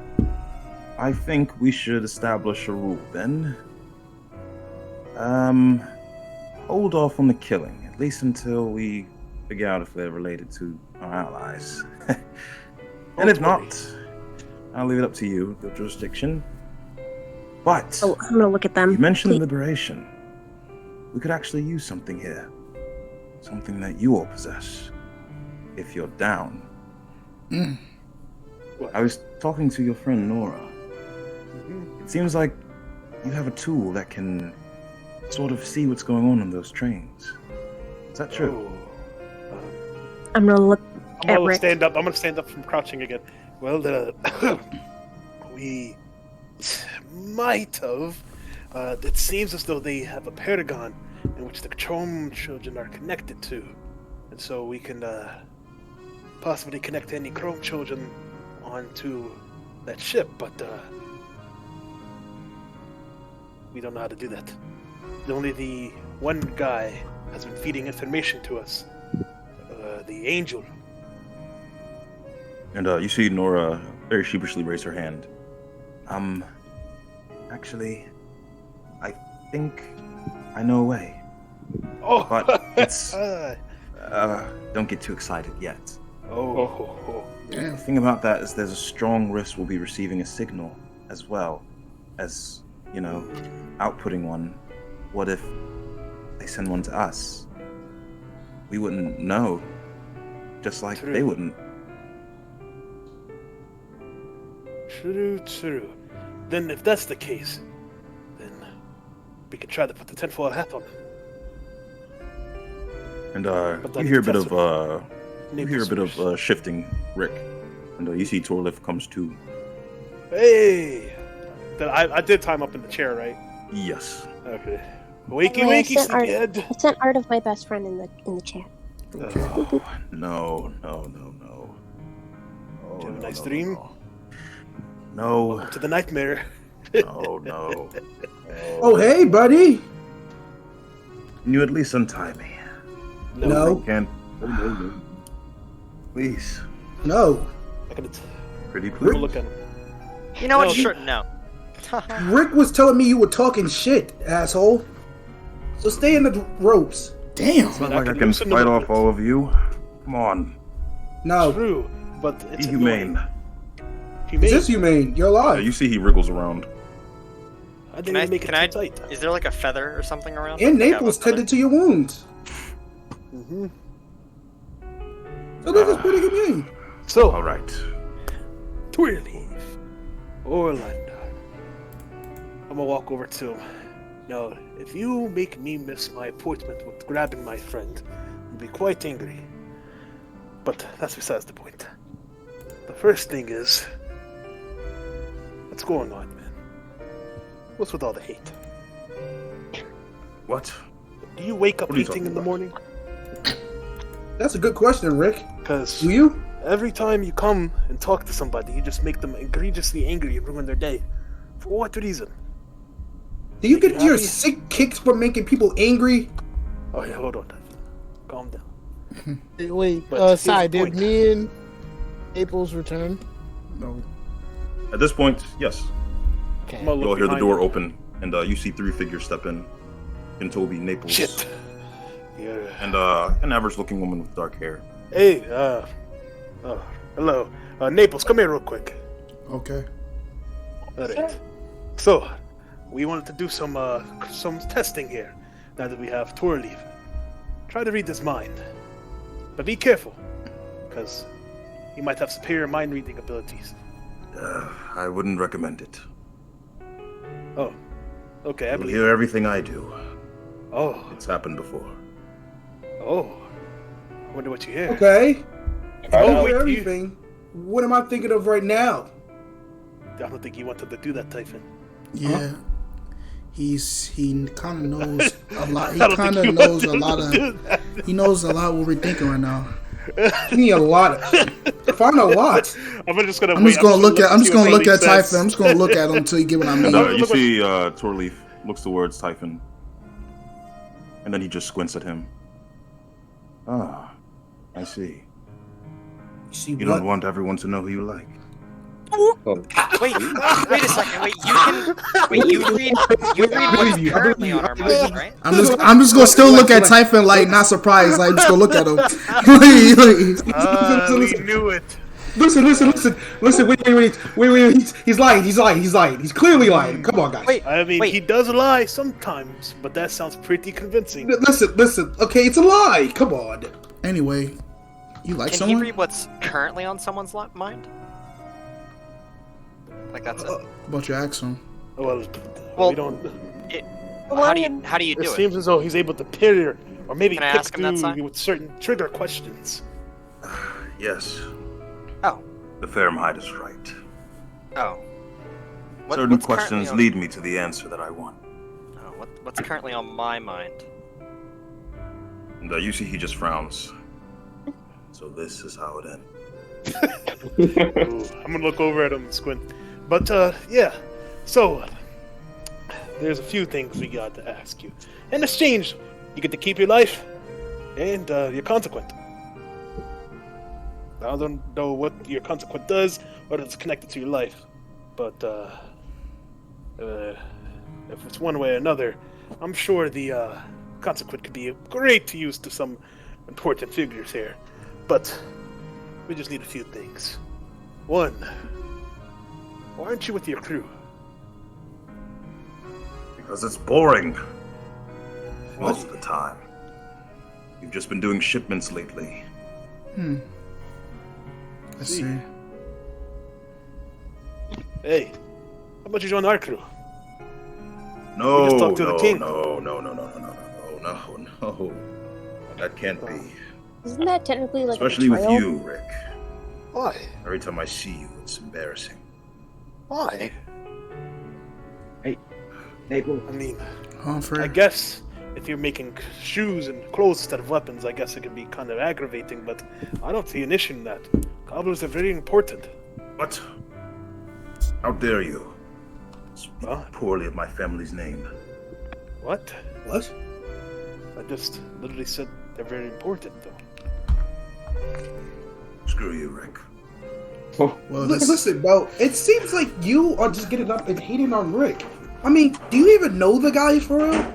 I think we should establish a rule then. Hold off on the killing, at least until we figure out if they're related to our allies. And if not, I'll leave it up to you, your jurisdiction. But Oh, I'm gonna look at them. you mentioned Please. liberation. We could actually use something here. something that you all possess, if you're down. I was talking to your friend Nora. It seems like you have a tool that can sort of see what's going on those trains. Is that true? I'm gonna look I'm at gonna Rick. stand up. I'm gonna stand up from crouching again. Well, we might have. It seems as though they have a paragon in which the Chrome children are connected to, and so we can possibly connect any Chrome children onto that ship. But we don't know how to do that. Only the one guy has been feeding information to us. The angel. And you see Nora very sheepishly raise her hand. Actually, I think I know a way. Oh, but it's don't get too excited yet. The thing about that is there's a strong risk we'll be receiving a signal as well as, outputting one. What if they send one to us? We wouldn't know, just like they wouldn't. True. Then if that's the case, then we could try to put the tinfoil hat on. And you hear a bit of shifting, Rick. And you see Torlif comes to. Hey! Then I did time up in the chair, right? Yes. Okay. Wakey, sleepyhead. I sent art of my best friend in the chat. Oh, no. Did you have a nice dream? No. Welcome to the nightmare. No. Oh, hey, buddy. Can you at least untie me? No. I can't. No. Please. No. Pretty Have a please. look at him. You know what? Sure, no. Rick was telling me you were talking shit, asshole. So stay in the ropes. Damn. It's not like I can fight off all of you. Come on. No. True, but it's Be humane. Is this humane? You're alive. You see he wriggles around. I didn't make it too tight. Is there like a feather or something around? And Naples tended to your wounds. Mm-hmm. So this is pretty humane. So, all right. Twirly, Orlando. I'm gonna walk over to him. Now, if you make me miss my appointment with grabbing my friend, I'll be quite angry. But that's besides the point. The first thing is, what's going on, man? What's with all the hate? What? Do you wake up What are you hating talking in the about? morning? That's a good question, Rick. Because Do you? every time you come and talk to somebody, you just make them egregiously angry and ruin their day. For what reason? Do you get your sick kicks for making people angry? Oh yeah, hold on. Calm down. Hey, wait, But here's Sai, the did point. me and Naples return? No. At this point, yes. Okay. I'm gonna You all look hear the behind door him. open, and you see three figures step in. And Toby, Naples, Shit. Yeah. and an average-looking woman with dark hair. Hey, hello. Naples, come here real quick. Okay. Alright. So, we wanted to do some testing here, now that we have tour leave. Try to read his mind. But be careful, because he might have superior mind-reading abilities. I wouldn't recommend it. Oh. Okay, I You'll believe hear everything I do. Oh. It's happened before. Oh. I wonder what you hear. Okay. Oh, Over wait, everything. What am I thinking of right now? I don't think you wanted to do that, Typhon. Yeah. He kind of knows a lot. He I don't kind think of you knows a wanted lot to do of. that. He knows a lot what we're thinking right now. Give me a lot. Define a lot. I'm just gonna look at. I'm just gonna look at Typhon. Typhon. I'm just gonna look at him until you get what I mean. And you see Torleaf looks towards Typhon, and then he just squints at him. Ah, I see. See You don't want everyone to know who you like. Wait a second. You read what's currently on our minds, right? I'm just gonna still look at Typhon like not surprised. Like I'm just gonna look at him. We knew it. Listen. Wait. He's lying. He's clearly lying. Come on, guys. Wait, he does lie sometimes, but that sounds pretty convincing. Listen. Okay, it's a lie. Come on. Anyway, you like Can someone? he read what's currently on someone's mind? Like that's it. How about you ask him? Well, we don't. How do you do It it? seems as though he's able to parry or maybe Can I pick ask him that through sign? with certain trigger questions. Yes. Oh. The Fahrenheit is right. Oh. Certain what's questions currently lead me to the answer that I want. what's currently on my mind? And you see he just frowns. So this is how it ends. Ooh, I'm gonna look over at him and squint. But yeah. So there's a few things we got to ask you. In exchange, you get to keep your life and your consequent. I don't know what your consequent does, or it's connected to your life, but if it's one way or another, I'm sure the consequent could be of great use to some important figures here. But we just need a few things. One, why aren't you with your crew? Because it's boring. Most of the time. You've just been doing shipments lately. I see. Hey, how about you join our crew? No, We just talked to the king. No. That can't be. Isn't that technically like Especially a with betrayal? you, Rick. Why? Every time I see you, it's embarrassing. Why? Hey, bro. I mean, Humphrey. I guess if you're making shoes and clothes instead of weapons, I guess it can be kind of aggravating, but I don't see an issue in that. Cobblers are very important. What? How dare you? Speak Huh? poorly of my family's name. What? What? I just literally said they're very important, though. Screw you, Rick. Well, Listen, bro. It seems like you are just getting up and hating on Rick. I mean, do you even know the guy for real?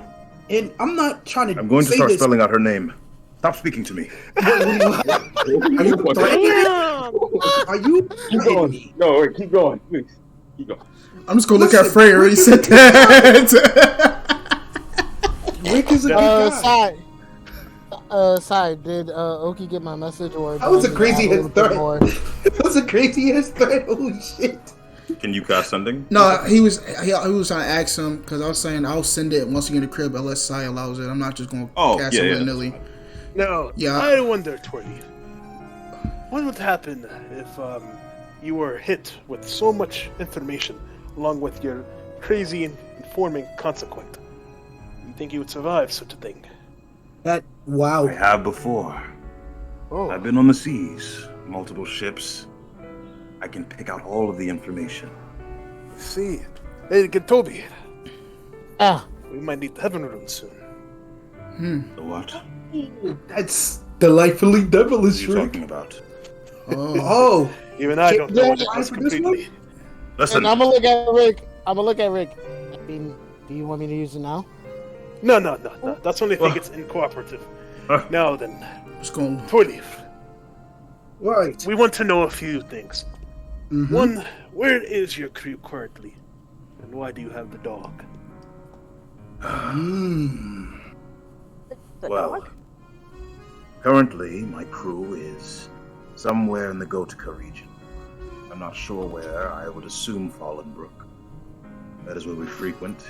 And I'm not trying to. I'm going to say start this. spelling out her name. Stop speaking to me. Are you threatening me? Are you Keep threatening going. me? No, wait, keep going, please. Keep going. I'm just gonna look Listen, at Freya when he said that. Rick is a good guy. Sai, did Oki get my message or? That was a do I crazy need to add a ass little bit threat. more? That was a crazy ass threat. Holy shit. Can you cast sending? No, he was trying to ask him because I was saying I'll send it once you get in the crib unless Sai allows it. I'm not just gonna cast it willy-nilly. No, Yeah. I wonder, Twiggy, what would happen if you were hit with so much information along with your crazy and informing consequent? You think you would survive such a thing? Wow. I have before. Oh, I've been on the seas, multiple ships. I can pick out all of the information. see. Hey, get Toby. Ah, We might need the heaven rune soon. The what? That's delightfully What devilish, are you Rick. talking about? Oh. Even I don't know what it Yeah, was for this one? completely. Listen, and I'm gonna look at Rick. I mean, do you want me to use it now? No. That's only if it gets incooperative. Now then, Just gonna. Twiggy, Right. we want to know a few things. Mhm. One, where is your crew currently? And why do you have the dog? The well, dog? currently my crew is somewhere in the Gotica region. I'm not sure where. I would assume Fallen Brook. That is where we frequent.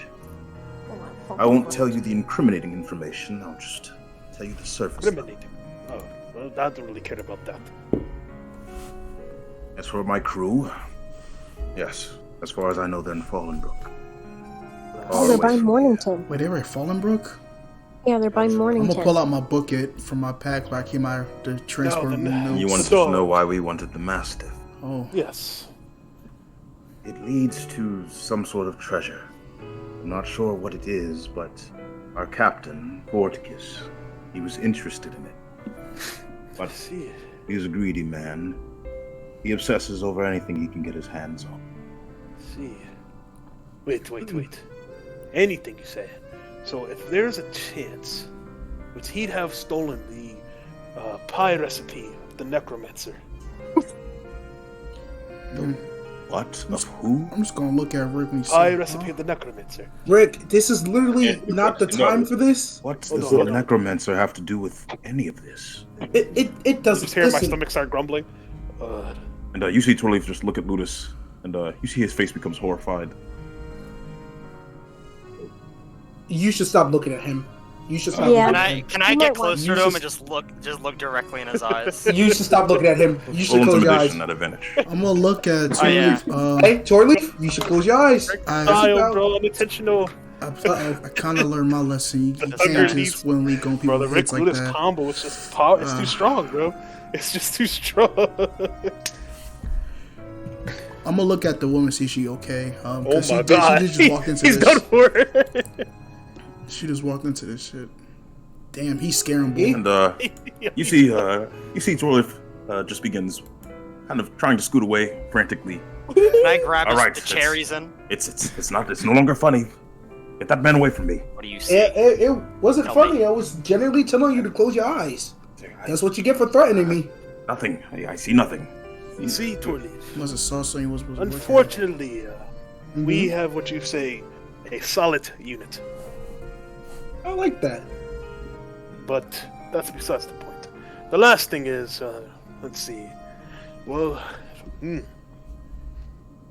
I won't tell you the incriminating information. I'll just tell you the surface level. Eliminating. Oh, well, I don't really care about that. As for my crew, yes, as far as I know, they're in Fallen Brook. Oh, they're by Away from Mornington. Wait, they were at Fallenbrook? Yeah, they're by I'm gonna Mornington. pull out my booklet from my pack where I keep my the transport then- notes. You wanted So- to know why we wanted the Mastiff. Oh, Yes. It leads to some sort of treasure. I'm not sure what it is, but our captain, Forticus, he was interested in it. But See. he's a greedy man. He obsesses over anything he can get his hands on. See. Wait. Anything you say. So if there's a chance, would he have stolen the pie recipe of the necromancer? What? Of who? I'm just gonna look at Rick when he I says, recipe of the necromancer. Rick, this is literally not the time for this. What does Hold the on, hold on. necromancer have to do with any of this? It doesn't. Just hear my Listen, stomach start grumbling. And you see Torleaf just look at Ludus, and you see his face becomes horrified. you should stop looking at him. You should stop. Yeah. looking at him. Can I You get might want- closer to him and just look directly in his eyes? You should stop looking at him. You should Roll close your eyes. intimidation at advantage. I'm gonna look at Oh, yeah. Hey, Torleaf, you should close your eyes. Style, bro, unintentional. I kind of learned my lesson. You can't Underneath- just willingly go in Bro, people's the Rick heads like Ludus that. combo is just power. It's too strong, bro. It's just too strong. I'm gonna look at the woman, see she okay. Oh 'Cause my god, she just walked into he's this. done for it. She just walked into this shit. Damn, he's scaring boy. And you see Torleaf just begins kind of trying to scoot away frantically. Can I grab All right, the cherries in? It's no longer funny. Get that man away from me. What do you see? It wasn't Tell funny. me. I was generally telling you to close your eyes. That's what you get for threatening me. Nothing. I see nothing. You see, Torleaf. Was it saw something was supposed to work? Unfortunately, we have what you say a solid unit, I like that. but that's besides the point. The last thing is, let's see. Well,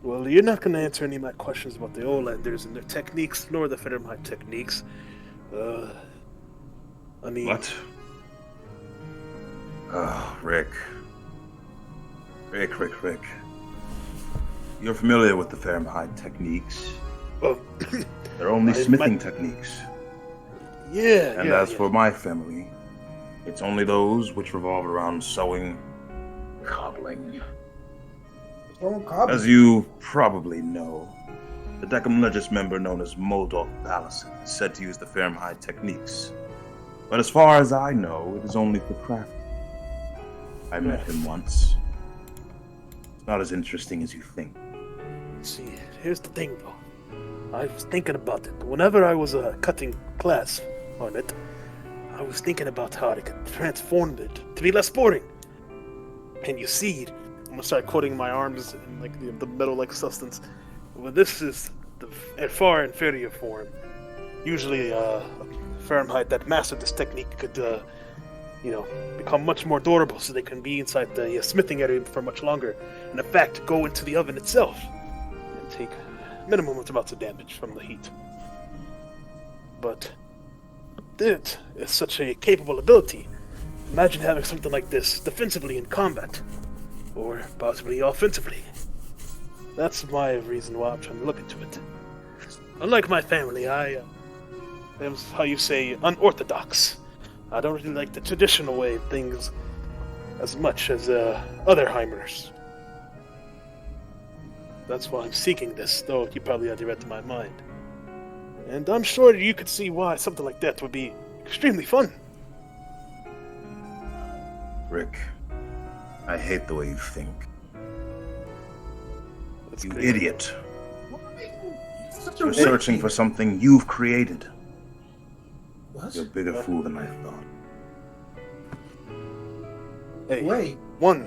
well, you're not going to answer any of my questions about the Olanders and their techniques, nor the Federmite techniques. I mean, What? Oh, Rick. Rick. You're familiar with the Fahrenheit techniques. Oh, They're only My- smithing techniques. yeah, And yeah, as yeah. for my family, it's only those which revolve around sewing, cobbling. As you probably know, the Decim Legis member known as Moldorf Palacin is said to use the Fahrenheit techniques. But as far as I know, it is only for craft. I met him once. It's not as interesting as you think. See, here's the thing, though. I was thinking about it. Whenever I was cutting class on it, I was thinking about how I could transform it to be less boring. And you see, I'm gonna start quoting my arms in like the metal-like substance. Well, this is the far inferior form. Usually, Fahrenheit that mastered this technique could, become much more durable, so they can be inside the smithing area for much longer. And in fact, go into the oven itself and take minimum amounts of damage from the heat. But it is such a capable ability. Imagine having something like this defensively in combat, or possibly offensively. That's my reason why I'm trying to look into it. Unlike my family, I am, how you say, unorthodox. I don't really like the traditional way of things as much as other Heimers. That's why I'm seeking this, though you probably already read to my mind. And I'm sure you could see why something like that would be extremely fun. Rick, I hate the way you think. That's You great. idiot. Such a You're Rick searching thing. for something you've created. What? You're a bigger fool than I thought. Hey, Wait. one,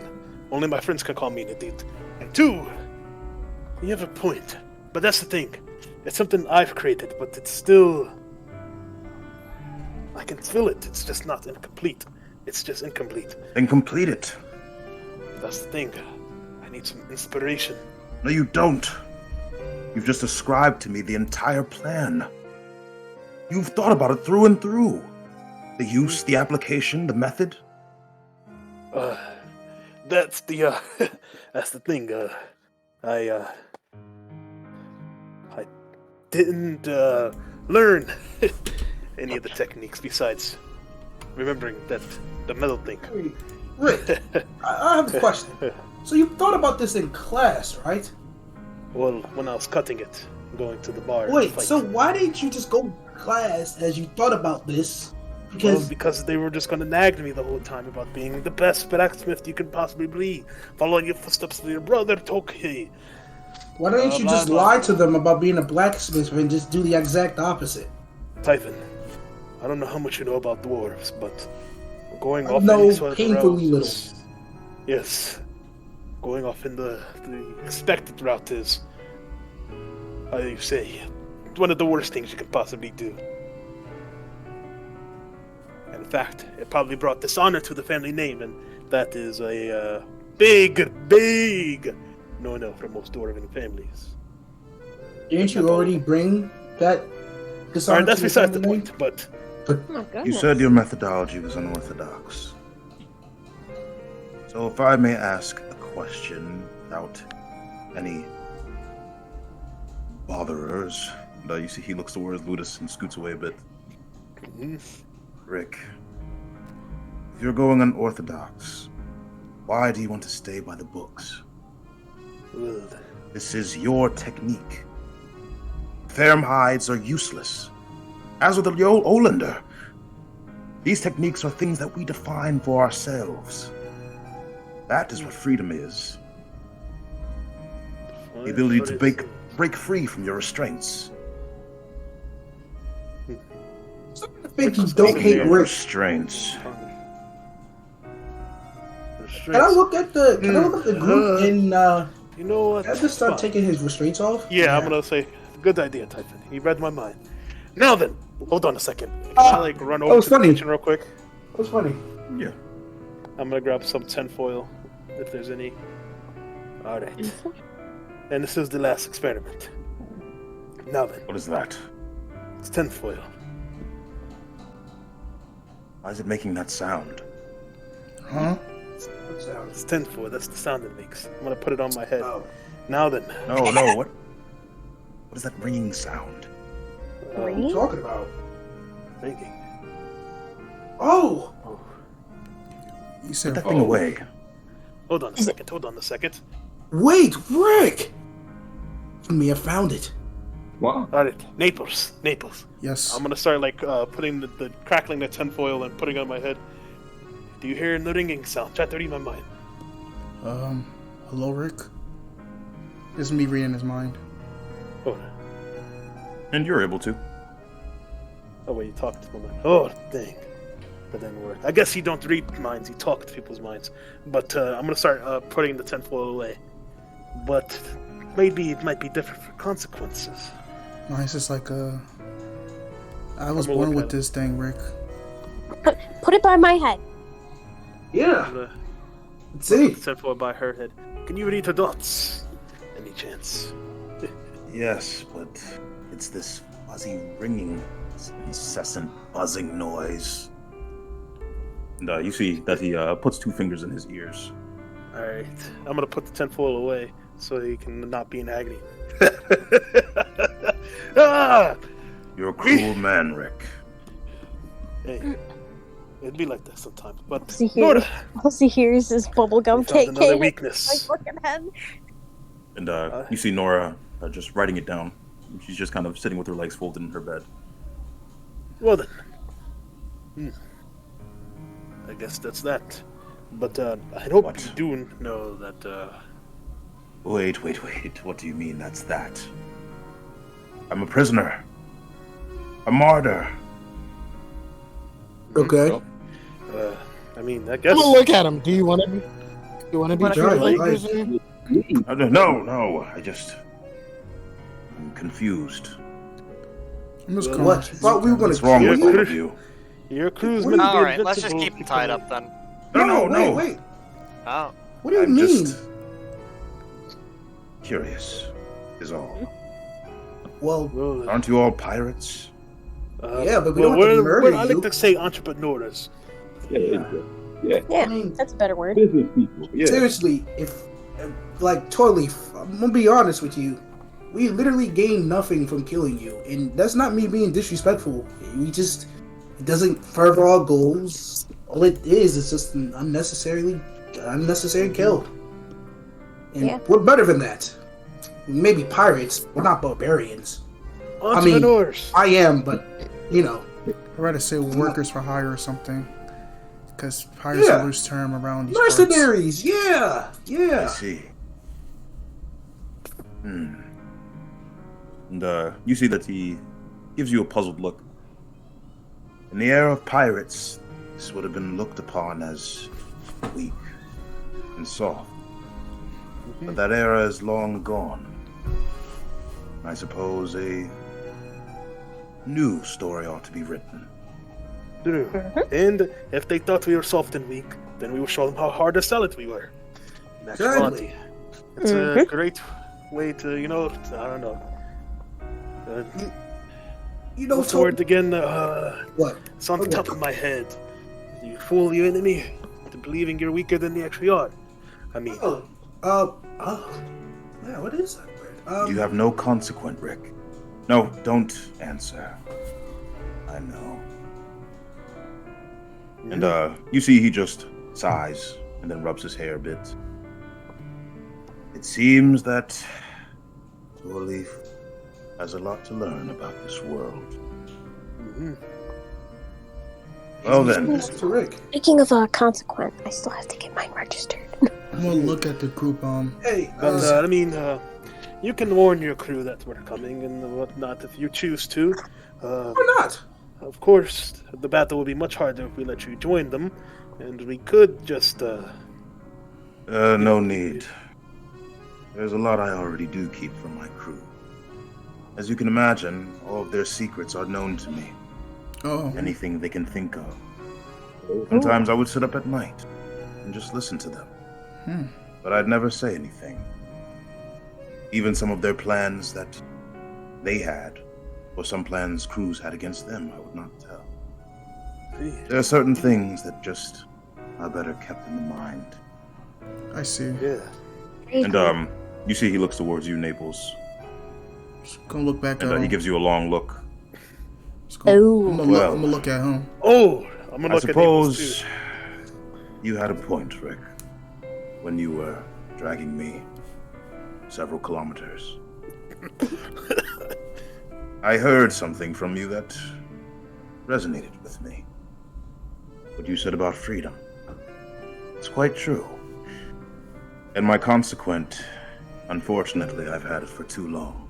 only my friends can call me an idiot. And two, you have a point. But that's the thing. It's something I've created, but it's still... I can feel it. It's just not incomplete. It's just incomplete. Then complete it. That's the thing. I need some inspiration. No, you don't. You've just described to me the entire plan. You've thought about it through and through. The use, the application, the method. That's the, that's the thing. I didn't, learn any of the techniques besides remembering that the metal thing. Wait, Rick, I have a question. So you thought about this in class, right? Well, when I was cutting it, going to the bar. to Wait, fight. so why didn't you just go to class as you thought about this? Well, because they were just going to nag me the whole time about being the best blacksmith you could possibly be, following your footsteps of your brother, Tokei. Why don't you blah, just blah, lie blah. to them about being a blacksmith and just do the exact opposite? Typhon, I don't know how much you know about dwarves, but going off No, any sort of painfully route- Yes. going off in the expected route is, how do you say, one of the worst things you can possibly do. In fact, it probably brought dishonor to the family name, and that is a big no-no for most dwarven families. Didn't you already bring that dishonor? Alright, that's to besides the family point, but Oh my You goodness. said your methodology was unorthodox. So if I may ask a question without any botherers. You see he looks towards Ludus and scoots away a bit. Rick, if you're going unorthodox, why do you want to stay by the books? Well, This is your technique. Ferm hides are useless. As with the Olander, these techniques are things that we define for ourselves. That is what freedom is. The ability to break free from your restraints. I think you don't hate Your Rick. restraints. Can I look at the group and you know what? can I just start Fine. taking his restraints off? Yeah, I'm gonna say, good idea, Typhon. You read my mind. Now then, hold on a second. Can I run over was to the funny. kitchen real quick? That's funny. Yeah. I'm gonna grab some tinfoil, if there's any. Alright. And this is the last experiment. Now then, What is that? it's tinfoil. Why is it making that sound? Huh? It's tinfoil, that's the sound it makes. I'm gonna put it on my head. Oh. Now then. No, what is that ringing sound? What are you talking about? Ringing. Oh! You Put said that thing away. Hold on a second. Wait, Rick! You may have found it. Wow. Alright, Naples. yes. I'm gonna start putting the crackling the tinfoil and putting it on my head. Do you hear the ringing sound? Try to read my mind. Hello, Rick. This is me reading his mind. Oh, And you're able to. oh wait, you talk to my mind. Oh, dang. That didn't work. I guess you don't read minds, you talk to people's minds. But I'm gonna start putting the tinfoil away. But maybe it might be different for consequences. Mine's just like I was I'm gonna born look with at this thing, Rick. Put it by my head. Yeah, I'm gonna let's see. put the tinfoil by her head. Can you read her thoughts? Any chance? Yes, but it's this fuzzy ringing, this incessant buzzing noise. And you see that he puts two fingers in his ears. Alright, I'm gonna put the tinfoil away so he can not be in agony. Ah! You're a cruel man, Rick. Hey, it'd be like that sometimes. But See here. Nora, All he hears is bubblegum we found cake. another My weakness. fucking head. And you see Nora just writing it down. She's just kind of sitting with her legs folded in her bed. Well then, I guess that's that. But I hope What? you do know that. Wait. What do you mean that's that? I'm a prisoner. A martyr. Okay. I mean, I guess. I'm gonna look at him. Do you want to be? You want to be Wanna treated be like like- prisoner? No. I'm confused. I'm just Well, calm. What? Thought we were gonna What's wrong kill with you? all of you? Your crew's What meant do to be Alright, let's just invincible keep him tied up then. No. Wait. Oh. What do you I'm mean? just curious, is all. Well, Well, Aren't you all pirates? Yeah, but we don't have to murder I you. like to say entrepreneurs. Yeah. Yeah, I mean, that's a better word. Business people. Yeah. seriously, if totally, I'm gonna be honest with you. We literally gain nothing from killing you, and that's not me being disrespectful. It doesn't further our goals. All it is just an unnecessary kill. And Yeah. we're better than that. Maybe pirates, we're not barbarians. Entrepreneurs. I am, but you know. I'd rather say workers for hire or something. Because pirates Yeah. are a loose term around these parts. Mercenaries, yeah. I see. And you see that he gives you a puzzled look. In the era of pirates, this would have been looked upon as weak and soft. But that era is long gone. I suppose a new story ought to be written. True. And if they thought we were soft and weak, then we will show them how hard to sell it we were. In actuality, it's a great way to, I don't know. What's the word again? What? It's on the top of my head. You fool your enemy into believing you're weaker than they actually are. I mean... Yeah, what is that word? You have no consequent, Rick. No, don't answer. I know. And, you see he just sighs and then rubs his hair a bit. It seems that Leaf has a lot to learn about this world. Well then. Speaking of consequent, I still have to get mine registered. I'm gonna look at the group. Hey, but you can warn your crew that we're coming and whatnot if you choose to. Or not? Of course, the battle will be much harder if we let you join them, and we could just. No need. There's a lot I already do keep from my crew. As you can imagine, all of their secrets are known to me. Oh. Anything they can think of. Sometimes I would sit up at night and just listen to them. But I'd never say anything. Even some of their plans that they had, or some plans crews had against them, I would not tell. There are certain things that just are better kept in the mind. I see. Yeah. And you see he looks towards you, Naples. Just gonna look back And at him. he gives you a long look. Oh. I'm gonna look at him. Oh, I'm gonna I look at Naples too. suppose you had a point, Rick, when you were dragging me several kilometers. I heard something from you that resonated with me. What you said about freedom. It's quite true. And my consequent, unfortunately, I've had it for too long.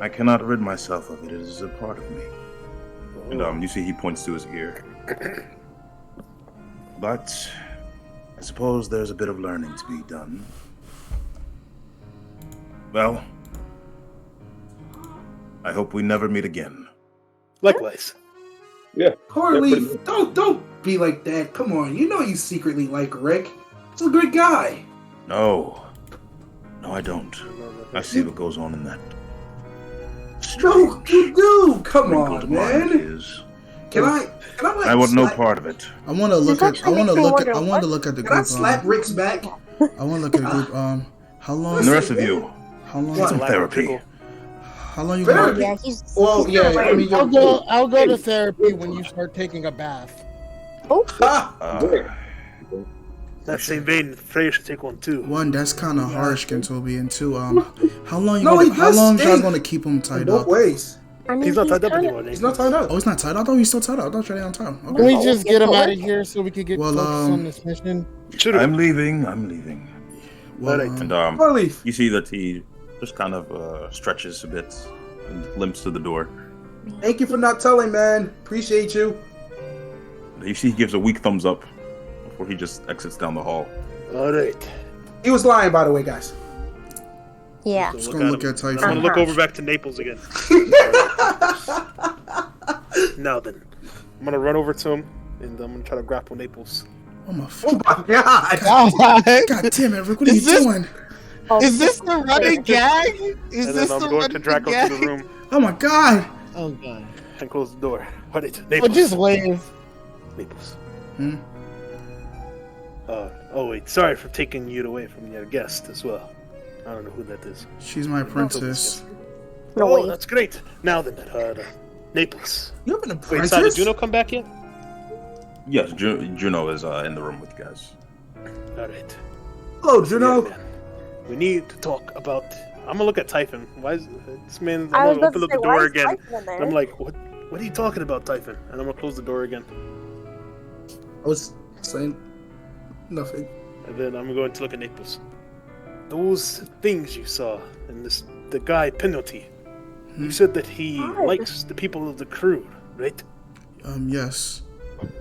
I cannot rid myself of it. It is a part of me. And you see he points to his ear. But I suppose there's a bit of learning to be done. Well, I hope we never meet again. Likewise. Yeah. Corley, don't be like that. Come on, you know you secretly like Rick. He's a good guy. No, I don't. I see what goes on in that. No, you do. Come wrinkled on, mind of man. his. Can I like I want no slap- part of it. I want to look at. I want to look at the Can I group. slap Rick's back? I want to look at the group. How long? And the rest of you, How long? get some therapy. How long you Therapy? gonna? Yeah, Well, he's yeah, still I mean, I'll go to therapy when you start taking a bath. That same vein, Freya should take one too. One, that's kind of harsh, Kentobi, and two, how long No, he how does long y'all stink. gonna keep him tied both up? ways. I mean, He's not tied up kinda- anymore. He's not tied up. Oh, he's not tied up. I thought he's still tied up. I thought you on time. Can Okay. we just get him out of here so we can get Well, focused on this mission? I'm leaving. Well, And Corley, You see that he just kind of stretches a bit and limps to the door. thank you for not telling, man. Appreciate you. You see he gives a weak thumbs up before he just exits down the hall. All right. He was lying, by the way, guys. Yeah. just gonna look at I'm Typhon. gonna look over back to Naples again. Now then, I'm gonna run over to him and I'm gonna try to grapple Naples. Oh my! Oh my god. God damn it, Rick! What are you doing? Is this the running gag? Is And this then I'm the going running to drag him gag? to the room Oh my God! Oh god. and close the door. What it? Well, Naples. just wave. Naples. Hmm? Oh wait, sorry for taking you away from your guest as well. I don't know who that is. She's my princess. No Oh, way. that's great. Now then, Naples. You have an Wait, apprentice? did Juno come back yet? Yes, Juno is in the room with you guys. All right. Hello, Juno. Yeah, man. We need to talk about. I'm gonna look at Typhon. Why is this man? I I'm was gonna about to open up say, the why door is again. Typhon in there? And I'm like, what? What are you talking about, Typhon? And I'm gonna close the door again. I was saying nothing. And then I'm going to look at Naples. Those things you saw, and the guy Penalty. You said that he likes the people of the crew, right? Yes.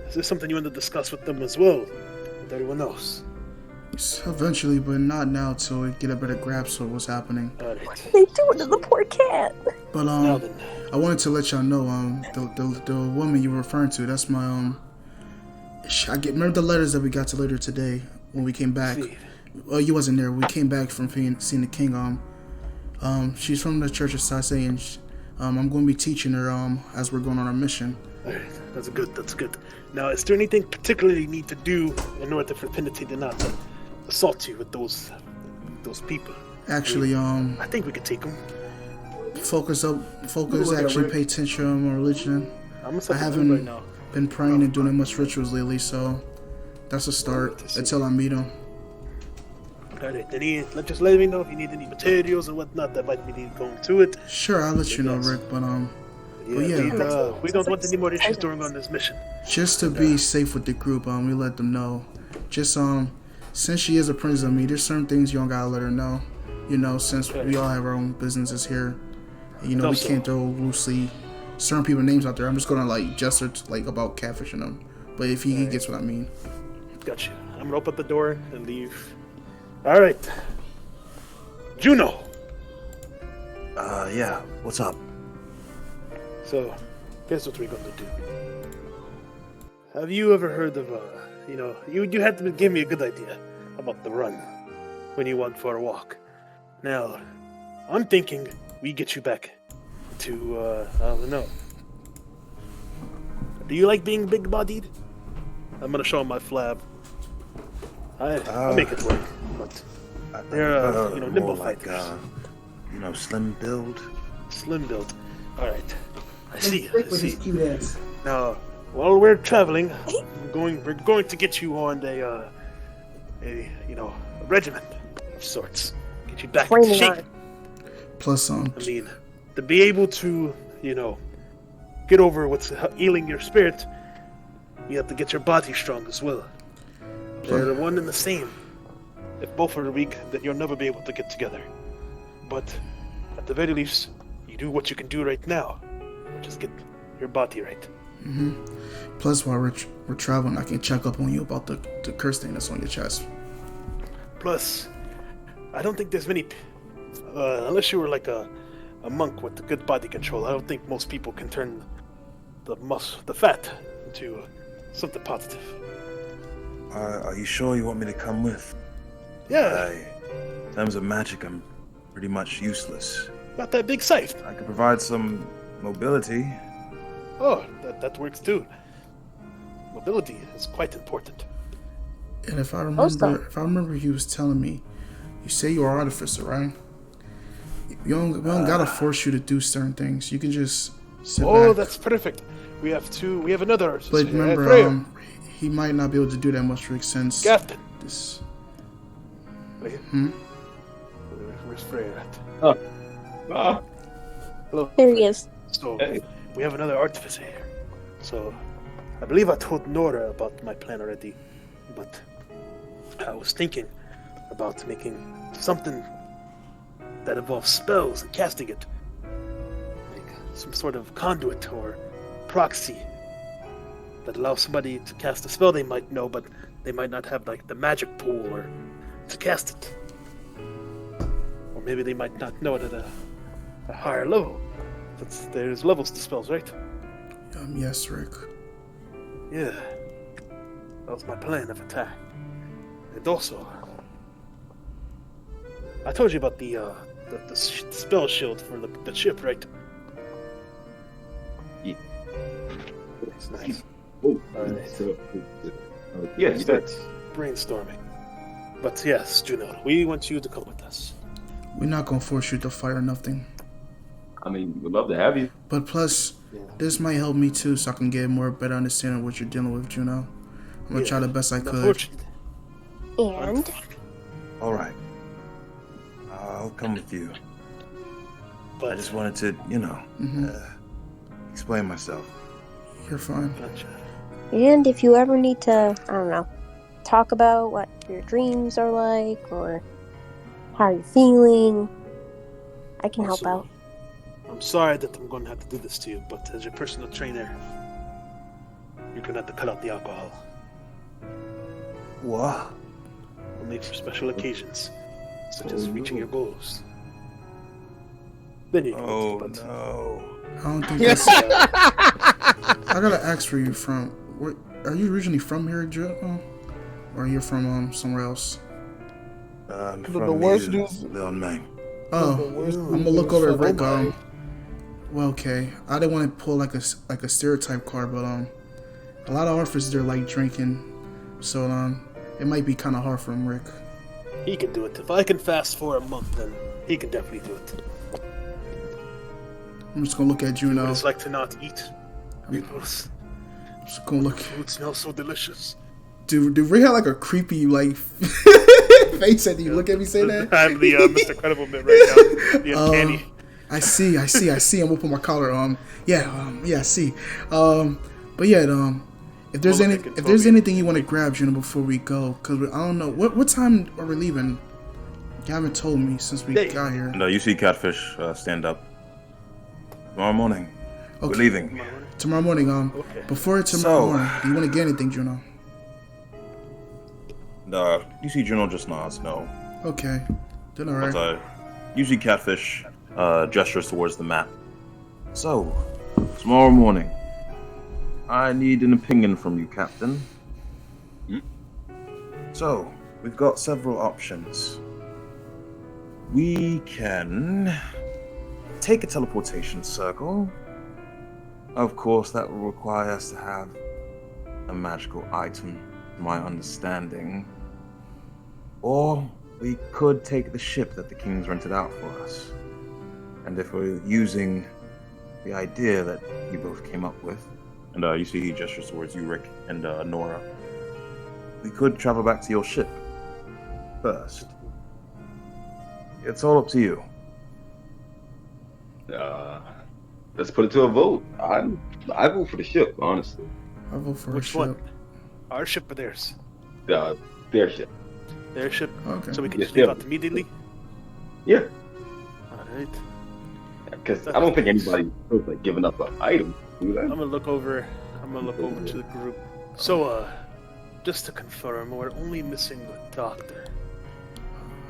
Is this something you want to discuss with them as well, with everyone else? Eventually, but not now till we get a better grasp of what's happening. Alright. They doing to the poor cat. But Now then. I wanted to let y'all know the woman you were referring to. That's my remember the letters that we got to later today when we came back. Well, you wasn't there. We came back from seeing the king. She's from the Church of Sase, and I'm going to be teaching her as we're going on our mission. Alright, that's good. Now, is there anything particularly you need to do in order for Affinity to not assault you with those people? Actually, I think we could take them. Focus. Actually, pay attention on my religion. I haven't right now. been praying and doing much rituals lately, so that's a start until I meet him. Alright, then just let me know if you need any materials or whatnot that might be needed going to it. Sure, I'll let you know, Rick. But we don't want any more issues during on this mission. Just to be safe with the group, we let them know. Just since she is a princess of me, there's certain things you don't gotta let her know. You know, since we all have our own businesses here. You know, we can't throw loosely certain people's names out there. I'm just gonna like gesture about catfishing them. But if he gets what I mean. Gotcha. I'm gonna open the door and leave. Alright. Juno! Yeah, what's up? So, guess what we're gonna do. Have you ever heard of, you had to give me a good idea about the run when you went for a walk. Now, I'm thinking we get you back to, I don't know. Do you like being big-bodied? I'm gonna show him my flab. I'll make it work, but they're, nimble fighters. Slim build. Slim build. Alright. I see. Cute ass. Now, while we're traveling, we're going to get you on a regiment of sorts. Get you back into shape. Plus, I mean, to be able to, get over what's ailing your spirit, you have to get your body strong as well. They're one and the same. If both are weak, then you'll never be able to get together. But at the very least, you do what you can do right now. Just get your body right. Mm-hmm. Plus, while we're traveling, I can check up on you about the curse thing that's on your chest. Plus, I don't think there's many, unless you were like a monk with good body control, I don't think most people can turn the fat into something positive. Are you sure you want me to come with? Yeah. In terms of magic, I'm pretty much useless. Not that big scythe. I could provide some mobility. Oh, that works too. Mobility is quite important. And if I remember, you was telling me, you say you're an artificer, right? We don't gotta force you to do certain things. You can just sit back. Oh, that's perfect. We have another artificer. But remember, he might not be able to do that much, Rick, since Captain. This. Wait. Where's Freya at? Hello. There he is. So, we have another artificer here. So, I believe I told Nora about my plan already, but I was thinking about making something that involves spells and casting it. Like some sort of conduit or proxy that allows somebody to cast a spell they might know, but they might not have like the magic pool or to cast it. Or maybe they might not know it at a higher level. There's levels to spells, right? Yes, Rick. Yeah. That was my plan of attack. And also, I told you about the spell shield for the ship, right? Yeah. It's nice. Oh, yes, that's brainstorming. But yes, Juno, we want you to come with us. We're not gonna force you to fight or nothing. I mean, we'd love to have you. But plus, this might help me too, so I can get a better understanding of what you're dealing with, Juno. I'm gonna try the best I could. And? All right. I'll come with you. But I just wanted to, explain myself. You're fine. Gotcha. And if you ever need to, I don't know, talk about what your dreams are like or how you're feeling, I can help out. I'm sorry that I'm going to have to do this to you, but as your personal trainer, you're going to have to cut out the alcohol. What? only for special occasions, such as reaching your goals. Then you can Oh use the butt. no. I don't think that's. I gotta ask for you from. Where, are you originally from here, Joe? Or you're from somewhere else? I'm The from worst the news- Maine. Oh, The worst I'm gonna news look over at from Rick. Omar. Well, okay. I didn't want to pull like a stereotype card, but a lot of orphans they're like drinking, so it might be kind of hard for him, Rick. He can do it. If I can fast for a month, then he can definitely do it. I'm just gonna look at What Juno. it's like to not eat. Meatballs. I'm just gonna look. Food smells so delicious. Dude, Rick had like a creepy like face. Did you look at me say that? I'm the Mr. Credible bit right now. The uncanny. I see. I'm open my collar. I see. But yeah, if there's Well, any, look at if there's Toby. anything you want to grab, Juno, before we go, because I don't know what time are we leaving. You haven't told me since we Hey. got here. And you see Catfish stand up. Tomorrow morning, we're Okay. leaving. Tomorrow morning. Okay. Before tomorrow So- morning, do you want to get anything, Juno? And you see Juno just nods no. Okay. Then But alright. you see Catfish gestures towards the map. So, tomorrow morning, I need an opinion from you, Captain. So, we've got several options. We can take a teleportation circle. Of course, that will require us to have a magical item, to my understanding. Or we could take the ship that the kings rented out for us. And if we're using the idea that you both came up with, and you see he gestures towards you, Rick, and Nora, we could travel back to your ship first. It's all up to you. Let's put it to a vote. I vote for the ship, honestly. I vote for Which a ship. one? Our ship or theirs? Their ship. Their ship. Okay. So we can Yes, just leave yeah. out immediately. Yeah, Alright. because I don't think anybody feels like giving up an item. Do I'm that? gonna look over to the group. So just to confirm, we're only missing the doctor.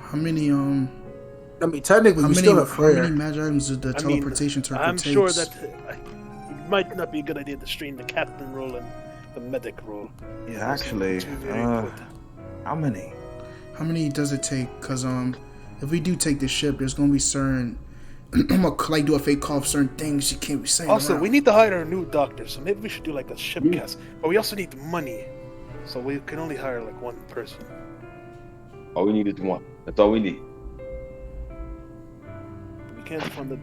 How many I mean, technically, we still have how prayer. many magic items did the I mean, teleportation circle I'm takes? sure that it might not be a good idea to strain the captain role and the medic role. Yeah, Those are actually, two very important. how many? How many does it take? Cause if we do take the ship, there's gonna be certain. I'm gonna like do a fake call of certain things you can't be saying. Also, around. we need to hire a new doctor, so maybe we should do like a ship cast. But we also need money, so we can only hire like one person. All we need is one. That's all we need. We can't fund it.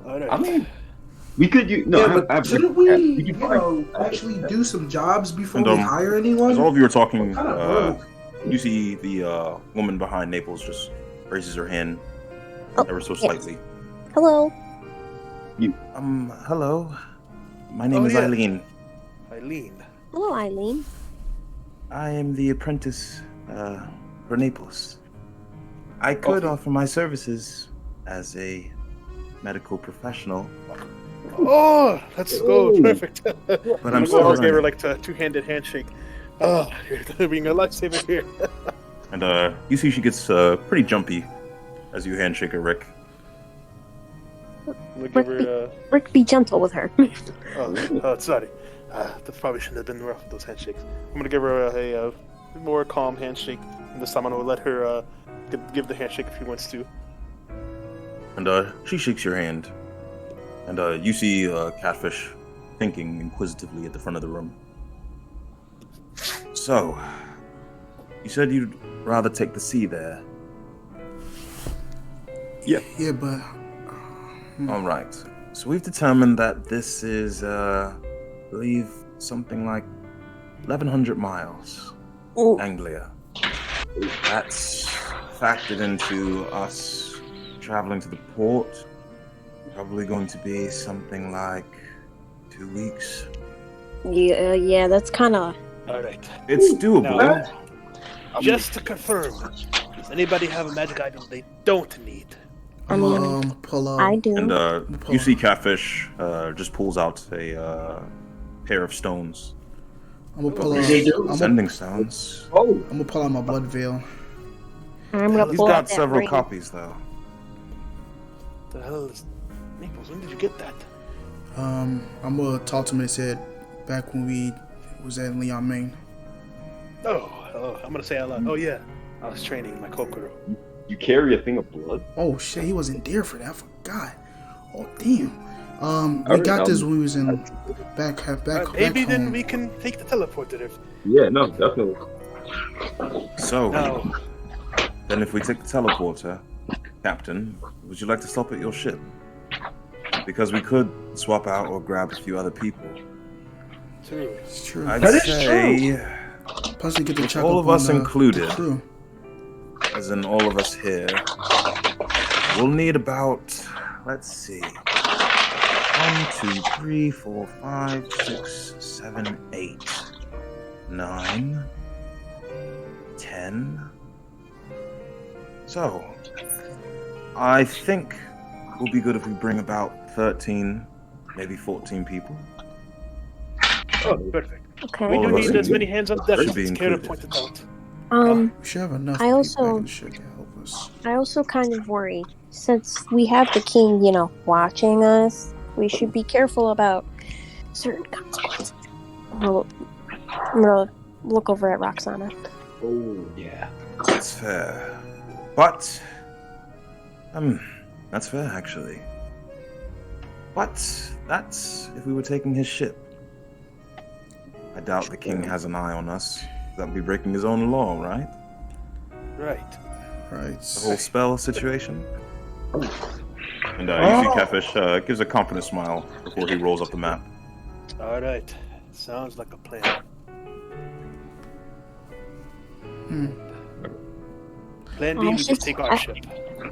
All right. I mean, we could use. No, Yeah, I have- I but have- shouldn't we, could you know, actually do some jobs before And, we hire anyone? As all of you are talking, We're kinda broke. you see the woman behind Naples just raises her hand Oh, ever so yes. slightly. Hello. Hello. My name Oh, is yeah. Eileen. Eileen. Hello, Eileen. I am the apprentice for Naples. I could offer my services as a medical professional, Oh, let's go. Ooh. Perfect. but I'm I'm going to sorry. give her like a two-handed handshake. Oh, you're being a lifesaver here. And you see she gets pretty jumpy as you handshake her, Rick. I'm gonna give her. Rick, be gentle with her. Sorry. That probably shouldn't have been rough with those handshakes. I'm gonna give her a more calm handshake. And this time I'm gonna let her give the handshake if she wants to. And she shakes your hand. And you see Catfish thinking inquisitively at the front of the room. So, you said you'd rather take the sea there. Yeah, but All right. So we've determined that this is, I believe, something like 1,100 miles. Ooh. Anglia. That's factored into us traveling to the port. Probably going to be something like 2 weeks. Yeah, that's kind of. All right. It's doable. Now, just to confirm, does anybody have a magic item they don't need? I mean, pull up. I do. And you see Catfish just pulls out a pair of stones. I'm gonna pull They do. out. Sending sounds. Oh, I'm gonna pull out my blood veil. I'm gonna He's pull out got that several ring. copies though. The hell is Naples? When did you get that? I'm gonna talk to him and said back when we was at Leon Main. Oh, I'm gonna say out loud. Oh yeah, I was training my Kokoro. you carry a thing of blood? Oh shit, he wasn't there for that. I forgot. Oh damn. We Alright, got this when we was in back Maybe then home. we can take the teleporter. If Yeah, no, definitely. So, no, then if we take the teleporter, Captain, would you like to stop at your ship? Because we could swap out or grab a few other people. true. It's true. I'd That is say, Plus we get to with check all up of us on the included. crew. as in all of us here, we'll need about, let's see, 1, 2, 3, 4, 5, 6, 7, 8, 9, 10. So, I think we'll be good if we bring about 13, maybe 14 people. Oh, perfect. Okay. We All do of us need as in- many hands on deck should as be Kara included. pointed out. We should have enough I people also- back in the ship to help us. I also kind of worry, since we have the king, watching us, we should be careful about certain consequences. I'm gonna look over at Roxana. Oh, yeah. That's fair. But, that's fair, actually. But, that's if we were taking his ship. I doubt the king has an eye on us. That would be breaking his own law, right? Right. Right. The whole spell situation. And you see Catfish gives a confident smile before he rolls up the map. All right. Sounds like a plan. Plan B, I we should- just take our I- ship.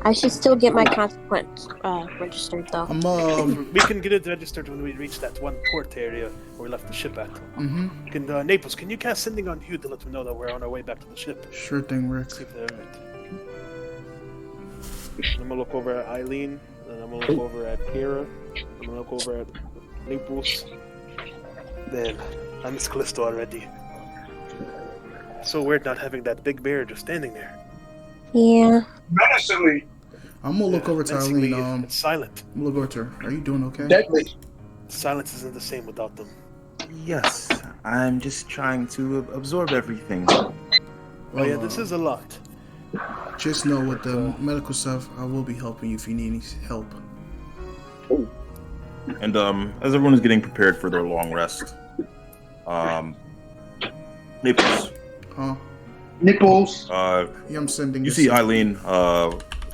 I should still get my consequence registered, though. We can get it registered when we reach that one port area where we left the ship at. You can, Naples, can you cast sending on Hugh to let him know that we're on our way back to the ship? Sure thing, Rick. See if they're right. I'm gonna look over at Eileen, and I'm gonna look over at Kara, I'm gonna look over at Naples. Then, I miss Callisto already. So weird not having that big bear just standing there. Yeah. Menacingly I'm gonna look over to Menacingly, Eileen. it's silent. I'm gonna look over to her. Are you doing okay? deadly. Silence isn't the same without them. Yes, I'm just trying to absorb everything. Oh yeah, this is a lot. Just know with the medical stuff, I will be helping you if you need any help. And as everyone is getting prepared for their long rest, Naples, Huh? Nipples. Yeah, I'm sending. you this- see Eileen.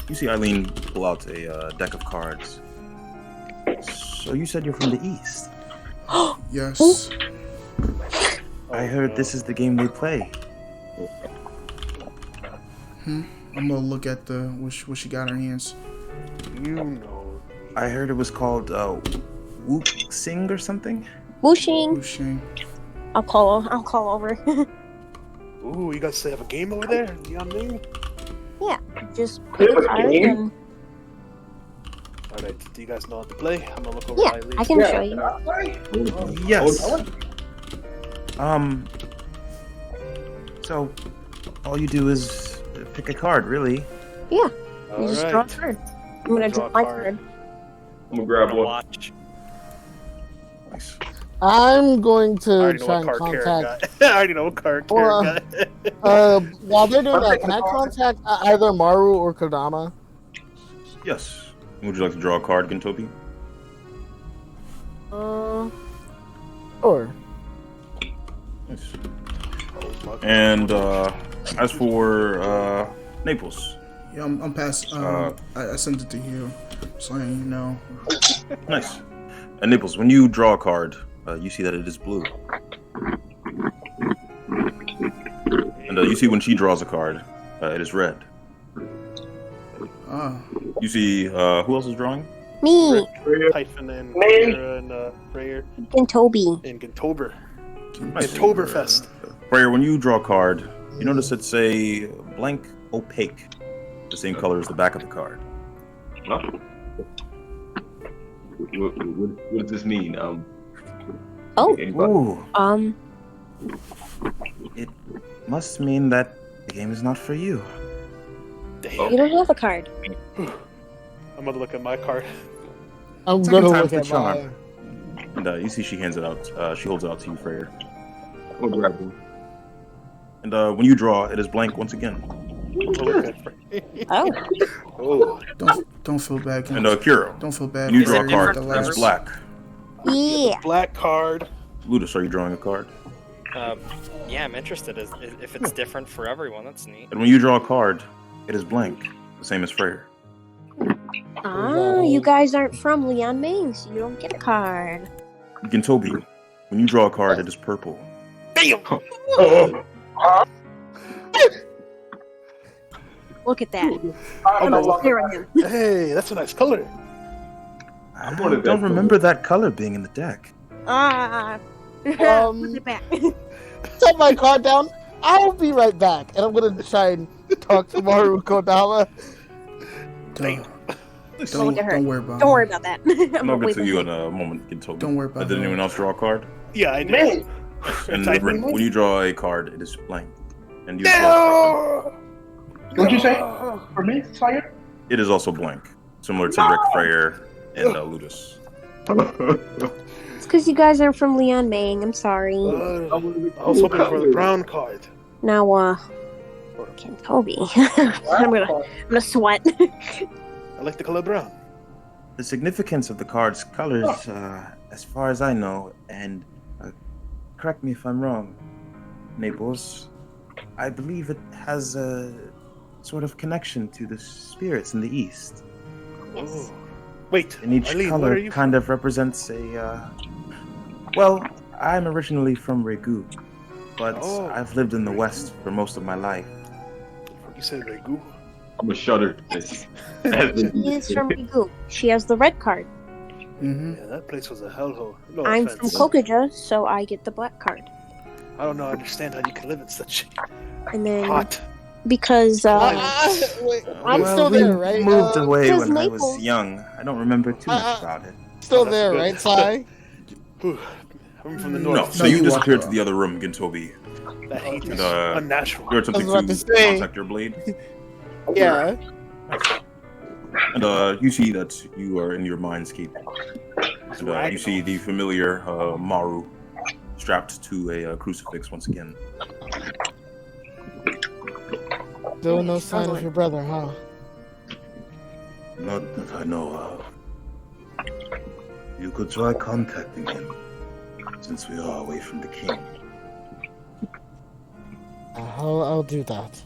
You see Eileen pull out a deck of cards. So you said you're from the east. Yes. I heard this is the game they play. I'm gonna look at the what she got in her hands. You know. I heard it was called Whoop Sing or something. Whooshing. Oh, shame. I'll call over. Ooh, you guys have a game over there? You know what I mean? Yeah. Just Yeah, pick a but card game? and Alright, do you guys know how to play? I'm gonna look over yeah, at Eileen. I can show you. Yes. So all you do is pick a card, really. Yeah. You just draw a Alright. card. I'm gonna Draw draw a my card. card. I'm gonna grab one. Watch. Nice. I'm going I to already know try what and card Karen contact. got. I already know what card Well, Karen got. While they're doing that, can I contact either Maru or Kodama? Yes. Would you like to draw a card, Gintobi? Sure. Nice. And as for Naples, Yeah, I'm past. I sent it to you, so you know. nice. And Naples, when you draw a card, you see that it is blue. And you see when she draws a card, it is red. You see who else is drawing? Me Typhon and Kara and Prayer and Toby. and Gintober. Nice. Gintoberfest. Prayer, when you draw a card, you notice it's a blank opaque, the same color as the back of the card. Huh? What does this mean? Oh. Anybody? Ooh. It must mean that the game is not for you. You don't have a card. I'm gonna look at my card. I'm Second gonna time's look the at charm. mine. And you see she hands it out. She holds it out to you, Freyr. I'll grab one. And when you draw, it is blank once again. Oh. Oh, Don't feel bad. And Kiro, Don't feel bad. when you Is draw it a card, different it is from black. Yeah. black card. Ludus, are you drawing a card? Yeah, I'm interested. If it's different for everyone, that's neat. And when you draw a card, it is blank, the same as Freyr. Ah, you guys aren't from Leon Maine, so you don't get a card. Gintobi, when you draw a card, it is purple. Look at that. I'm I'm gonna clearing him. Hey, that's a nice color. I don't remember that color being in the deck. Ah. Put it back. Set my card down. I'll be right back. And I'm gonna try and talk to Maru Kodama. Don't worry about it. Don't worry about that. I'm gonna get to you in a moment, Gintobi. Don't worry about Did it. anyone else draw a card? Yeah, I did. Man, And when you draw a card, it is blank. And you what'd you say? For me, Sire? it is also blank, similar to Rick, Freyr, and Ludus. It's because you guys aren't from Leon Maine. I'm sorry. I was hoping for the brown card. Now, Toby. I'm gonna sweat. I like the color brown. The significance of the card's colors, as far as I know, and correct me if I'm wrong, Naples, I believe it has a sort of connection to the spirits in the East. Yes. Wait, And each Eileen, where are color you kind of represents a, well, I'm originally from Regu, but Oh. I've lived in the West for most of my life. You said Regu. I'm a shudder. She is from Regu. She has the red card. Mm-hmm. Yeah, that place was a hellhole. No I'm offense. from Kokaja, so I get the black card. I don't know. I understand how you can live in such And then hot. because Wait, I'm Well, still we there, right? moved away Because when I was Naples- young. I don't remember too much about it. Still Oh, that's there, good. right, Sai? I'm from the No, north. so No, you you disappeared walked to the other room, Gintobi. That hate And is you're unnatural. attempting I was about to to say. contact your blade. Yeah. And you see that you are in your mindscape. And you see the familiar Maru strapped to a crucifix once again. Still no sign of your brother, huh? Not that I know of. You could try contacting him, since we are away from the king. I'll do that.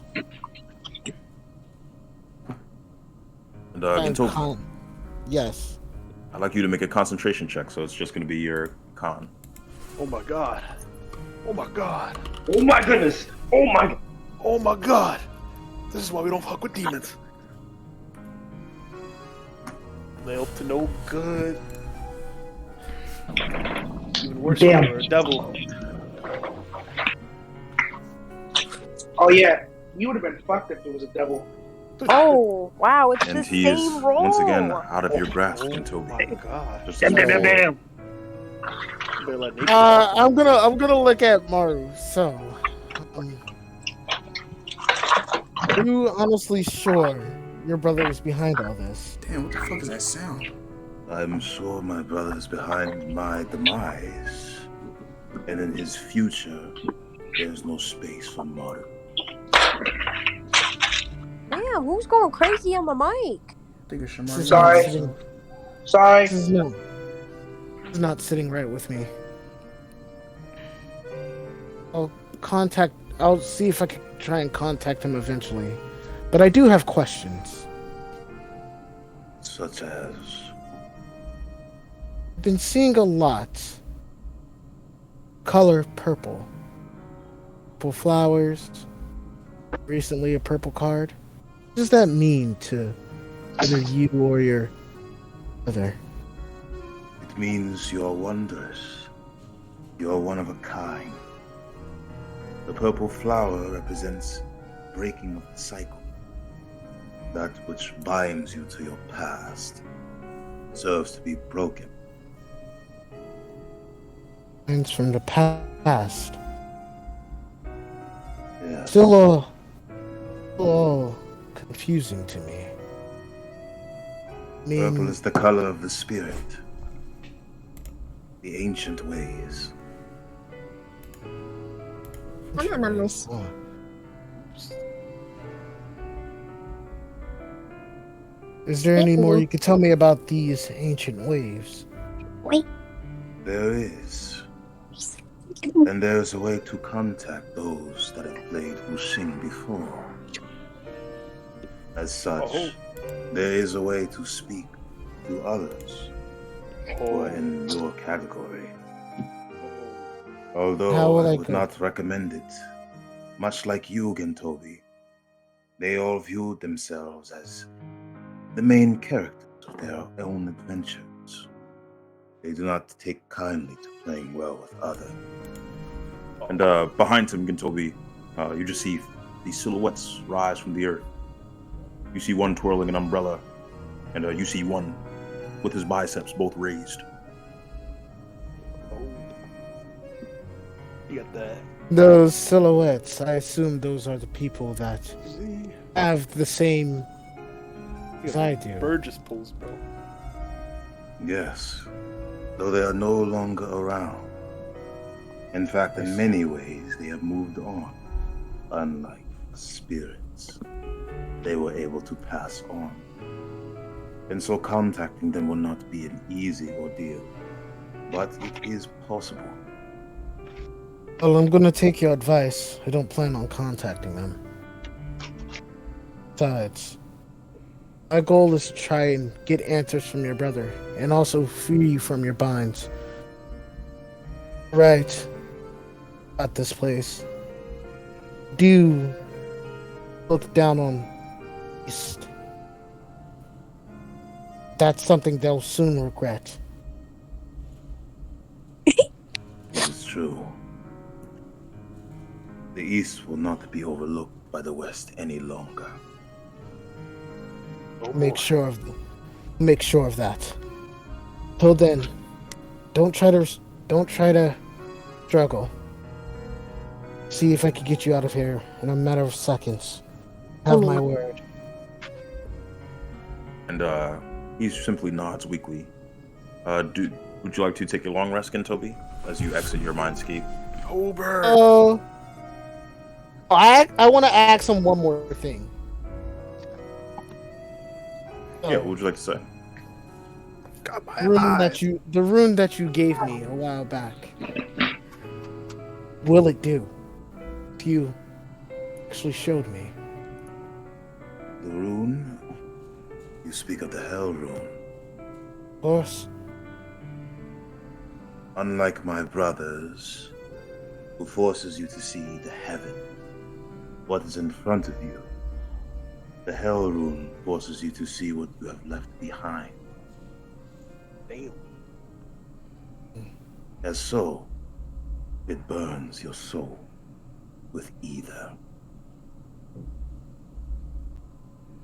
And And Gintobi, yes. I'd like you to make a concentration check, so it's just going to be your con. Oh my god. Oh my god. Oh my goodness! Oh my! Oh my god. This is why we don't fuck with demons. They up to no good. Even worse Damn. when you're a devil. Oh yeah, you would have been fucked if there was a devil. oh wow, it's And the he same is, roll. once again, out of your grasp, Oh Gintobi. my god. Just as before. You better let Nate I'm gonna look at Maru. So, are you honestly sure your brother is behind all this? Damn, what the fuck is that sound? I'm sure my brother is behind my demise, and in his future, there's no space for Maru. Damn, who's going crazy on my mic? I think it's This Shamar. is Sorry. not sitting- Sorry. This is not sitting right with me. I'll see if I can try and contact him eventually. But I do have questions. Such as... I've been seeing a lot. Color purple. Purple flowers. Recently a purple card. What does that mean to either you or your other? It means you're wondrous. You're one of a kind. The purple flower represents breaking of the cycle. That which binds you to your past serves to be broken. Minds from the past. Yes. Still all confusing to me. I mean, Purple is the color of the spirit. The ancient ways. I don't remember. Is there any more you could tell me about these ancient waves? Wait. There is. And there's a way to contact those that have played Wuxing before. As such, there is a way to speak to others who are in your category. How Although will I I would go? not recommend it, much like you, Gentobi, they all viewed themselves as the main characters of their own adventures. They do not take kindly to playing well with others. And behind him, Gintobi, you just see these silhouettes rise from the earth. You see one twirling an umbrella, and you see one with his biceps both raised. You got that. Those silhouettes, I assume those are the people that have the same as I do. Burgess pulls, bro. Yes, though they are no longer around. In fact, in many ways, they have moved on. Unlike spirits, they were able to pass on. And so contacting them will not be an easy ordeal. But it is possible. Well, I'm gonna take your advice. I don't plan on contacting them. Besides, my goal is to try and get answers from your brother, and also free you from your binds. Right. At this place. Do look down on East. That's something they'll soon regret. It is true. The East will not be overlooked by the West any longer. Make sure of that. Till then, don't try to struggle. See if I can get you out of here in a matter of seconds. Have my word. And he simply nods weakly. Would you like to take a long rest, Gintobi, as you exit your mindscape? I want to ask him one more thing. Yeah, what would you like to say? The rune that you gave me a while back. Will it do? You actually showed me. The rune? You speak of the Hell Rune. Of course. Unlike my brothers, who forces you to see the heaven, what is in front of you, the Hell Rune forces you to see what you have left behind. Damn. As so, it burns your soul with either.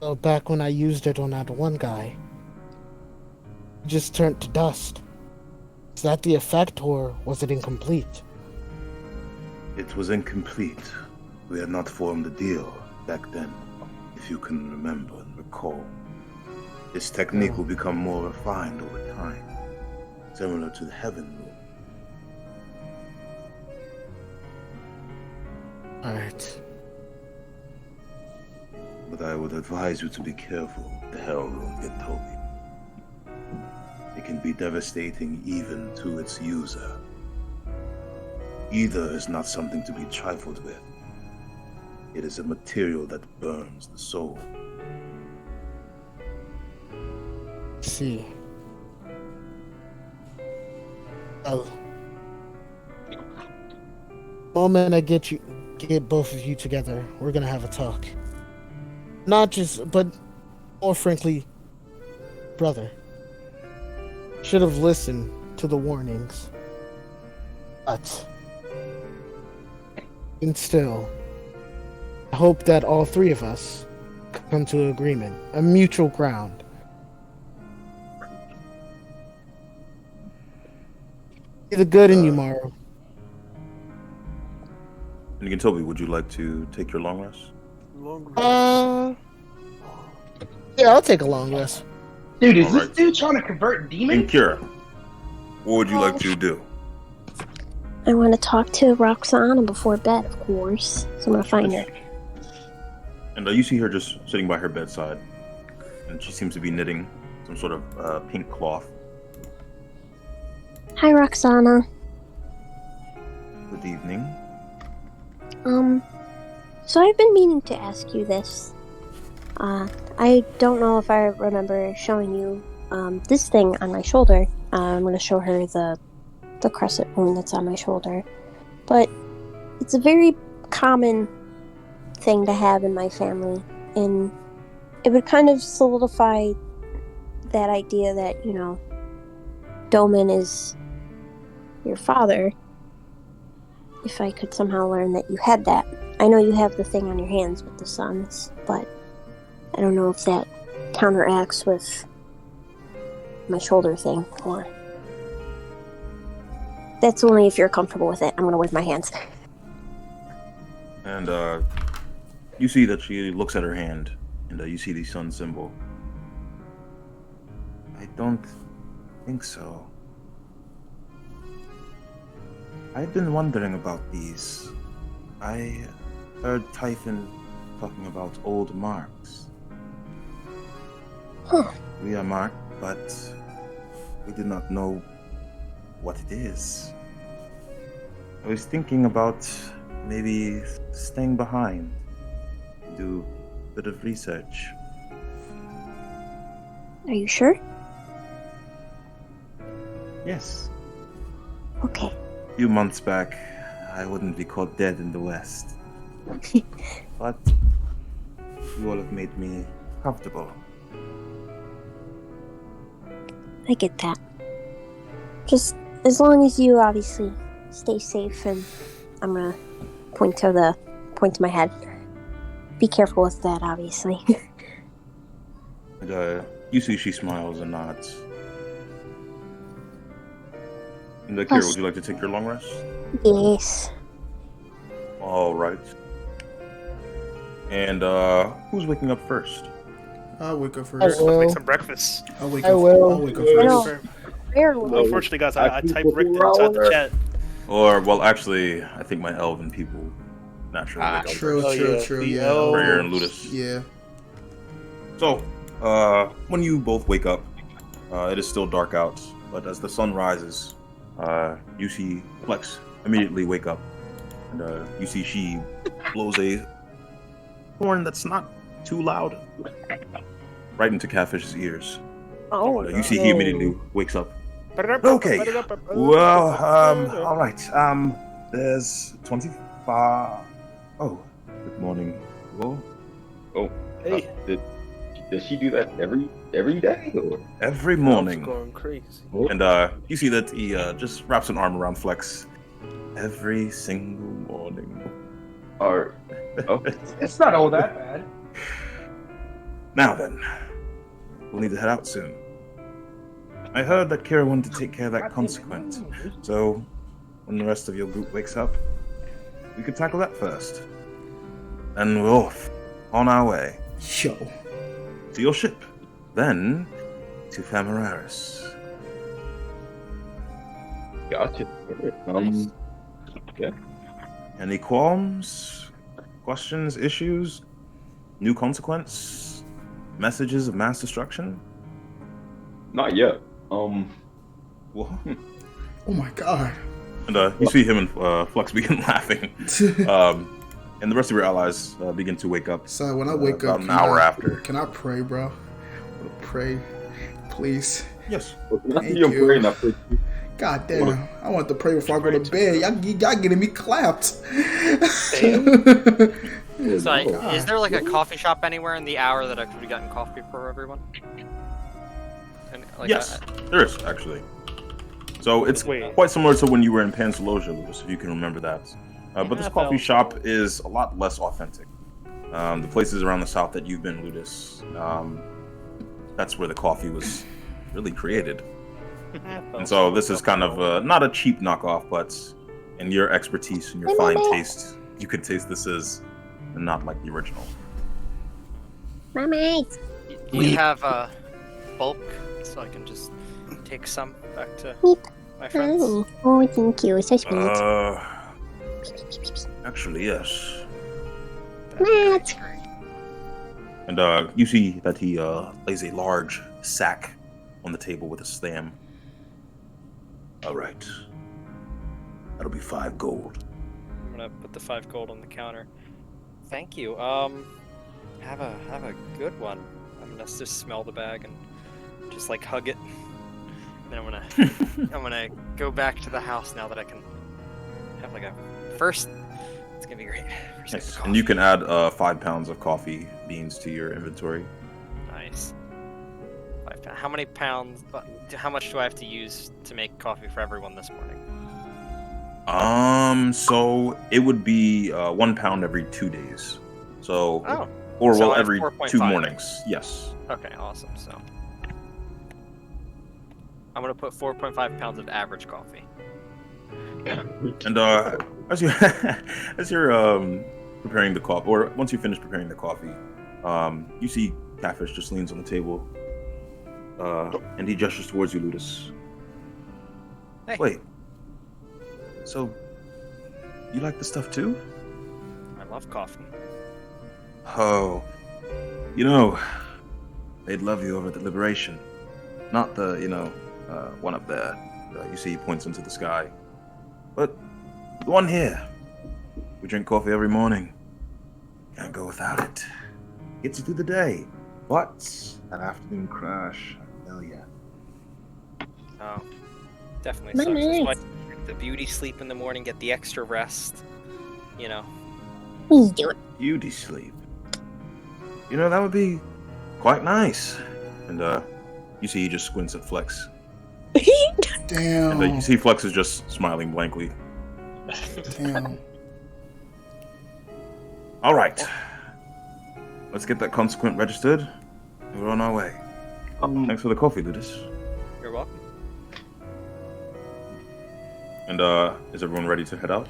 Well, back when I used it on that one guy, it just turned to dust. Is that the effect, or was it incomplete? It was incomplete. We had not formed a deal back then, if you can remember and recall. This technique will become more refined over time, similar to the Heaven Rune. Alright. But I would advise you to be careful with the Hell Rune, Gintobi. It can be devastating even to its user. Either is not something to be trifled with. It is a material that burns the soul. See. Well, the moment I get both of you together, we're gonna have a talk. Not just, but more frankly, brother. Should have listened to the warnings. But, and still, I hope that all three of us come to an agreement, a mutual ground. See the good in you, Maru. And again, Toby, would you like to take your long rest? Yeah, I'll take a long rest. Dude, is Alright. this dude trying to convert And demons? Kira, what would you like to do? I want to talk to Roxana before bed, of course. So I'm gonna find her. And you see her just sitting by her bedside, and she seems to be knitting some sort of pink cloth. Hi, Roxana. Good evening. So I've been meaning to ask you this. I don't know if I remember showing you this thing on my shoulder. I'm gonna show her the crescent wound that's on my shoulder. But it's a very common thing to have in my family, and it would kind of solidify that idea that, you know, Doman is your father. If I could somehow learn that you had that. I know you have the thing on your hands with the suns, but I don't know if that counteracts with my shoulder thing, or that's only if you're comfortable with it. I'm gonna wave my hands. And you see that she looks at her hand, and you see the sun symbol. I don't think so. I've been wondering about these. I heard Typhon talking about old marks. Huh. We are marked, but we do not know what it is. I was thinking about maybe staying behind, do a bit of research. Are you sure? Yes. Okay. A few months back, I wouldn't be caught dead in the West. But you all have made me comfortable. I get that. Just as long as you obviously stay safe, and I'm gonna point to my head. Be careful with that, obviously. And you see she smiles and nods. And Kira, would you like to take your long rest? Yes. All right. And who's waking up first? I'll wake up I first. will. Make some breakfast. I'll wake I up. will. I'll wake up I first. know. Barely. Unfortunately, guys, I typed Rick inside the chat. Or, well, actually, I think my elven people naturally wake up True, first. true, yeah. true. The Yeah. elves. Rhaegar and Ludus. Yeah. So, when you both wake up, it is still dark out, but as the sun rises, you see Flex immediately wake up, and you see she blows a horn that's not too loud right into Catfish's ears. Oh. You see he immediately wakes up. Okay. Well, all right. There's 25. Oh, good morning. Well, Oh, Hey. does she do that every day? Or? every I'm morning. going crazy. And you see that he just wraps an arm around Flex every single morning. Or oh, It's not all that bad. Now then, we'll need to head out soon. I heard that Kira wanted to take care of that consequence, so when the rest of your group wakes up, we could tackle that first. And we're off, on our way, Yo. to your ship, then to Famararis. gotcha. Yeah. Any qualms, questions, issues, new consequence, messages of mass destruction? Not yet. Well, Oh my god. and you see him and Flux begin laughing. And the rest of your allies begin to wake up So when I wake up, about an hour after. Can I pray, bro? I wanna pray, please. Yes. Thank You're you. praying up for God damn, I want to pray before I go to bed. Y'all getting me clapped. Sorry, is there like a coffee shop anywhere in the hour that I could have gotten coffee for everyone? And, like, Yes, there is, actually. So it's Wait. quite similar to when you were in Pansalogia, Lewis, if you can remember that. But this coffee shop is a lot less authentic. The places around the south that you've been, Ludus, that's where the coffee was really created. And so this is kind of not a cheap knockoff, but in your expertise and your fine taste, you could taste this is not like the original. My mate. Do you have bulk so I can just take some back to my friends? Oh, thank you. So sweet. Actually, yes. Matt. And you see that he lays a large sack on the table with a slam. All right. That'll be 5 gold. I'm gonna put the 5 gold on the counter. Thank you. Have a good one. I'm gonna just smell the bag and just like hug it. Then I'm gonna go back to the house now that I can have like a first. It's gonna be great. Nice. And you can add 5 pounds of coffee beans to your inventory. Nice. 5 pounds. How many pounds? How much do I have to use to make coffee for everyone this morning? So it would be 1 pound every 2 days. So, Oh. or So well, I have every 4.5. 2 mornings. Yes. Okay, awesome. So I'm gonna put 4.5 pounds of average coffee. And as you as you're preparing the coffee, or once you finish preparing the coffee, you see Catfish just leans on the table, and he gestures towards you, Ludus. Hey. Wait. So, you like the stuff too? I love coffee. Oh. You know, they'd love you over at the Liberation. Not the, one up there. You see he points into the sky. But the one here. We drink coffee every morning. Can't go without it. Gets you through the day. But that afternoon crash, I tell ya. Oh, definitely sucks. That's why get the beauty sleep in the morning, get the extra rest. You know. Beauty sleep. That would be quite nice. And you see he just squints at Flex. Damn. And you see Flex is just smiling blankly. Damn. All right. Let's get that consequent registered. We're on our way. Thanks for the coffee, Ludus. You're welcome. And is everyone ready to head out?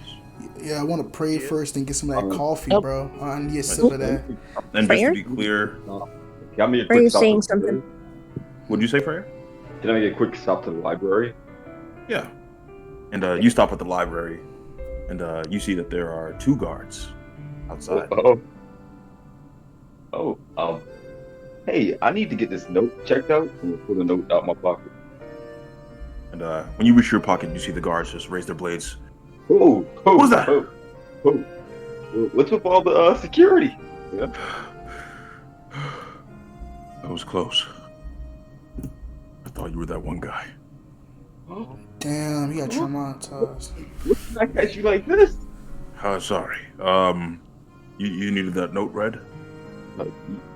Yeah, I want to pray first and get some of that coffee, bro. I need a sip of that. And just to be clear, Got me a Are quick you stop saying to the library. what'd you say, Freya? Can I get a quick stop to the library? Yeah. And you stop at the library, and you see that there are 2 guards outside. Hey, I need to get this note checked out. I'm gonna pull the note out my pocket. And when you reach your pocket, you see the guards just raise their blades. What was that? What's with all the security? Yeah. That was close. I thought you were that one guy. Damn, he got traumatized. What did I catch you like this? Sorry. You needed that note read?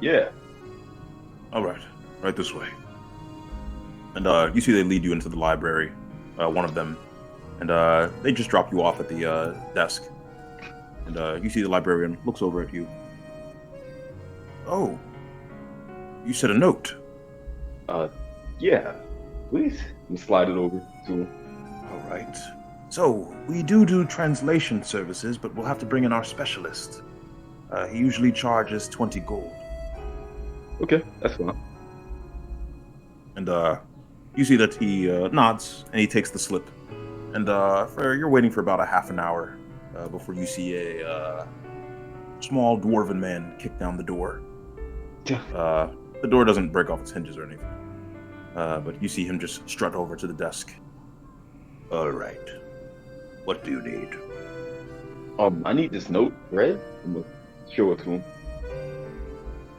Yeah. All right. Right this way. And you see they lead you into the library, one of them. And they just drop you off at the desk. And you see the librarian looks over at you. Oh. You said a note. Yeah. Please. And slide it over to him. All right. So, we do translation services, but we'll have to bring in our specialist. He usually charges 20 gold. Okay, that's fine. And you see that he nods, and he takes the slip. And you're waiting for about a half an hour before you see a small dwarven man kick down the door. The door doesn't break off its hinges or anything. But you see him just strut over to the desk. All right. What do you need? I need this note read. I'm gonna show it to him.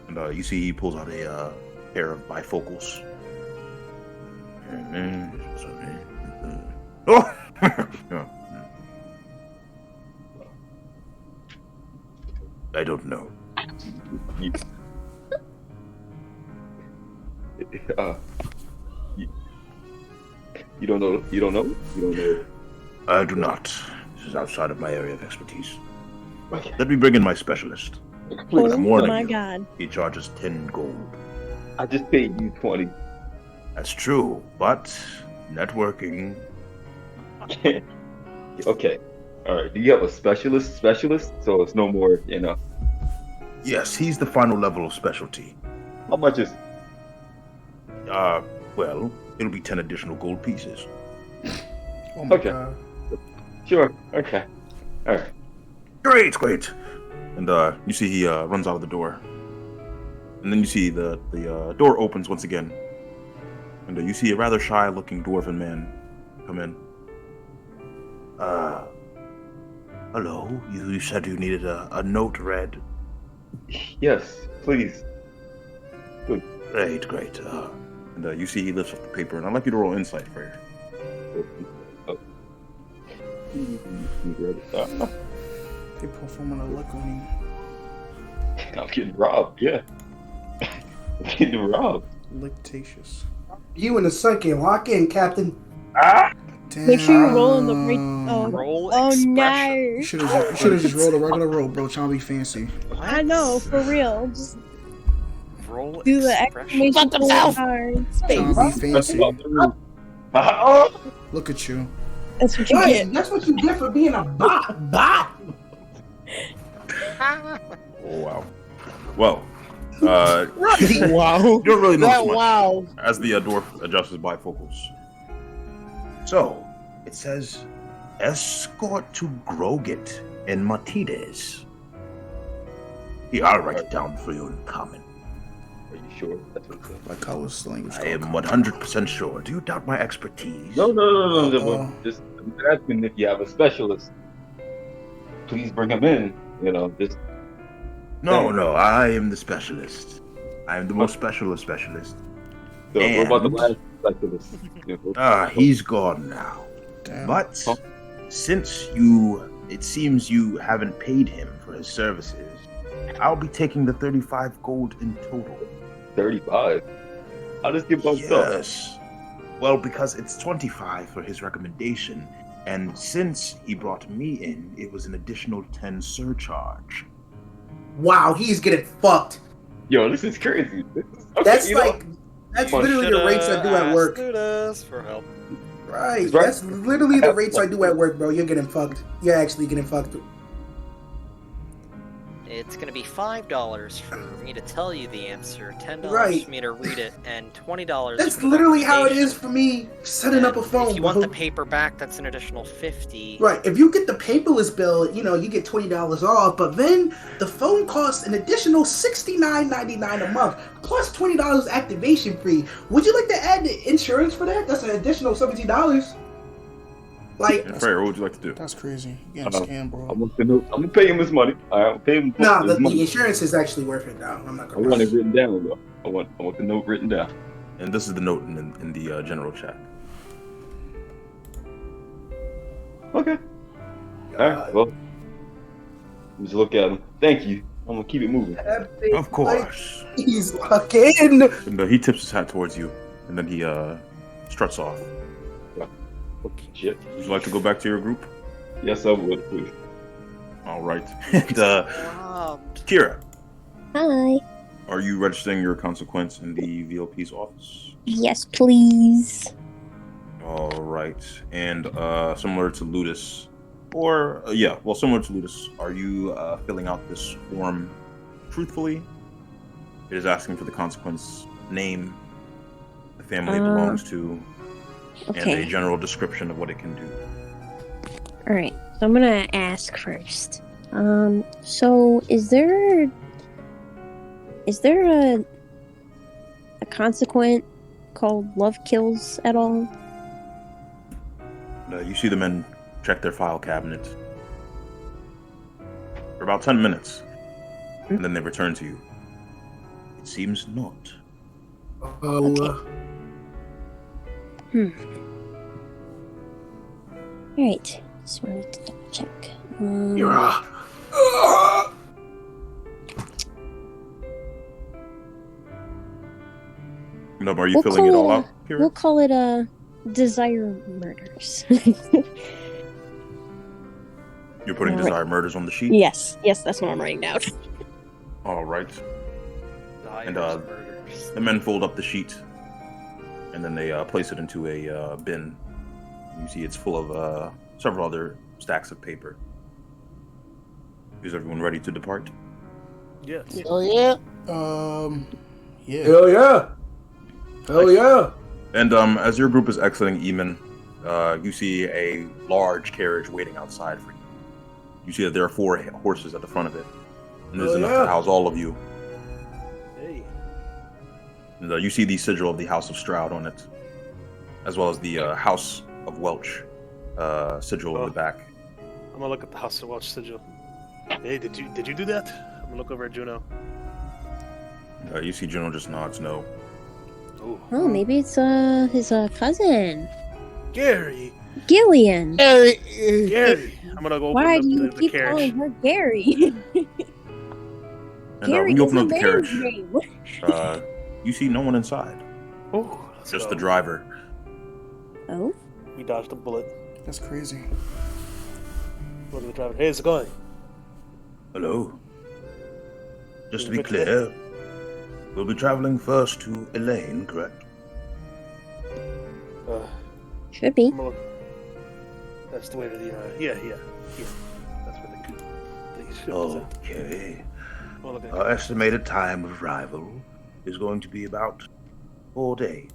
And you see he pulls out a pair of bifocals. Oh! I don't know. You don't know? You don't know? You don't know? I do not. This is outside of my area of expertise. Okay. Let me bring in my specialist. Oh I'm warning my you, god. he charges 10 gold. I just paid you 20. That's true, but networking. Okay. All right. Do you have a specialist? So it's no more, Yes, he's the final level of specialty. How much is? Well, it'll be 10 additional gold pieces. Oh my Okay. god. Sure. Okay. All right. Great. And you see he runs out of the door. And then you see the door opens once again. And you see a rather shy-looking dwarven man come in. Hello? You said you needed a note read? Yes, please. Good. Great. And you see he lifts up the paper. And I'd like you to roll insight for you. They performing a look on him. I'm getting robbed. Yeah. I'm getting robbed. Lictatious. You and the second lock in, Captain. Damn. Make sure you roll in the right. Oh, Roll oh expression. no! You should have just rolled a regular roll, bro. Trying to be fancy. I know, for real. Just Roll do the expression. exclamation point Trying space. to be fancy. Oh! Look at you. That's what you Right, get. that's what you get for being a bot. Oh, wow. Well, Wow. you don't really know That much wow. as the dwarf adjusts his bifocals. So, it says, escort to Grogit and Matides. Here, I'll write it down for you in common. Are you sure? That's what it says. Like colors language. I am 100% sure. Do you doubt my expertise? No. Uh-oh. Just I'm asking if you have a specialist. Please bring him in. Just No, I am the specialist. I am the most specialist. so what about the last specialist? He's gone now. Damn. But since it seems you haven't paid him for his services, I'll be taking the 35 gold in total. 35. How does get bumped up? Yes. Well, because it's 25 for his recommendation, and since he brought me in, it was an additional 10 surcharge. Wow, he's getting fucked. Yo, this is crazy. That's Come on, literally the rates I do at work. Ludus for help. Right, Right. that's literally the rates I do at work, bro. You're getting fucked. You're actually getting fucked. It's gonna be $5 for me to tell you the answer, $10 Right. for me to read it, and $20 That's for the literally how it recommendation. is for me setting up a phone. If you want bro. the paper back, that's an additional $50. Right, if you get the paperless bill, you get $20 off, but then the phone costs an additional $69.99 a month, plus $20 activation fee. Would you like to add the insurance for that? That's an additional $17. Like, And Freyr, what would you like to do? That's crazy. You getting scammed, bro. I'm gonna pay him his money. I'm gonna pay him nah, his the money. insurance is actually worth it now. I'm not I gonna want lie. it written down, though. I want the note written down. And this is the note in the general chat. Okay. All right. Well, just look at him. Thank you. I'm gonna keep it moving. Of course. He's locked in. And he tips his hat towards you, and then he struts off. Okay, shit. Would you like to go back to your group? Yes, I would, please. All right. And Robbed. Kira, Hi. are you registering your consequence in the VLP's office? Yes, please. All right. And similar to Ludus, similar to Ludus, are you filling out this form truthfully? It is asking for the consequence name, the family it belongs to, and a Okay. general description of what it can do. All right. So I'm gonna ask first. So is there a consequent called Love Kills at all? You see the men check their file cabinet for about 10 minutes, and then they return to you. It seems not. All right. Just wanted to double check. No, are you We'll filling it call all it out, Kira? We'll call it Desire Murders. You're putting Right. Desire Murders on the sheet? yes, that's what I'm writing down. All right. And Dyer's murders. the men fold up the sheet, and then they place it into a bin. You see it's full of several other stacks of paper. Is everyone ready to depart? Yes. Oh yeah. Yeah. Hell yeah. Hell yeah. And as your group is exiting Eamon, you see a large carriage waiting outside for you. You see that there are 4 horses at the front of it, and there's enough to house all of you. Hey. And you see the sigil of the House of Stroud on it, as well as the House of Welch sigil in the back. I'm gonna look at the House of Welch sigil. Hey, did you do that? I'm gonna look over at Juno. You see Juno just nods no. Ooh. Oh, maybe it's his cousin, Gary. Gillian. Gary. I'm gonna go Why open do you up the keep carriage. calling her Gary? And Gary when you is open a up the man's carriage, name. you see no one inside. Oh, let's Just go. the driver. Oh, We dodged a bullet. That's crazy. Look at the driver. Hey, how's it going? Hello. Just to be clear, we'll be traveling first to Elaine, correct? should be. I'm gonna look. That's the way to the yeah. That's where the ship is at. Okay. Oh, look at Our estimated time of arrival is going to be about 4 days.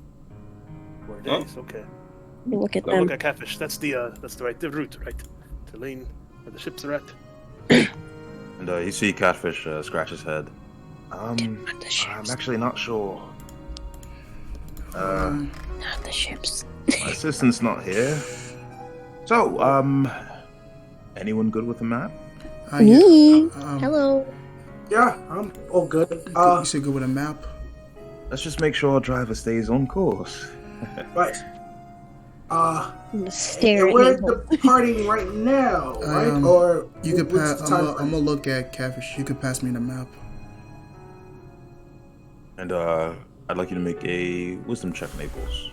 4 days. Okay. Look at Now them. look at Catfish. That's the route, right? To Lane, where the ships are at. And you see Catfish scratch his head. I'm actually not sure. Not the ships. My assistant's not here. So, anyone good with the map? Me. Yeah. Hello. Yeah, I'm all good. You said go with a map. Let's just make sure our driver stays on course. Right. I'm gonna stare And at we're Maple. departing right now, right? Or You could what's pass. the I'm time gonna look at Catfish. You could pass me the map. And I'd like you to make a wisdom check, Naples.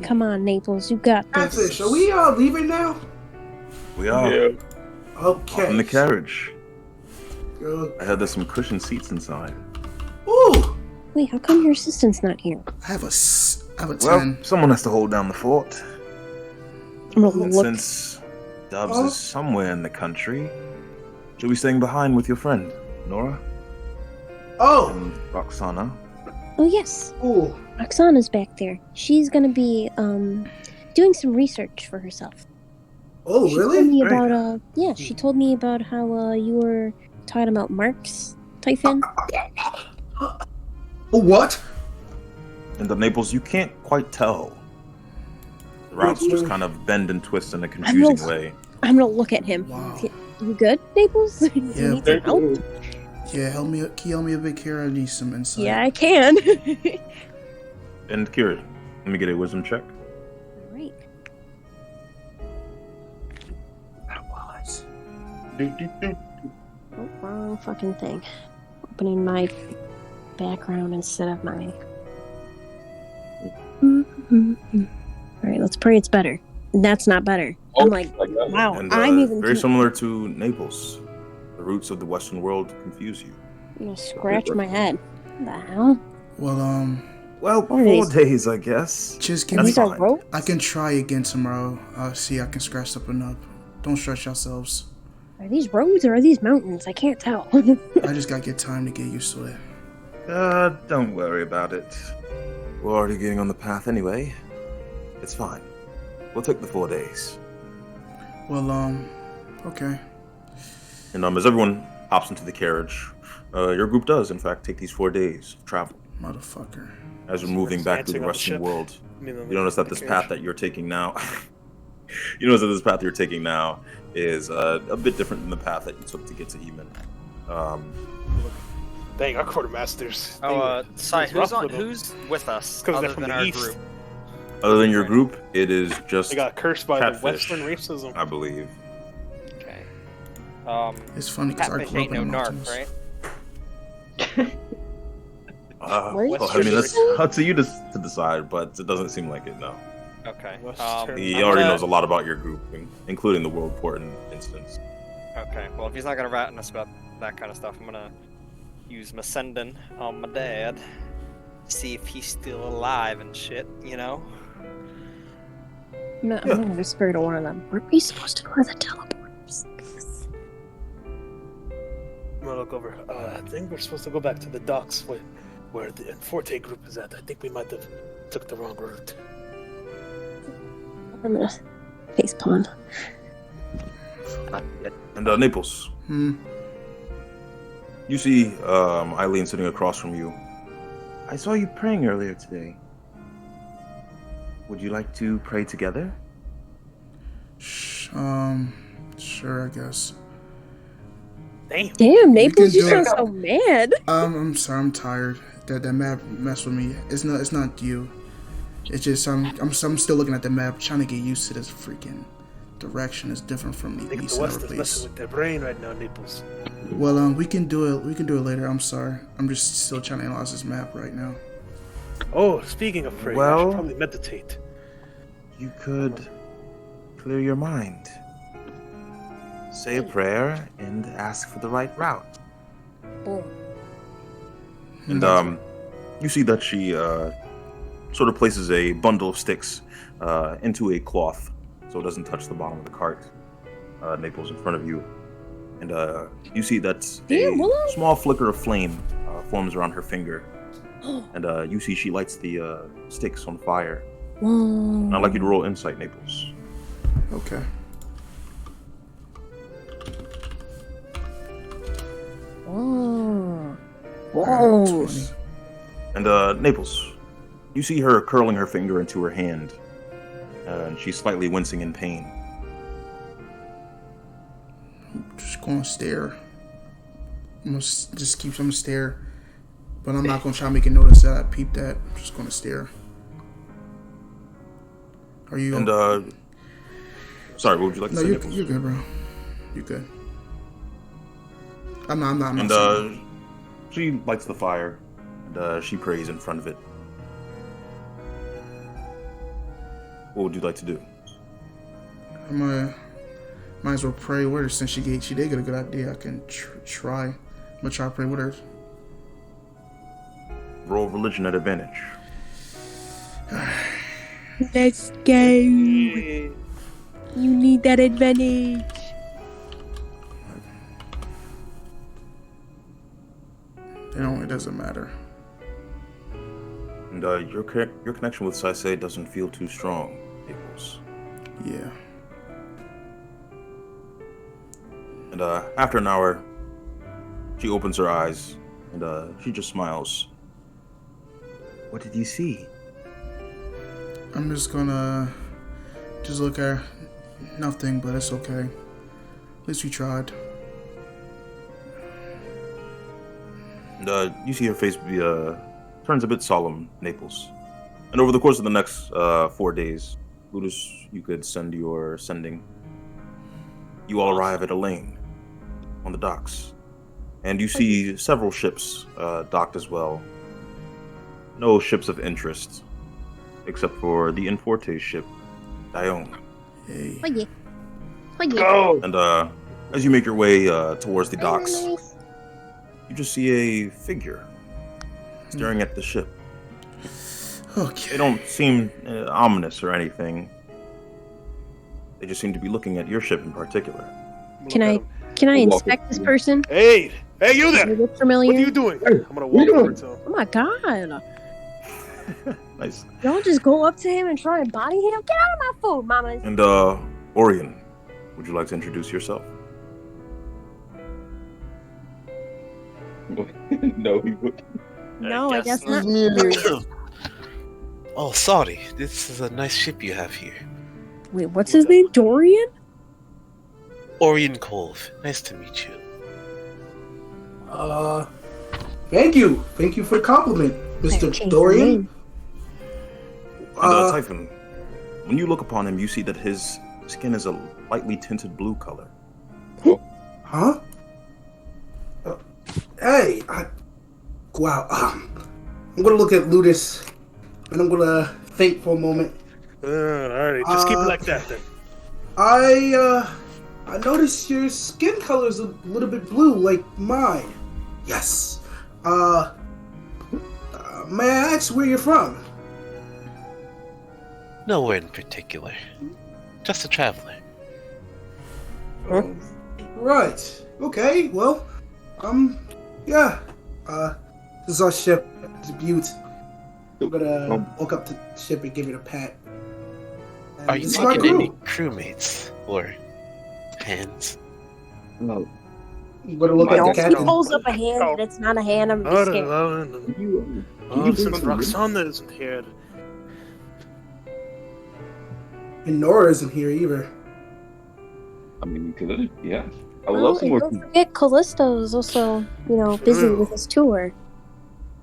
Come on, Naples, you got this. Catfish, are we leaving now? We are. Yeah. Okay. In the carriage. Good. I heard there's some cushioned seats inside. Ooh. Wait, how come your assistant's not here? I have a 10. Well, someone has to hold down the fort. I'm gonna And look. since Dubs is somewhere in the country, she'll be staying behind with your friend, Nora Oh. and Roxana. Oh yes, Ooh. Roxana's back there. She's gonna be doing some research for herself. Oh, She really? told me Great. about she told me about how you were talking about Mark's Typhon. What? And the Naples, you can't quite tell. The routes just kind of bend and twist in a confusing way. I'm gonna look at him. Wow. You good, Naples? You Yeah. need some help? Yeah, help me. Can you help me a bit, Kira? I need some insight. Yeah, I can. And Kira, let me get a wisdom check. Alright. That was. Oh, wrong fucking thing. Opening my background instead of my. Alright, let's pray it's better. That's not better. I'm like, wow, And I'm even. very similar to Naples. The roots of the Western world confuse you. I'm gonna scratch my head. What the hell? Well, Well, What are 4 these? days, I guess. just give That's me. These are fine. ropes? I can try again tomorrow. See, I can scratch something up. Don't stress yourselves. Are these roads or are these mountains? I can't tell. I just gotta get time to get used to it. Don't worry about it. We're already getting on the path anyway. It's fine. We'll take the 4 days. Well, okay. And as everyone hops into the carriage, your group does, in fact, take these 4 days of travel. Motherfucker. As we're moving back through the Dancing on the Western ship. world, I mean, you notice that this path that you're taking now, is a bit different than the path that you took to get to Eamon. Dang, our quartermasters. Oh, Sai, it's rough with them. who's with us 'Cause they're other from than the our east. group? Other than your group, it is just They got cursed by the Catfish, Western racism. I believe. Okay. It's funny because I Catfish grew up ain't in no the narc, mountains. right? Where Well, I mean, that's up to you to decide, but it doesn't seem like it, no. Okay. Western. He I'm already gonna- knows a lot about your group, including the world important instance. Okay. Well, if he's not gonna rat us about that kind of stuff, I'm gonna use my sending on my dad. See if he's still alive and shit, you know? I'm gonna whisper to one of them. Weren't we supposed to go to the teleporters? I'm gonna look over. I think we're supposed to go back to the docks where the Forte group is at. I think we might have took the wrong route. I'm gonna facepalm. And Naples. You see Eileen sitting across from you. I saw you praying earlier today. Would you like to pray together? Sure, I guess. Damn, Naples, you sound so mad. I'm sorry, I'm tired. That map messed with me. It's not you. It's just I'm still looking at the map, trying to get used to this freaking direction. Is different from the east the and West other is messing with their brain right now, Naples. Well, we can do it. We can do it later. I'm sorry. I'm just still trying to analyze this map right now. Oh, speaking of praying, I should probably meditate. You could clear your mind. Say a prayer and ask for the right route. And you see that she sort of places a bundle of sticks into a cloth so it doesn't touch the bottom of the cart. Naples in front of you. And you see that a small flicker of flame forms around her finger. And you see she lights the sticks on fire. And I'd like you to roll insight, Naples. Okay. Whoa. And Naples, you see her curling her finger into her hand. And she's slightly wincing in pain. I'm just gonna stare. I'm gonna stare. But I'm not gonna try to make a notice that I peeped that. I'm just gonna stare. Are you? And sorry, what would you like to say? You're good, bro. You're good. I'm not. And she lights the fire, and she prays in front of it. What would you like to do? Might as well pray with her since she did get a good idea. I can try. I'm gonna try to pray with her. Roll religion at advantage. Let's go. You need that advantage. It doesn't matter. And your connection with Saisei doesn't feel too strong, Naples. Yeah. And after an hour, she opens her eyes, and she just smiles. What did you see? I'm just gonna look at nothing, but it's okay. At least we tried. And you see her face turns a bit solemn, Naples. And over the course of the next 4 days, Ludus, you could send your sending. You all arrive at Elaine on the docks. And you see several ships docked as well. No ships of interest, except for the Inforte ship, Dione. Hey. Go! And as you make your way towards the docks, you just see a figure staring at the ship. Okay. They don't seem ominous or anything. They just seem to be looking at your ship in particular. Can I inspect this person? Hey, you there! You look familiar. What are you doing? I'm gonna walk over to him. Oh my god! Nice. Y'all just go up to him and try and body him? Get out of my food, mama! And Orion, would you like to introduce yourself? No, he wouldn't. No, I guess not. Oh, sorry. This is a nice ship you have here. Wait, what's his name? Dorian? Orion Cove. Nice to meet you. Thank you. Thank you for the compliment, Mr. Dorian. Typhon, when you look upon him, you see that his skin is a lightly tinted blue color. Huh? Hey, wow. I'm gonna look at Ludus, and I'm gonna think for a moment. Alright, just keep it like that then. I noticed your skin color is a little bit blue, like mine. Yes. May I ask where you're from? Nowhere in particular. Just a traveler. Right. Okay. Well, yeah. This is our ship, the Butte. I'm gonna walk up to the ship and give it a pat. And Are you this is my taking any crew. crewmates or hands? No. I'm gonna look You at know, the if he captain. holds up a hand and it's not a hand, I'm Oh, scared. since Roxana isn't here, And Nora isn't here either. I mean, we could. Yeah. I would Well, love some and more. don't forget, Callisto is also, busy with his tour.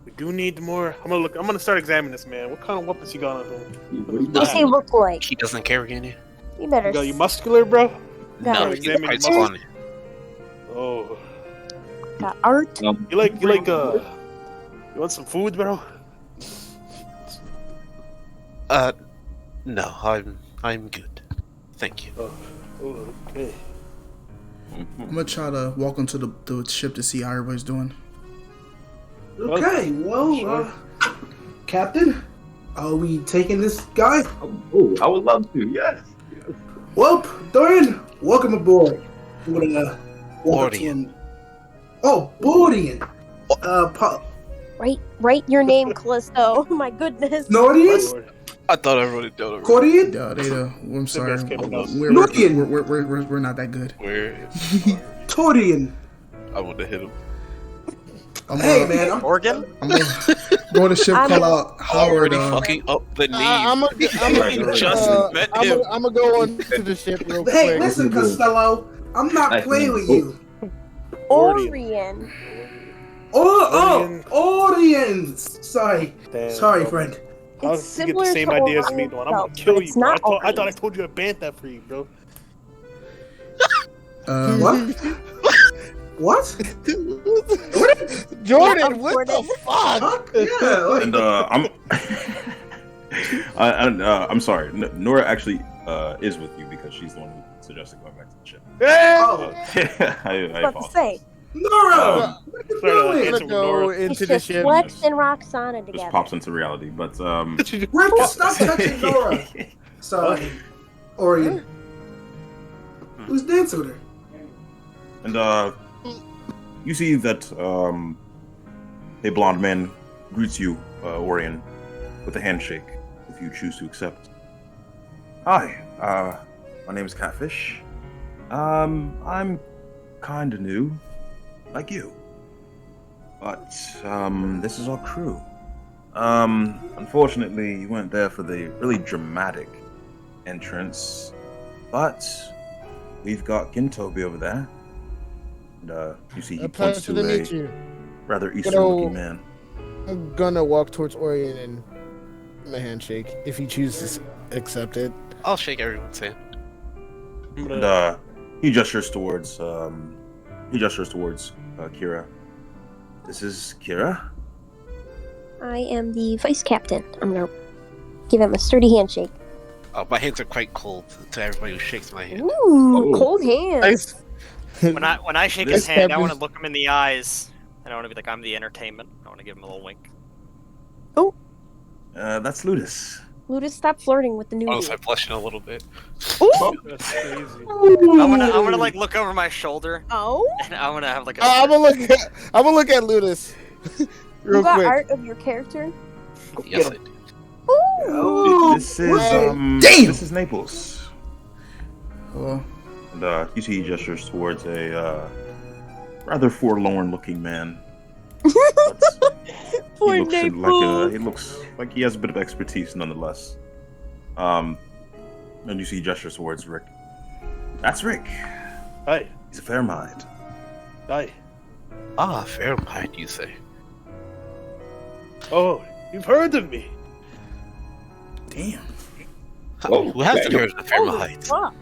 we do need more. I'm gonna start examining this man. What kind of weapons you got on him? What's he look like? He doesn't carry any? You better. You muscular, bro? Got No, it. he's examine quite him. scrawny. Oh, Got art. you want some food, bro? No, I'm good. Thank you. Oh, okay. I'm gonna try to walk onto the ship to see how everybody's doing. Okay. Well, Captain, are we taking this guy? Oh, I would love to. Yes. Well, Dorian, welcome aboard. I'm gonna walk up to him. Oh, Bordian. Write your name, Callisto. Oh my goodness. Nordius? I thought everybody did it. Cordian? Yeah, I'm sorry. best came out. We're not that good. Torian. I want to hit him. Hey, man. Oregon? I'm gonna go to ship, call out Howard. Already fucking up the name. I'm gonna go on to the ship real quick. Hey, listen, Costello. I'm not playing with you. Orion. Orion. Sorry. Damn, Sorry, bro. friend. How It's did you get the similar same to idea as me, Orion man? I'm gonna itself, kill but you, it's bro. not I thought I Orion. told you I banned that for you, bro. What? What? Jordan, what the fuck? Yeah. And I'm sorry. Nora actually is with you because she's the one who suggested going back to the ship. Oh, I What to apologize. say? Nora. What are you doing? I'm gonna go It's into the just ship. Flex and Roxana Just together. pops into reality, but Rick, stop touching Nora. Sorry. Orion. Who's dancing with her? And you see that a blonde man greets you, Orion, with a handshake, if you choose to accept. Hi, my name is Catfish. I'm kinda new, like you. But this is our crew. Unfortunately, you weren't there for the really dramatic entrance, but we've got Gintobi over there. And you see he A points pleasure to meet to you. a rather Eastern-looking man. I'm gonna walk towards Orion and give him a handshake if he chooses to accept it. I'll shake everyone's hand. And he gestures towards Kira. This is Kira. I am the vice captain. I'm gonna give him a sturdy handshake. Oh, my hands are quite cold to everybody who shakes my hand. Ooh, cold hands. When I shake his hand, I want to look him in the eyes. And I want to be like, I'm the entertainment. I want to give him a little wink. That's Ludus. Ludus, stop flirting with the Oh, newbie. so I'm blushing a little bit. That's crazy. I'm gonna like look over my shoulder. Oh? And I'm gonna have like a. I'm gonna look at Ludus real You got quick. art of your character? Yes, I do. Ooh. This is this is Naples. Oh, And you see he gestures towards a rather forlorn-looking man. Poor He Naples. looks like he has a bit of expertise, nonetheless. And you see he gestures towards Rick. That's Rick. Hi. He's a fair mind. Hi. Ah, fair mind, you say. Oh, you've heard of me. damn. Oh, Who has okay. to hear of the fair Holy mind? fuck.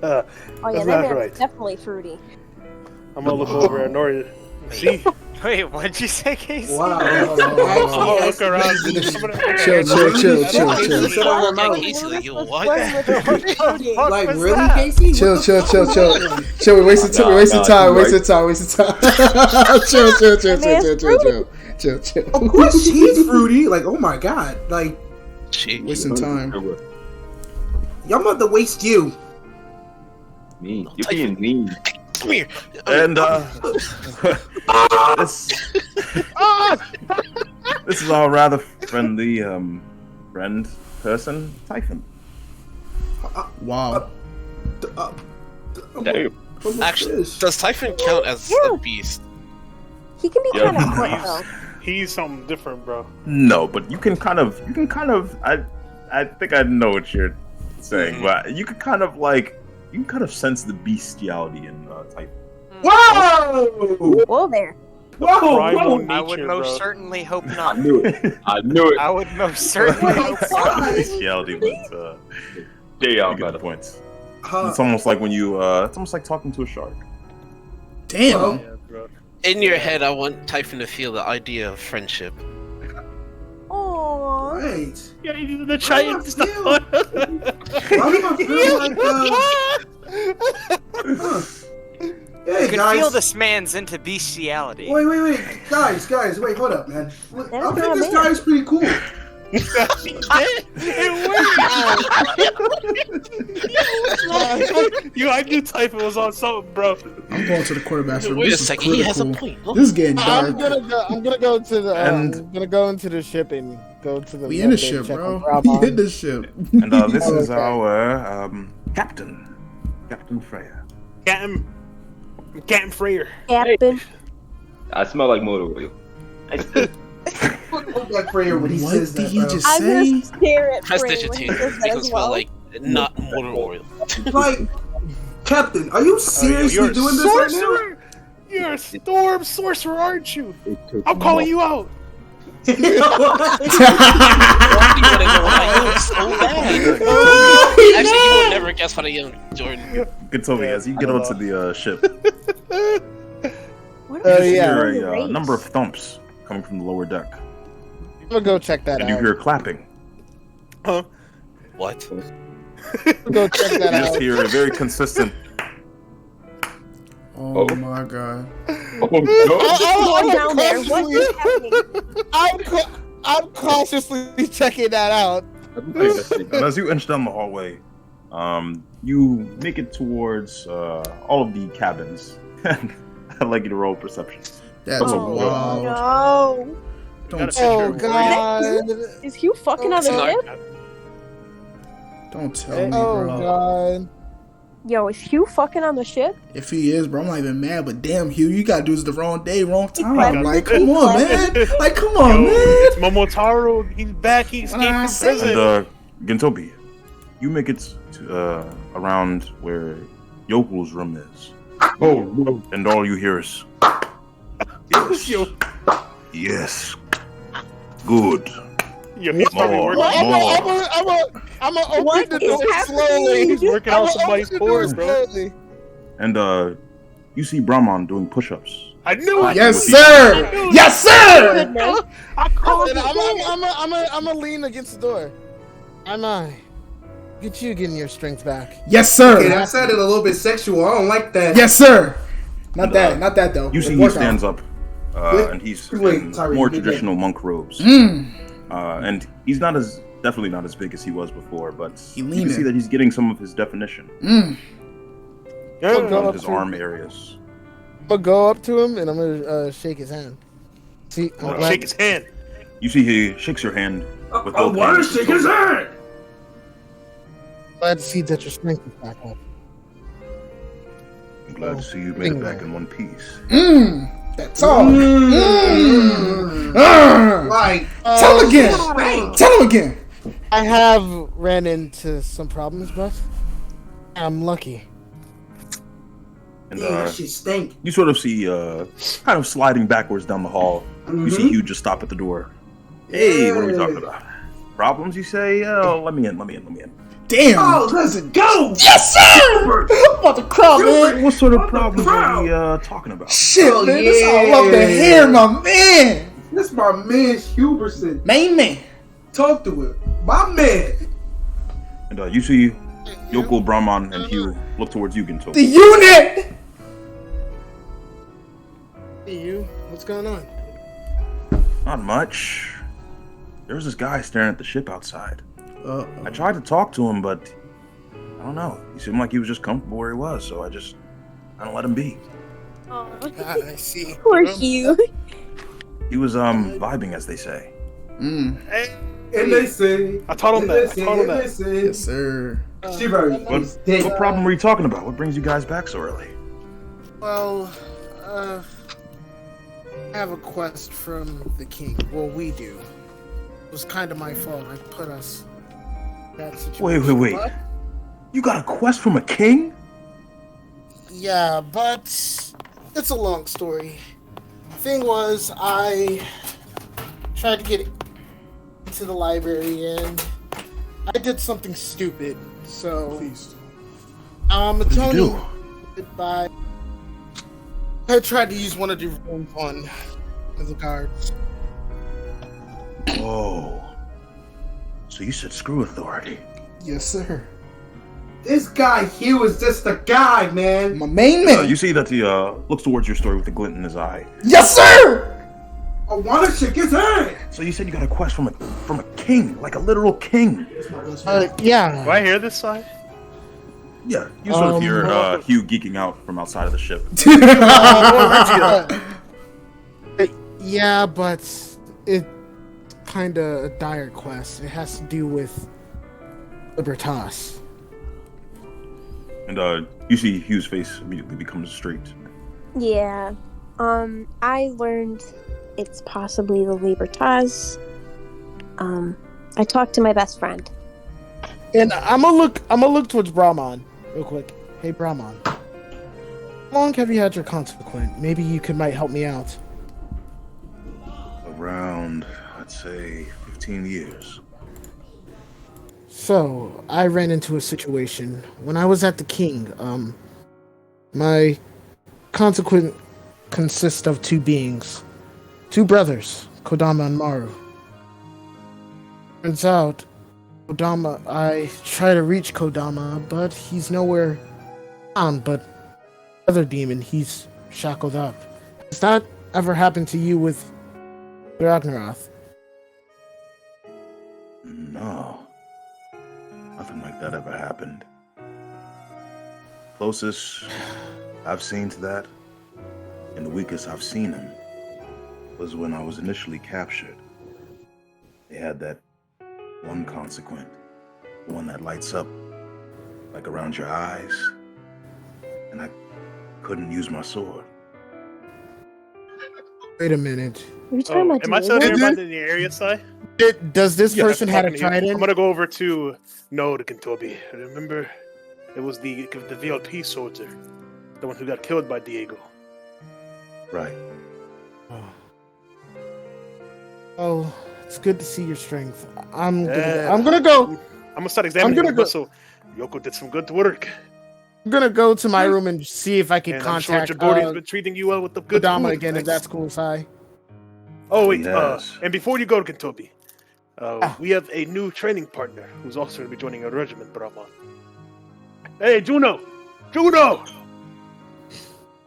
Uh, Oh yeah, That's that not man right. is definitely fruity. I'm gonna look over at Nora. See? Wait, what did you say, Casey? Wow. I'm gonna look around. Chill. Sit on her mouth. Casey, like, you what? Like, really, Casey? Chill. We're wasting time. Chill. Of course she's fruity. Like, oh my god. Like, Wasting time. Y'all about to waste you. Me, you're being mean. Come here. And this is our rather friendly friend person, Typhon. Wow. Damn. Actually, does Typhon count as a beast? He can be Yeah. kind of hot though. He's something different, bro. No, but you can kind of. I think I know what you're saying, but you can kind of sense the bestiality in Typhon. Whoa! Whoa there. Whoa! Primal Whoa! I would nature, most bro. certainly hope I not. knew it. I knew it. I would most certainly hope not. Bestiality, but Damn, you get the brother. points. Huh. It's almost like when you. It's almost like talking to a shark. Damn. Yeah, bro. In your head, I want Typhon to feel the idea of friendship. Aww. Right. Yeah, you do the Why giant do I stuff. Why do I feel like huh. Hey You can guys. feel this man's into bestiality. Wait, guys, wait, hold up, man. Look, I That's think not this bad. guy's pretty cool. Yo, I knew Typhon was on something, bro. I'm going to the quarterback's room. Wait a This is second, he has a critical. point. Look. This is getting I'm dark. gonna go to the. And- I'm gonna go into the ship and go to the. We in the method ship, check bro. on Brahma. We in the ship. And this is Okay. our captain, Captain Freya. Captain Freyer. Captain. I smell like motor oil. Look like Freya when he What says did that, he bro. just I'm say? gonna stare at Frey when he Prestidigitation. says that Make him as smell well. like not motor oil. Like, Captain, are you seriously you're a doing this right now? sorcerer. You're a storm sorcerer, aren't you? I'm calling you out. You wanna know what I am so bad. Actually, you will never guess what I am, Jordan. Good Toby, as you get onto the ship, What you are just you hear doing, a Race? number of thumps coming from the lower deck, I'm gonna go check that and you out. hear clapping. What? I'm gonna go check You that just out. hear a very consistent. Oh my god. Oh no! Going down there. What is happening? I'm cautiously checking that out. And as you inch down the hallway, you make it towards all of the cabins. I'd like you to roll perception. That's Oh, wild. no. Don't Oh Is god. Is Hugh fucking on the It's ship? don't tell me, Oh bro. god. Yo, is Hugh fucking on the ship? If he is, bro, I'm not even mad. But damn, Hugh, you gotta do this the wrong day, wrong time. clever. Like, come on, man. Like, come on, Yo, man. it's Momotaro. He's back. He escaped I from say prison. And Gintobi, you make it to, around where Yokel's room is, Oh no! and all you hear is, yes, yes, good. Yo, he's probably More. working. I'm gonna open What the is door happening? slowly. He's working I'ma out somebody's open the door pores, bro. slowly. And you see Brahman doing push-ups. I knew it. Yes, sir. Yes, sir. Goodness. I called And it. I'm gonna lean against the door. Get you getting your strength back. Yes, Okay, sir. that sounded a little bit sexual. I don't like that. Yes, sir. Not that. Not that though. You see he Work out. stands up, Wait, and he's wait, in sorry, more you did. traditional monk robes. Mm. And he's definitely not as big as he was before, but you can leaning. see that he's getting some of his definition Mm. I'm on gonna his go arm areas. go up to him and I'm gonna shake his hand. See, I'm glad, Shake his hand. You see he shakes your hand with I both want hands. to shake his hand. glad to see that your strength is back up. I'm glad to see you made it back in one piece. Mm. That's all. Mm. Like, Tell him again. Bang. Tell him again. I have ran into some problems, but I'm lucky. And yeah, that shit stink. you sort of see kind of sliding backwards down the hall. You see Mhm. Hugh just stop at the door. Hey, what are we Yeah. talking about? Problems, you say? Oh, let me in. Damn. Oh, let's go. Yes, sir. I'm about to cry, man. What sort of problems are we talking about? Shit, Oh, man. This all I yeah. love to hear, my man. This my man Huberson. Main man. Talk to him. My man. And you see Yokel, Brahman, and Hugh look towards you, Ginto. The unit. Hey, you, what's going on? Not much. there was this guy staring at the ship outside. I tried to talk to him, but I don't know. He seemed like he was just comfortable where he was, so I don't let him be. I see. Poor Hugh. He was vibing, as they say. And they say. I taught him that. Yes, sir. What problem were you talking about? What brings you guys back so early? Well, I have a quest from the king. Well, we do. It was kind of my fault. I put us in that situation. Wait. But, You got a quest from a king? yeah, but it's a long story. Thing was, I tried to get into the library and I did something stupid. So, What did you do? Goodbye. I tried to use one of the rooms on the guards. Oh. So you said screw authority. Yes, sir. This guy Hugh is just a guy, man. My main man. You see that he looks towards your story with a glint in his eye. Yes, sir. I want to shake his hand. So you said you got a quest from a king, like a literal king. Yeah. Do I hear this side? Yeah, you sort of hear Hugh geeking out from outside of the ship. Yeah, but it's kind of a dire quest. It has to do with Libertas. And you see Hugh's face immediately becomes straight. Yeah. I learned it's possibly the Libertas. I talked to my best friend. And I'm gonna look towards Brahman real quick. Hey Brahman, how long have you had your consequent? Maybe you might help me out. Around, I'd say, 15 years. So I ran into a situation when I was at the king. My consequent consists of two beings, two brothers, Kodama and Maru. Turns out, I try to reach Kodama, but he's nowhere found. But other demon, he's shackled up. Has that ever happened to you with Ragnaroth? No. Nothing like that ever happened. Closest I've seen to that, and the weakest I've seen him, was when I was initially captured. They had that one consequent, the one that lights up, like around your eyes, and I couldn't use my sword. Wait a minute. Are you talking about Am I still nearby in the area, Sai? Does this person have a Talking to you. trident? I'm gonna go over to Kentobi. Remember, it was the VLP soldier, the one who got killed by Diego. Right. Oh, it's good to see your strength. I'm gonna go. I'm gonna start examining him. So Yoko did some good work. I'm gonna go to my room and see if I can And contact I'm sure Jabordi's been treating you well with the good Kodama food. again, if that's cool, Sai. Oh wait, Yes. and before you go to Kentobi, we have a new training partner who's also going to be joining our regiment, Brahman. Hey, Juno!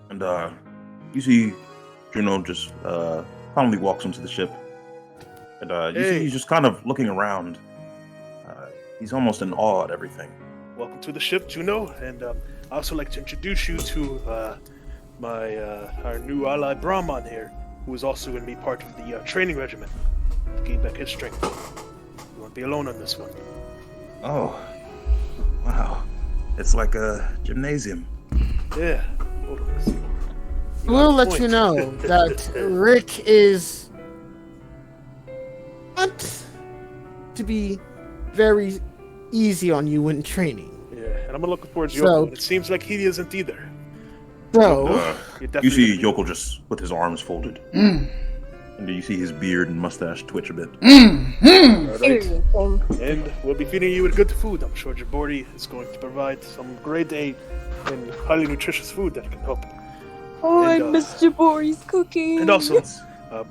And you see Juno just finally walks into the ship. And you see he's just kind of looking around. He's almost in awe at everything. Welcome to the ship, Juno, and I'd also like to introduce you to our new ally, Brahman here, who is also going to be part of the training regiment to gain back his strength. You won't be alone on this one. Oh, wow. It's like a gymnasium. Yeah. Hold on, let's see. We'll let you know that Rick is not to be very easy on you when training. Yeah, and I'm looking towards Yoko, So- and it seems like he isn't either. So, You see Yoko just with his arms folded. And you see his beard and mustache twitch a bit. Alright. And we'll be feeding you with good food. I'm sure Jabordi is going to provide some grade A and highly nutritious food that can help. Oh, And, I miss Jabori's cooking. And also,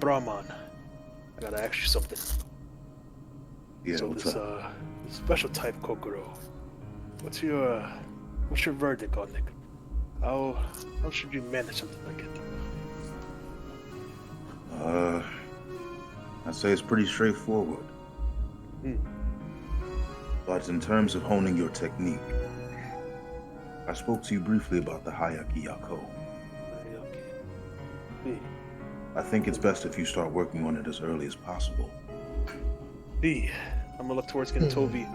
Brahman, I gotta ask you something. Yeah, So what's this up? this special type Kokoro, what's your verdict on it? How should you manage something like it? I'd say it's pretty straightforward. But in terms of honing your technique, I spoke to you briefly about the Hayaki Yako. I think it's best if you start working on it as early as possible. I'm gonna look towards Gentovi.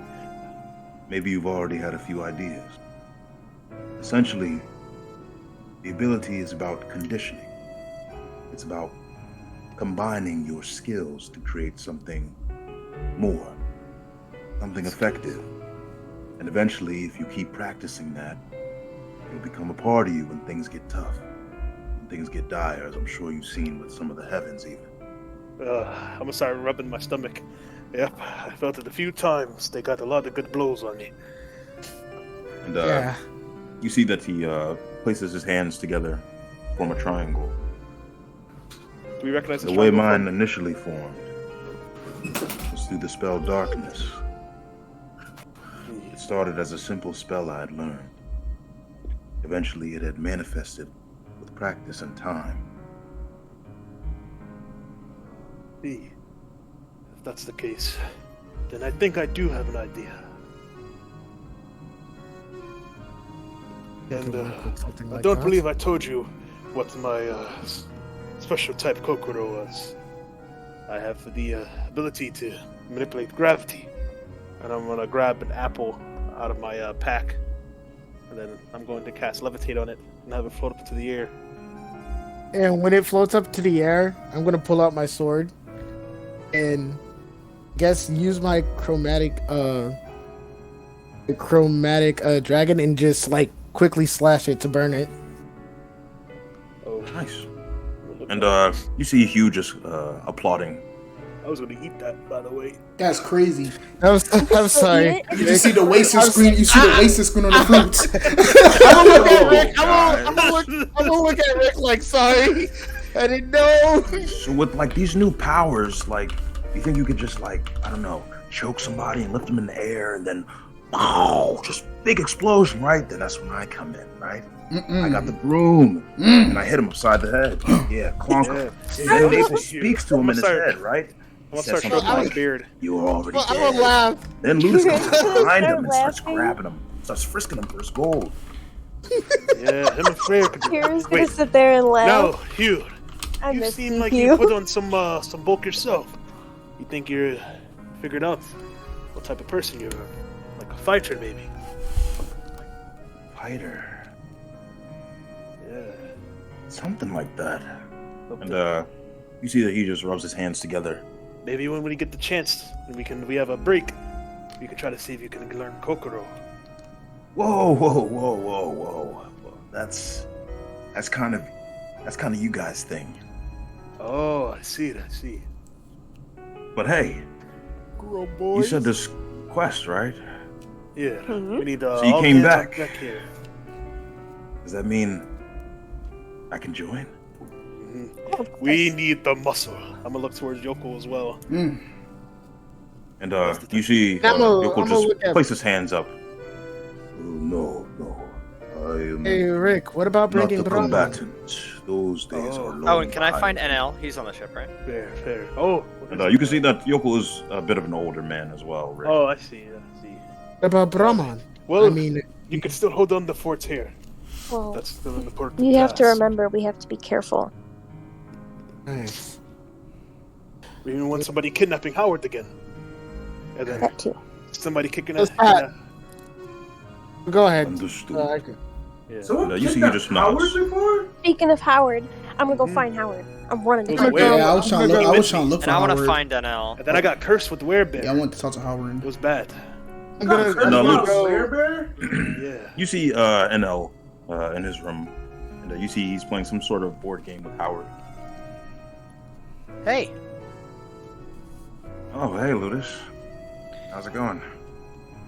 Maybe you've already had a few ideas. Essentially, the ability is about conditioning. It's about combining your skills to create something more, something effective. And eventually, if you keep practicing that, it'll become a part of you when things get tough, when things get dire, as I'm sure you've seen with some of the heavens even. I'm gonna start rubbing my stomach. Yep, I felt it a few times. They got a lot of good blows on me. And Yeah. you see that he places his hands together, form a triangle. Do we recognize The way mine initially formed was through the spell Darkness. It started as a simple spell I had learned. Eventually it had manifested with practice and time. If that's the case, then I think I do have an idea. And I don't believe I told you what my special type Kokoro was. I have the ability to manipulate gravity. And I'm gonna grab an apple out of my pack. And then I'm going to cast Levitate on it and have it float up into the air. And when it floats up to the air, I'm gonna pull out my sword and use my chromatic dragon and just like quickly slash it to burn it. Oh, Nice. And you see Hugh just applauding. I was gonna eat that, by the way. That's crazy. I'm sorry. You just see the wasted screen. You see the wasted screen on the fruits. I'm gonna look at Rick. I'm gonna look at Rick like, sorry, I didn't know. So with like these new powers, like, you think you could just like, I don't know, choke somebody and lift them in the air and then, wow, just big explosion, right? Then that's when I come in, right? I got the broom and I hit him upside the head. Yeah, clonk. And then Nathan speaks to him in his head, right? I'm gonna start stroking my beard. You were already I'm dead. gonna laugh. Then Ludus comes behind him Start and starts laughing. grabbing him, starts frisking him for his gold. Yeah, him and Freya could do Kira's it. gonna sit there and laugh. No, Hugh. I You miss seem like you. you put on some bulk yourself. You think you're figured out what type of person you're, like a fighter maybe. Fighter. Yeah. Something like that. And you see that he just rubs his hands together. Maybe when we get the chance, and we have a break, we can try to see if you can learn Kokoro. Whoa. That's kind of you guys' thing. Oh, I see. But hey, Girl, you boys. said this quest, right? Yeah, Mhm. we need So you all came hands on back. deck here. Does that mean I can join? We need the muscle. I'm gonna look towards Yoko as well. And you see I'm gonna Yoko look just at- place his hands up. Oh, no. I am Hey Rick, what about not bringing the Brahma? combatant. Those days are long Oh, and can I find behind. NL? He's on the ship, right? Fair. Oh. And you can see that Yoko is a bit of an older man as well, Rick. Oh, I see. What about Brahman? Well, I mean, you can still hold on the forts here. Well, That's still an important you have to task. remember we have to be careful. nice. We even want somebody kidnapping Howard again. And then That too. somebody kicking What's us. that? Go ahead. Understood. Yeah. No, you see he just nods. Speaking of Howard, I'm gonna go find Howard. I'm running to Wait, Howard. wait. Yeah, I was trying to look. I was trying to look for And I want to Howard. find NL. And then I got cursed with the werebear. Yeah, I want to talk to Howard. It was bad. I'm gonna No, look. go. Yeah. You see NL in his room, and you see he's playing some sort of board game with Howard. Hey, Oh, hey, Ludus. How's it going?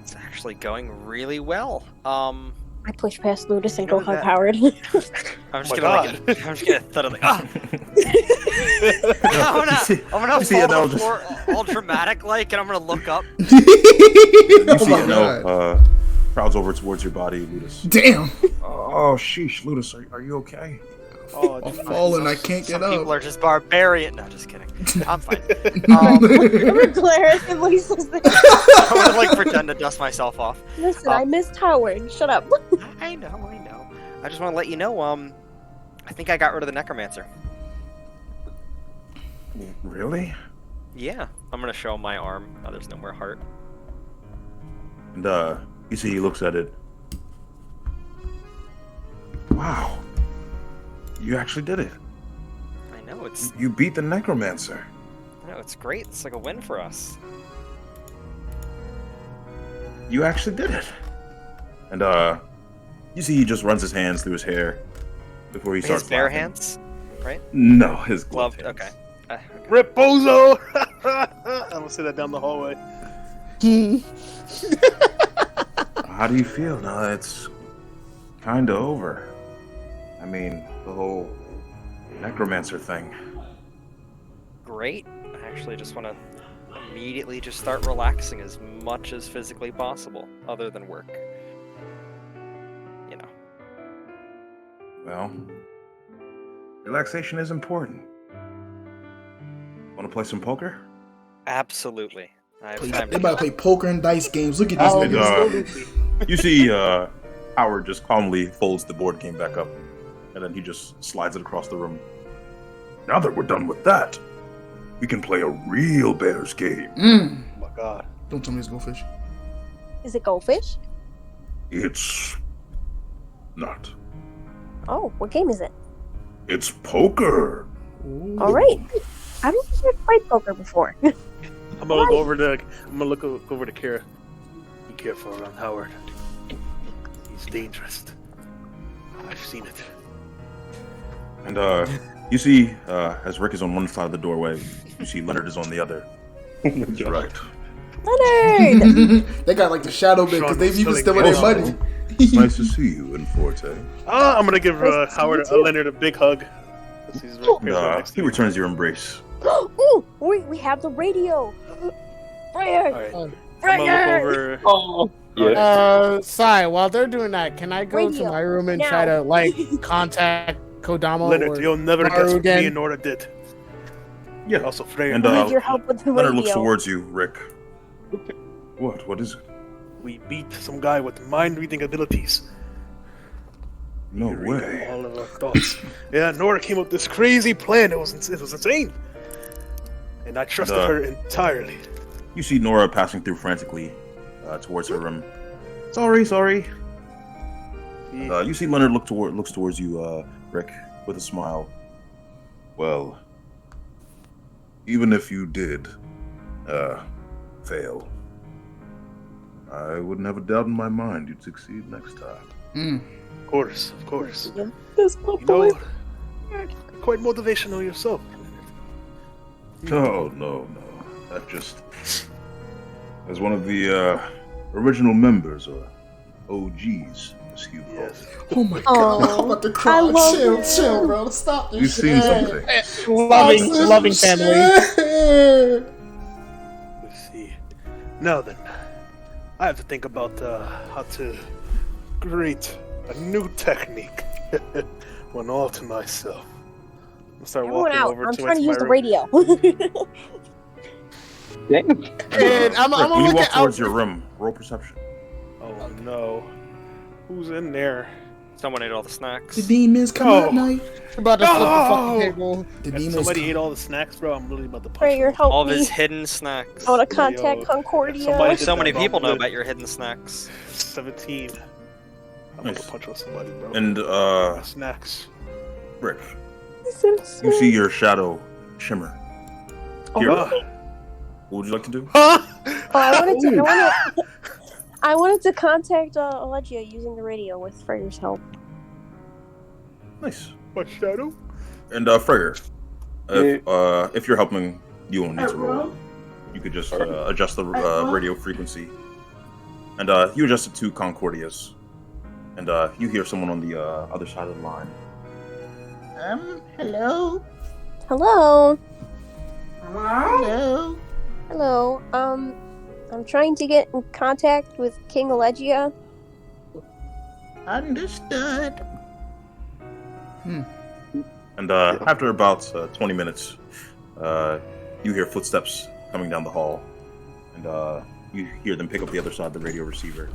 it's actually going really well. I push past Ludus and You know go hug that- Howard. I'm just my gonna God. like, I'm just gonna suddenly, I'm gonna you see fall NL to the just- floor all dramatic like, and I'm gonna look up. You see Oh my NL crowds over towards your body, Ludus. Damn. Oh, sheesh, Ludus, are you okay? Oh, I'm falling. I can't Some get people up. are just barbarian. No, just kidding. I'm fine. Clarence and Lisa's there. I'm gonna like pretend to dust myself off. Listen, I missed Howard. Shut up. I know. I just want to let you know. I think I got rid of the necromancer. Really? Yeah, I'm gonna show him my arm. Oh, there's no more heart. And you see, he looks at it. Wow. You actually did it. I know it's. You beat the necromancer. I know it's great. It's like a win for us. You actually did it. And you see, he just runs his hands through his hair before he starts. His bare laughing. hands, right? No, his gloved Gloved. hands. Okay. Rip Bozo! I'm gonna say that down the hallway. How do you feel now? It's kind of over. I mean, the whole necromancer thing. Great. I actually just want to immediately just start relaxing as much as physically possible, other than work. You know. Well, relaxation is important. Want to play some poker? Absolutely. I have They time to about to play poker and dice games. Look at these And, niggas. you see, Howard just calmly folds the board game back up, and then he just slides it across the room. Now that we're done with that, we can play a real Bears game. Oh my god. Don't tell me it's goldfish. Is it goldfish? It's not. Oh, what game is it? It's poker. All right. I don't think I've played poker before. I'm gonna go over to Kira. Be careful around Howard. He's dangerous. I've seen it. And you see, as Rick is on one side of the doorway, you see Leonard is on the other. That's right. Leonard! They got like the shadow bit because they've even still with their money. It's nice to see you in Forte. I'm gonna give Leonard a big hug. He's right He returns your embrace. Ooh, we have the radio. Fryer! I'm gonna look over. Sai, while they're doing that, can I go to Radio, my room and now. try to like contact Kodama Leonard, or you'll never Maru guess what again? me and Nora did. Yeah. Also, Freya. And We need your help with the Leonard looks radio. towards you, Rick. What? What is it? We beat some guy with mind-reading abilities. No He read way. all of our thoughts. Yeah, Nora came up with this crazy plan. It was insane. And I trusted her entirely. You see Nora passing through frantically towards her room. Sorry. You see Leonard looks towards you, Rick, with a smile. Well, even if you did fail, I wouldn't have a doubt in my mind you'd succeed next time. Of course. This You know, you're quite motivational yourself. No. That just as one of the original members or OGs, as you call it. Oh my god, I'm about to cry. I love Chill, bro. Stop this You've seen something. loving family. Let's see. Now then, I have to think about how to create a new technique. One all to myself. I'm start Everyone walking out. over I'm to trying to my use the room. radio. And I'm Rick, when you looking walk towards out. your room, roll perception. Oh no. Who's in there? Someone ate all the snacks. The demons come at night. About to flip the No! fucking table. The If demons somebody come. ate all the snacks, bro, I'm literally about to punch Prayer, them. help All of me. his hidden snacks. I want to contact Yo, Concordia. somebody- So many Bro, people know good. about your hidden snacks. 17. I'm Nice. gonna punch on somebody, bro. And Snacks. Rick, So you see your shadow shimmer. Here, Oh. what would you like to do? I wanted to contact Allegia using the radio with Freyr's help. Nice. My shadow? And Freyr, if you're helping, you won't need to roll. You could just adjust the radio frequency, and you adjust it to Concordia's, and you hear someone on the other side of the line. Hello. Hello. Hello. Hello. I'm trying to get in contact with King Allegia. Understood. And after about 20 minutes, you hear footsteps coming down the hall, and you hear them pick up the other side of the radio receiver.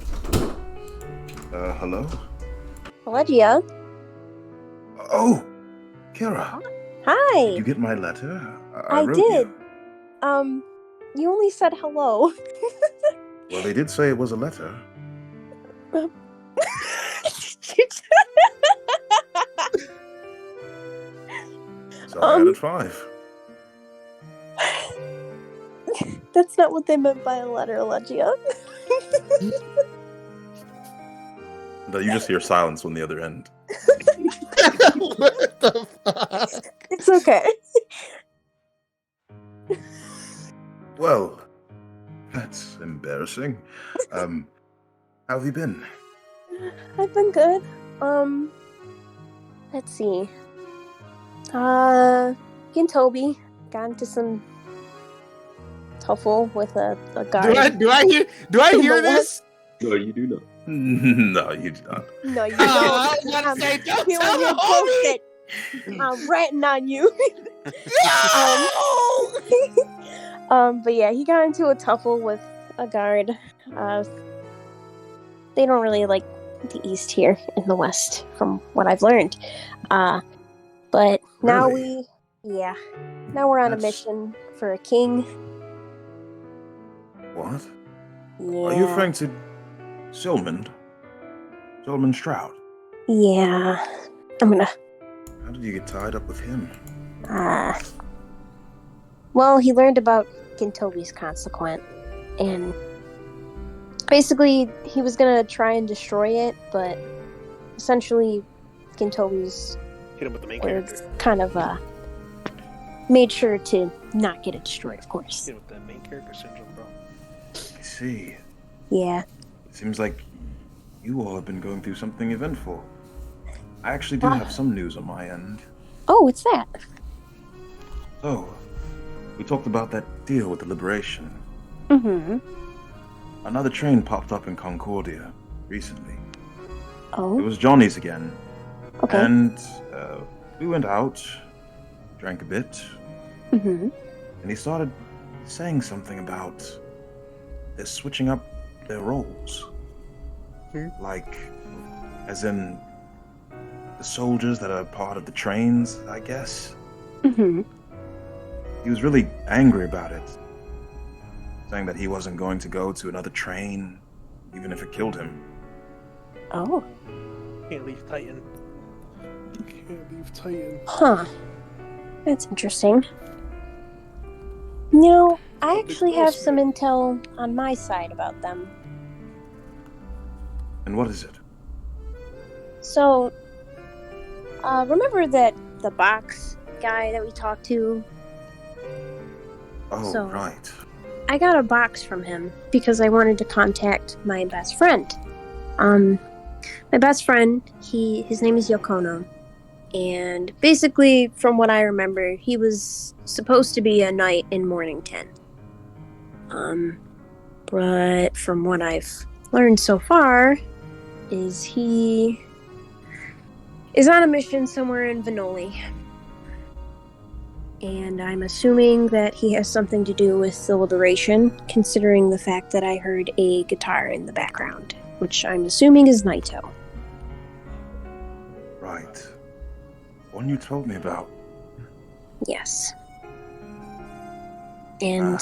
Hello? Legia. Oh, Kira. Hi. Did you get my letter? I wrote did. You. You only said hello. Well, they did say it was a letter. So I added 5. That's not what they meant by a letter, Legia. You just hear silence on the other end. What the fuck? It's okay. Well, that's embarrassing. How have you been? I've been good. Let's see. Me and Toby got into some tuffle with a guard. Do I hear this? No, you do not. No, you do not. No, you I don't. was about to say, don't Here tell when you're the homie. posted. I'm ranting on you. But yeah, he got into a tuffle with a guard. They don't really like the East here in the West, from what I've learned. But now Really? now we're on a That's- mission for a king. What? Yeah. Are you referring to Silmond? Silmond Stroud? Yeah. I'm gonna. How did you get tied up with him? Well, he learned about Gintobi's consequent, and basically he was gonna try and destroy it, but essentially Gintobi's Hit him with the main was character. kind of made sure to not get it destroyed, of course. Hit him with the main character syndrome, bro. I see. Yeah. It seems like you all have been going through something eventful. I actually do have some news on my end. Oh, what's that? So, we talked about that deal with the Liberation. Mm-hmm. Another train popped up in Concordia recently. It Oh, was Johnny's again. okay. And we went out, drank a bit, Mm-hmm. and he started saying something about they're switching up their roles. Like, as in the soldiers that are part of the trains, I guess. Mm-hmm. He was really angry about it, saying that he wasn't going to go to another train, even if it killed him. Oh. Can't leave Titan. Can't leave Titan. Huh. That's interesting. You know, I actually have some intel on my side about them. And what is it? So, remember the box guy that we talked to? Oh, So- right. I got a box from him because I wanted to contact my best friend. My best friend, his name is Yokono. And basically, from what I remember, he was supposed to be a knight in Mornington. But from what I've learned so far, is he is on a mission somewhere in Venoli. And I'm assuming that he has something to do with the Liberation, considering the fact that I heard a guitar in the background, which I'm assuming is Naito. Right. One you told me about. Yes. And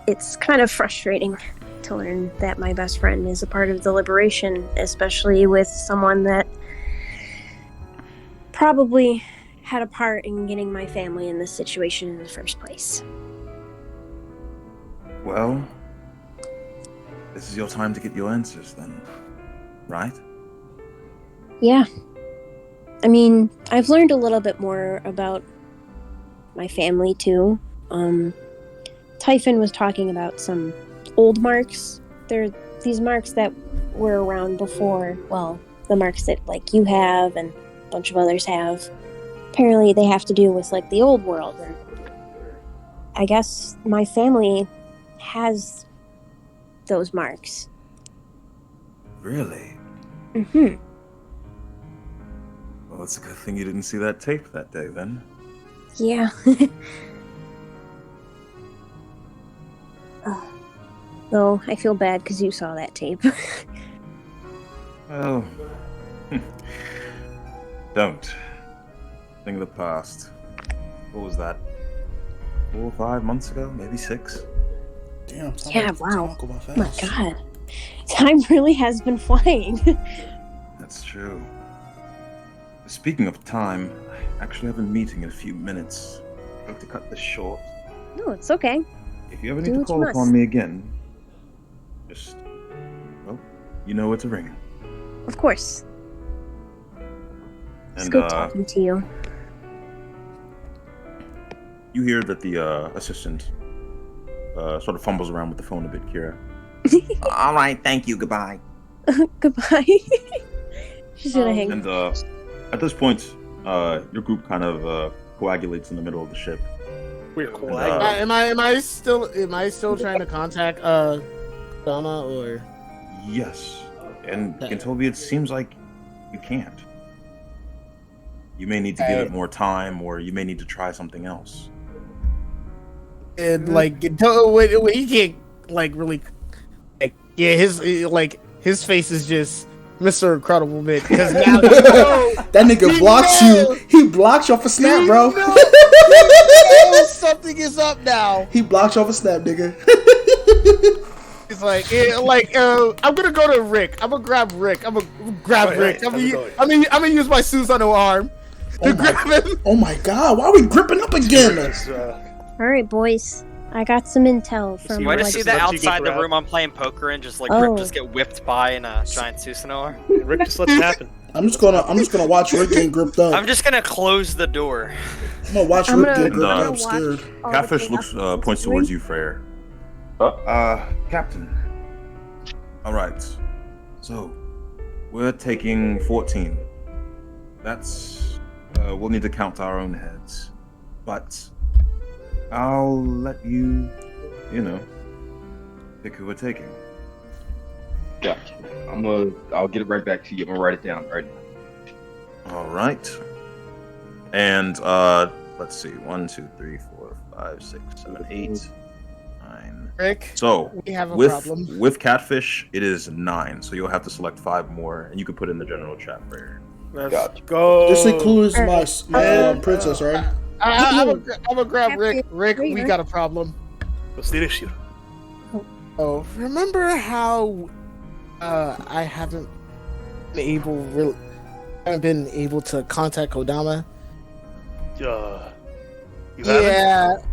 it's kind of frustrating to learn that my best friend is a part of the Liberation, especially with someone that probably had a part in getting my family in this situation in the first place. Well, this is your time to get your answers then, right? Yeah. I mean, I've learned a little bit more about my family too. Typhon was talking about some old marks. They're these marks that were around before, well, the marks that like you have and a bunch of others have. Apparently they have to do with like the old world, and I guess my family has those marks. Really? Mm-hmm. Well, it's a good thing you didn't see that tape that day, then. Yeah. Oh, I feel bad because you saw that tape. Well, don't. Thing of the past. What was that? 4 or 5 months ago? Maybe 6? Damn. Yeah, wow. Talk about Oh my fast. god. Time really has been flying. That's true. Speaking of time, I actually have a meeting in a few minutes. I'd like to cut this short. No, it's okay. If you ever Do need to what you call must. upon me again, just, well, you know where to ring. Of course. It's And, good talking to you. you hear that the assistant sort of fumbles around with the phone a bit, Kira. All right, thank you, goodbye. Goodbye. She's gonna hang. And at this point, your group kind of coagulates in the middle of the ship. We're And, coagulating. Am I still trying to contact Donna or? yes, and Gintobi, it seems like you can't. You may need to give it more time, or you may need to try something else. And like he can't like really like his face is just Mr. Incredible man because now That nigga blocks you. He blocks you off a snap, bro. something is up now. He blocks you off a snap, nigga. It's like I'm gonna go to Rick. I'm gonna grab Rick. I'm gonna grab Rick. I'm gonna use my Susanoo arm to grab him. Oh my god, why are we gripping up again? Alright, boys. I got some intel from Why like, just see that outside the room I'm playing poker and just like Oh. Rick just get whipped by in a giant Susanoo? Rick just lets it happen. I'm just gonna watch Rick get gripped up. I'm just gonna close the door. I'm gonna watch I'm Rick gonna- get gripped I'm up, gonna scared. all the Catfish chaos looks points doing. towards you, Freyr. Captain. All right. So, we're taking 14. That's we'll need to count our own heads, but I'll let you, pick who we're taking. Gotcha. I'll get it right back to you. I'm gonna write it down right now. All right. And let's see. 1, 2, 3, 4, 5, 6, 7, 8, 9. Rick, So we have a with problem. with Catfish, it is 9. So you'll have to select 5 more, and you can put in the general chat for here. Let's Gotcha. go. This includes my Alright. princess, right? I'm gonna grab Rick. Captain Rick, we Rick. got a problem. What's the issue? Oh, remember how I haven't been able to contact Kodama? You haven't?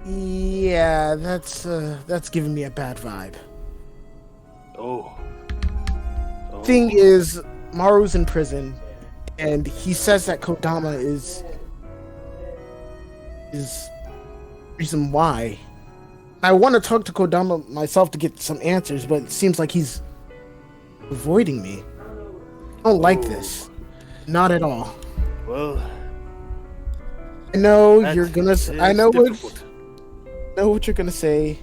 Yeah, that's giving me a bad vibe. Oh. Thing is, Maru's in prison, and he says that Kodama is reason why. I want to talk to Kodama myself to get some answers, but it seems like he's avoiding me. I don't like this. Not at all. Well, I know that you're gonna. is I know difficult. what you're gonna say.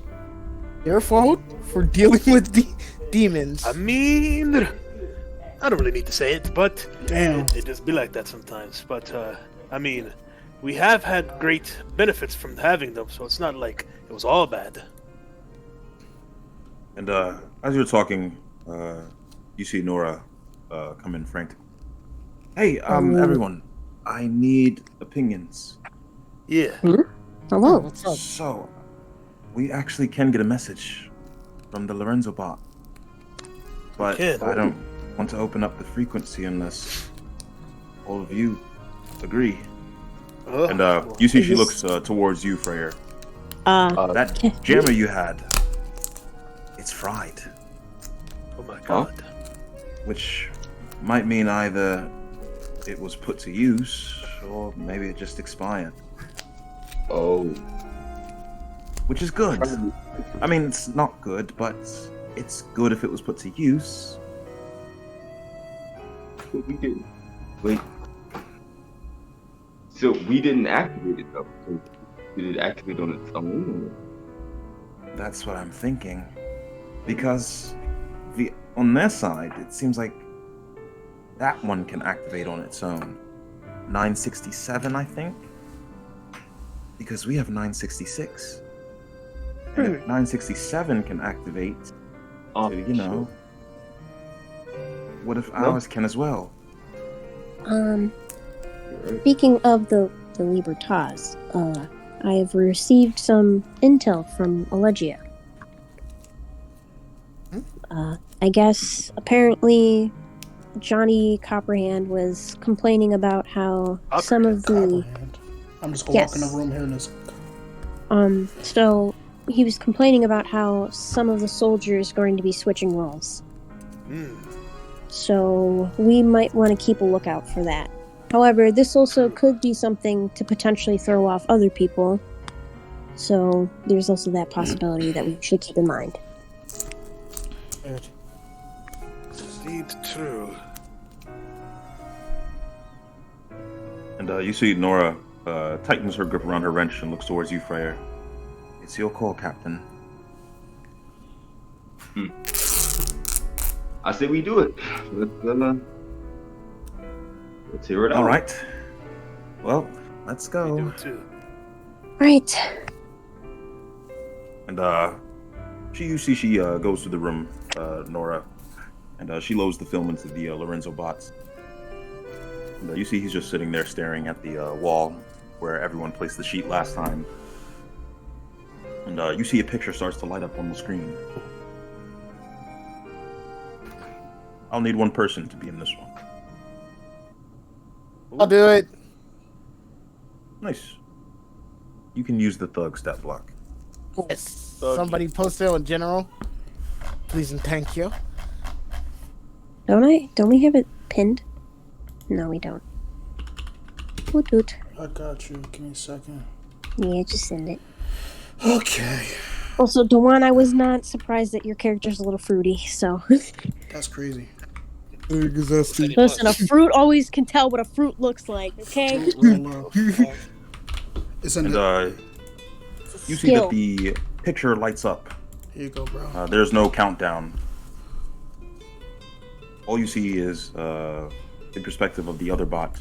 Your fault for dealing with demons. I mean, I don't really need to say it, but Damn. it just be like that sometimes. But I mean, we have had great benefits from having them, so it's not like it was all bad. And as you're talking, you see Nora come in frantic. Hey, everyone, I need opinions. Yeah. Hello. What's up? So, we actually can get a message from the Lorenzo bot, but can. I don't want to open up the frequency unless all of you agree. And you see she looks towards you, Freyr. That jammer you had, it's fried. Oh my god. Which might mean either it was put to use, or maybe it just expired. Oh. Which is good. I mean, it's not good, but it's good if it was put to use. We didn't. Wait. So we didn't activate it though. So did it activate on its own? That's what I'm thinking. Because on their side, it seems like that one can activate on its own. 967, I think. Because we have 966. And if 967 can activate, what if ours can as well? Speaking of the Libertas, I have received some intel from Allegia. I guess apparently Johnny Copperhand was complaining about how some of the I'm just gonna walk in the room here and this. So he was complaining about how some of the soldiers are going to be switching roles. So we might want to keep a lookout for that. However, this also could be something to potentially throw off other people. So there's also that possibility that we should keep in mind. Indeed true. And you see Nora tightens her grip around her wrench and looks towards you, Freyr. It's your call, Captain. I say we do it. Let's hear it out. All right. Well, let's go. Do it too. Right. And you see she goes to the room, Nora, and she loads the film into the Lorenzo bots. And you see he's just sitting there staring at the wall where everyone placed the sheet last time. And you see a picture starts to light up on the screen. I'll need one person to be in this one. I'll do it. Nice. You can use the thug stat block. Somebody post it on general. Please and thank you. Don't we have it pinned? No, we don't. Woot woot. I got you. Give me a second. Yeah, just send it. Okay. Also, Dewan, I was not surprised that your character's a little fruity, so. That's crazy. Listen, a fruit always can tell what a fruit looks like, okay? It's and you see that the picture lights up. Here you go, bro. There's no countdown. All you see is the perspective of the other bot.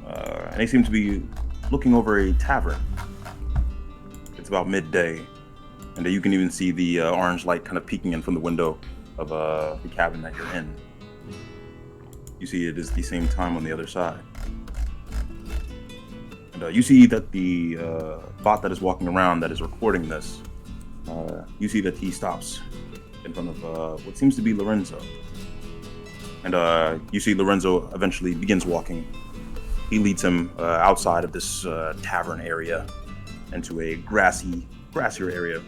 And they seem to be looking over a tavern. It's about midday. And you can even see the orange light kind of peeking in from the window of the cabin that you're in. You see it is the same time on the other side. And you see that the bot that is walking around that is recording this, you see that he stops in front of what seems to be Lorenzo. And you see Lorenzo eventually begins walking. He leads him outside of this tavern area into a grassier area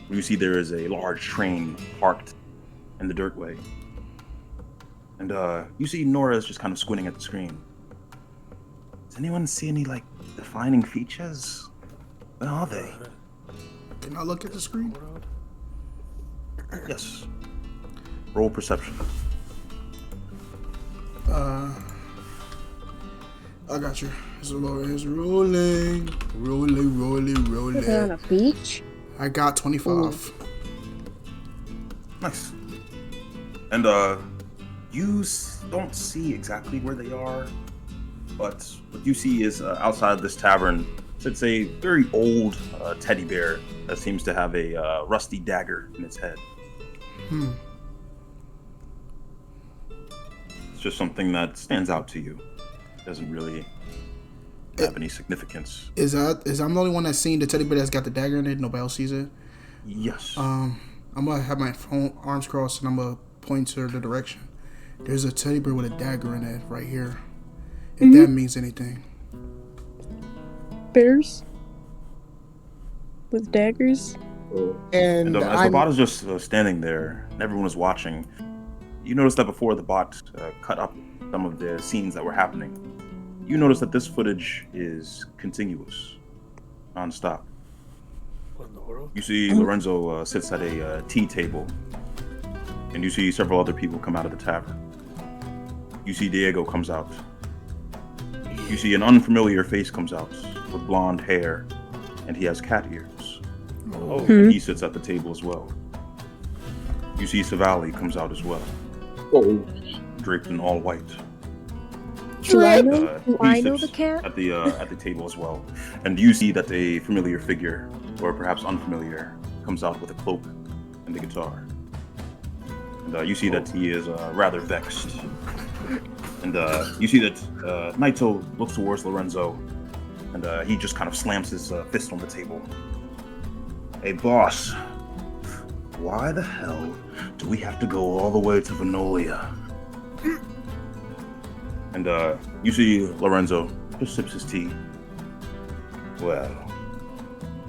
where you see there is a large train parked in the dirtway. And you see Nora is just kind of squinting at the screen. Does anyone see any, defining features? Where are they? Can I look at the screen? Yes. Roll perception. I got you. It's rolling. Is it on a beach? I got 25. Ooh. Nice. And you don't see exactly where they are, but what you see is outside of this tavern sits a very old teddy bear that seems to have a rusty dagger in its head. It's just something that stands out to you. It doesn't really have any significance. Is I'm the only one that's seen the teddy bear that's got the dagger in it? Nobody else sees it? Yes. I'm gonna have my arms crossed and I'm gonna point to the direction. There's a teddy bear with a dagger in it right here. If that means anything. Bears with daggers. And as the bot is just standing there and everyone is watching, you notice that before the bot cut up some of the scenes that were happening, you notice that this footage is continuous, non-stop. You see Lorenzo sits at a tea table, and you see several other people come out of the tavern. You see Diego comes out. You see an unfamiliar face comes out with blonde hair, and he has cat ears. And he sits at the table as well. You see Savali comes out as well, draped in all white. Do I know? He Do I know the sits cat? at the table as well, and you see that a familiar figure, or perhaps unfamiliar, comes out with a cloak and a guitar. And you see that he is rather vexed. And you see that Naito looks towards Lorenzo, and he just kind of slams his fist on the table. Hey, boss. Why the hell do we have to go all the way to Venolia? And you see Lorenzo just sips his tea. Well,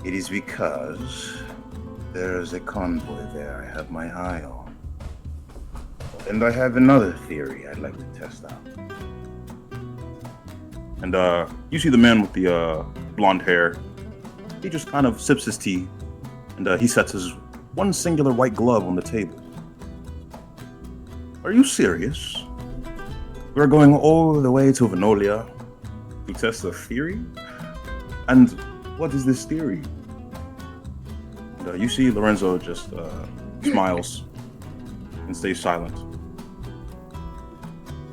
it is because there is a convoy there I have my eye on. And I have another theory I'd like to test out. And you see the man with the blonde hair. He just kind of sips his tea, and he sets his one singular white glove on the table. Are you serious? We're going all the way to Venolia to test a theory? And what is this theory? And, you see Lorenzo just smiles and stays silent.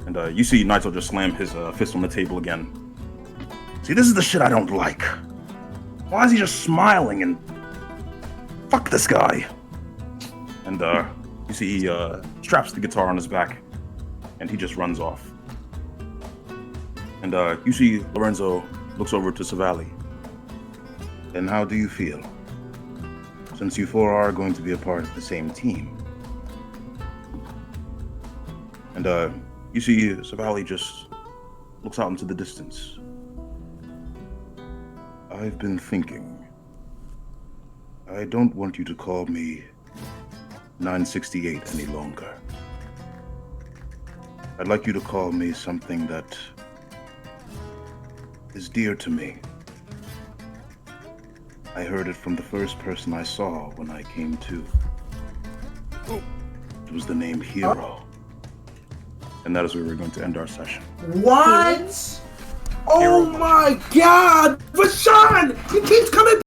And you see Naito just slam his fist on the table again. See, this is the shit I don't like. Why is he just smiling and... Fuck this guy. And you see he straps the guitar on his back, and he just runs off. And you see Lorenzo looks over to Savali. And how do you feel? Since you four are going to be a part of the same team. And you see Savali just looks out into the distance. I've been thinking. I don't want you to call me 968 any longer. I'd like you to call me something that is dear to me. I heard it from the first person I saw when I came to. It was the name Hero. And that is where we're going to end our session. What? Oh my God! Rashawn! He keeps coming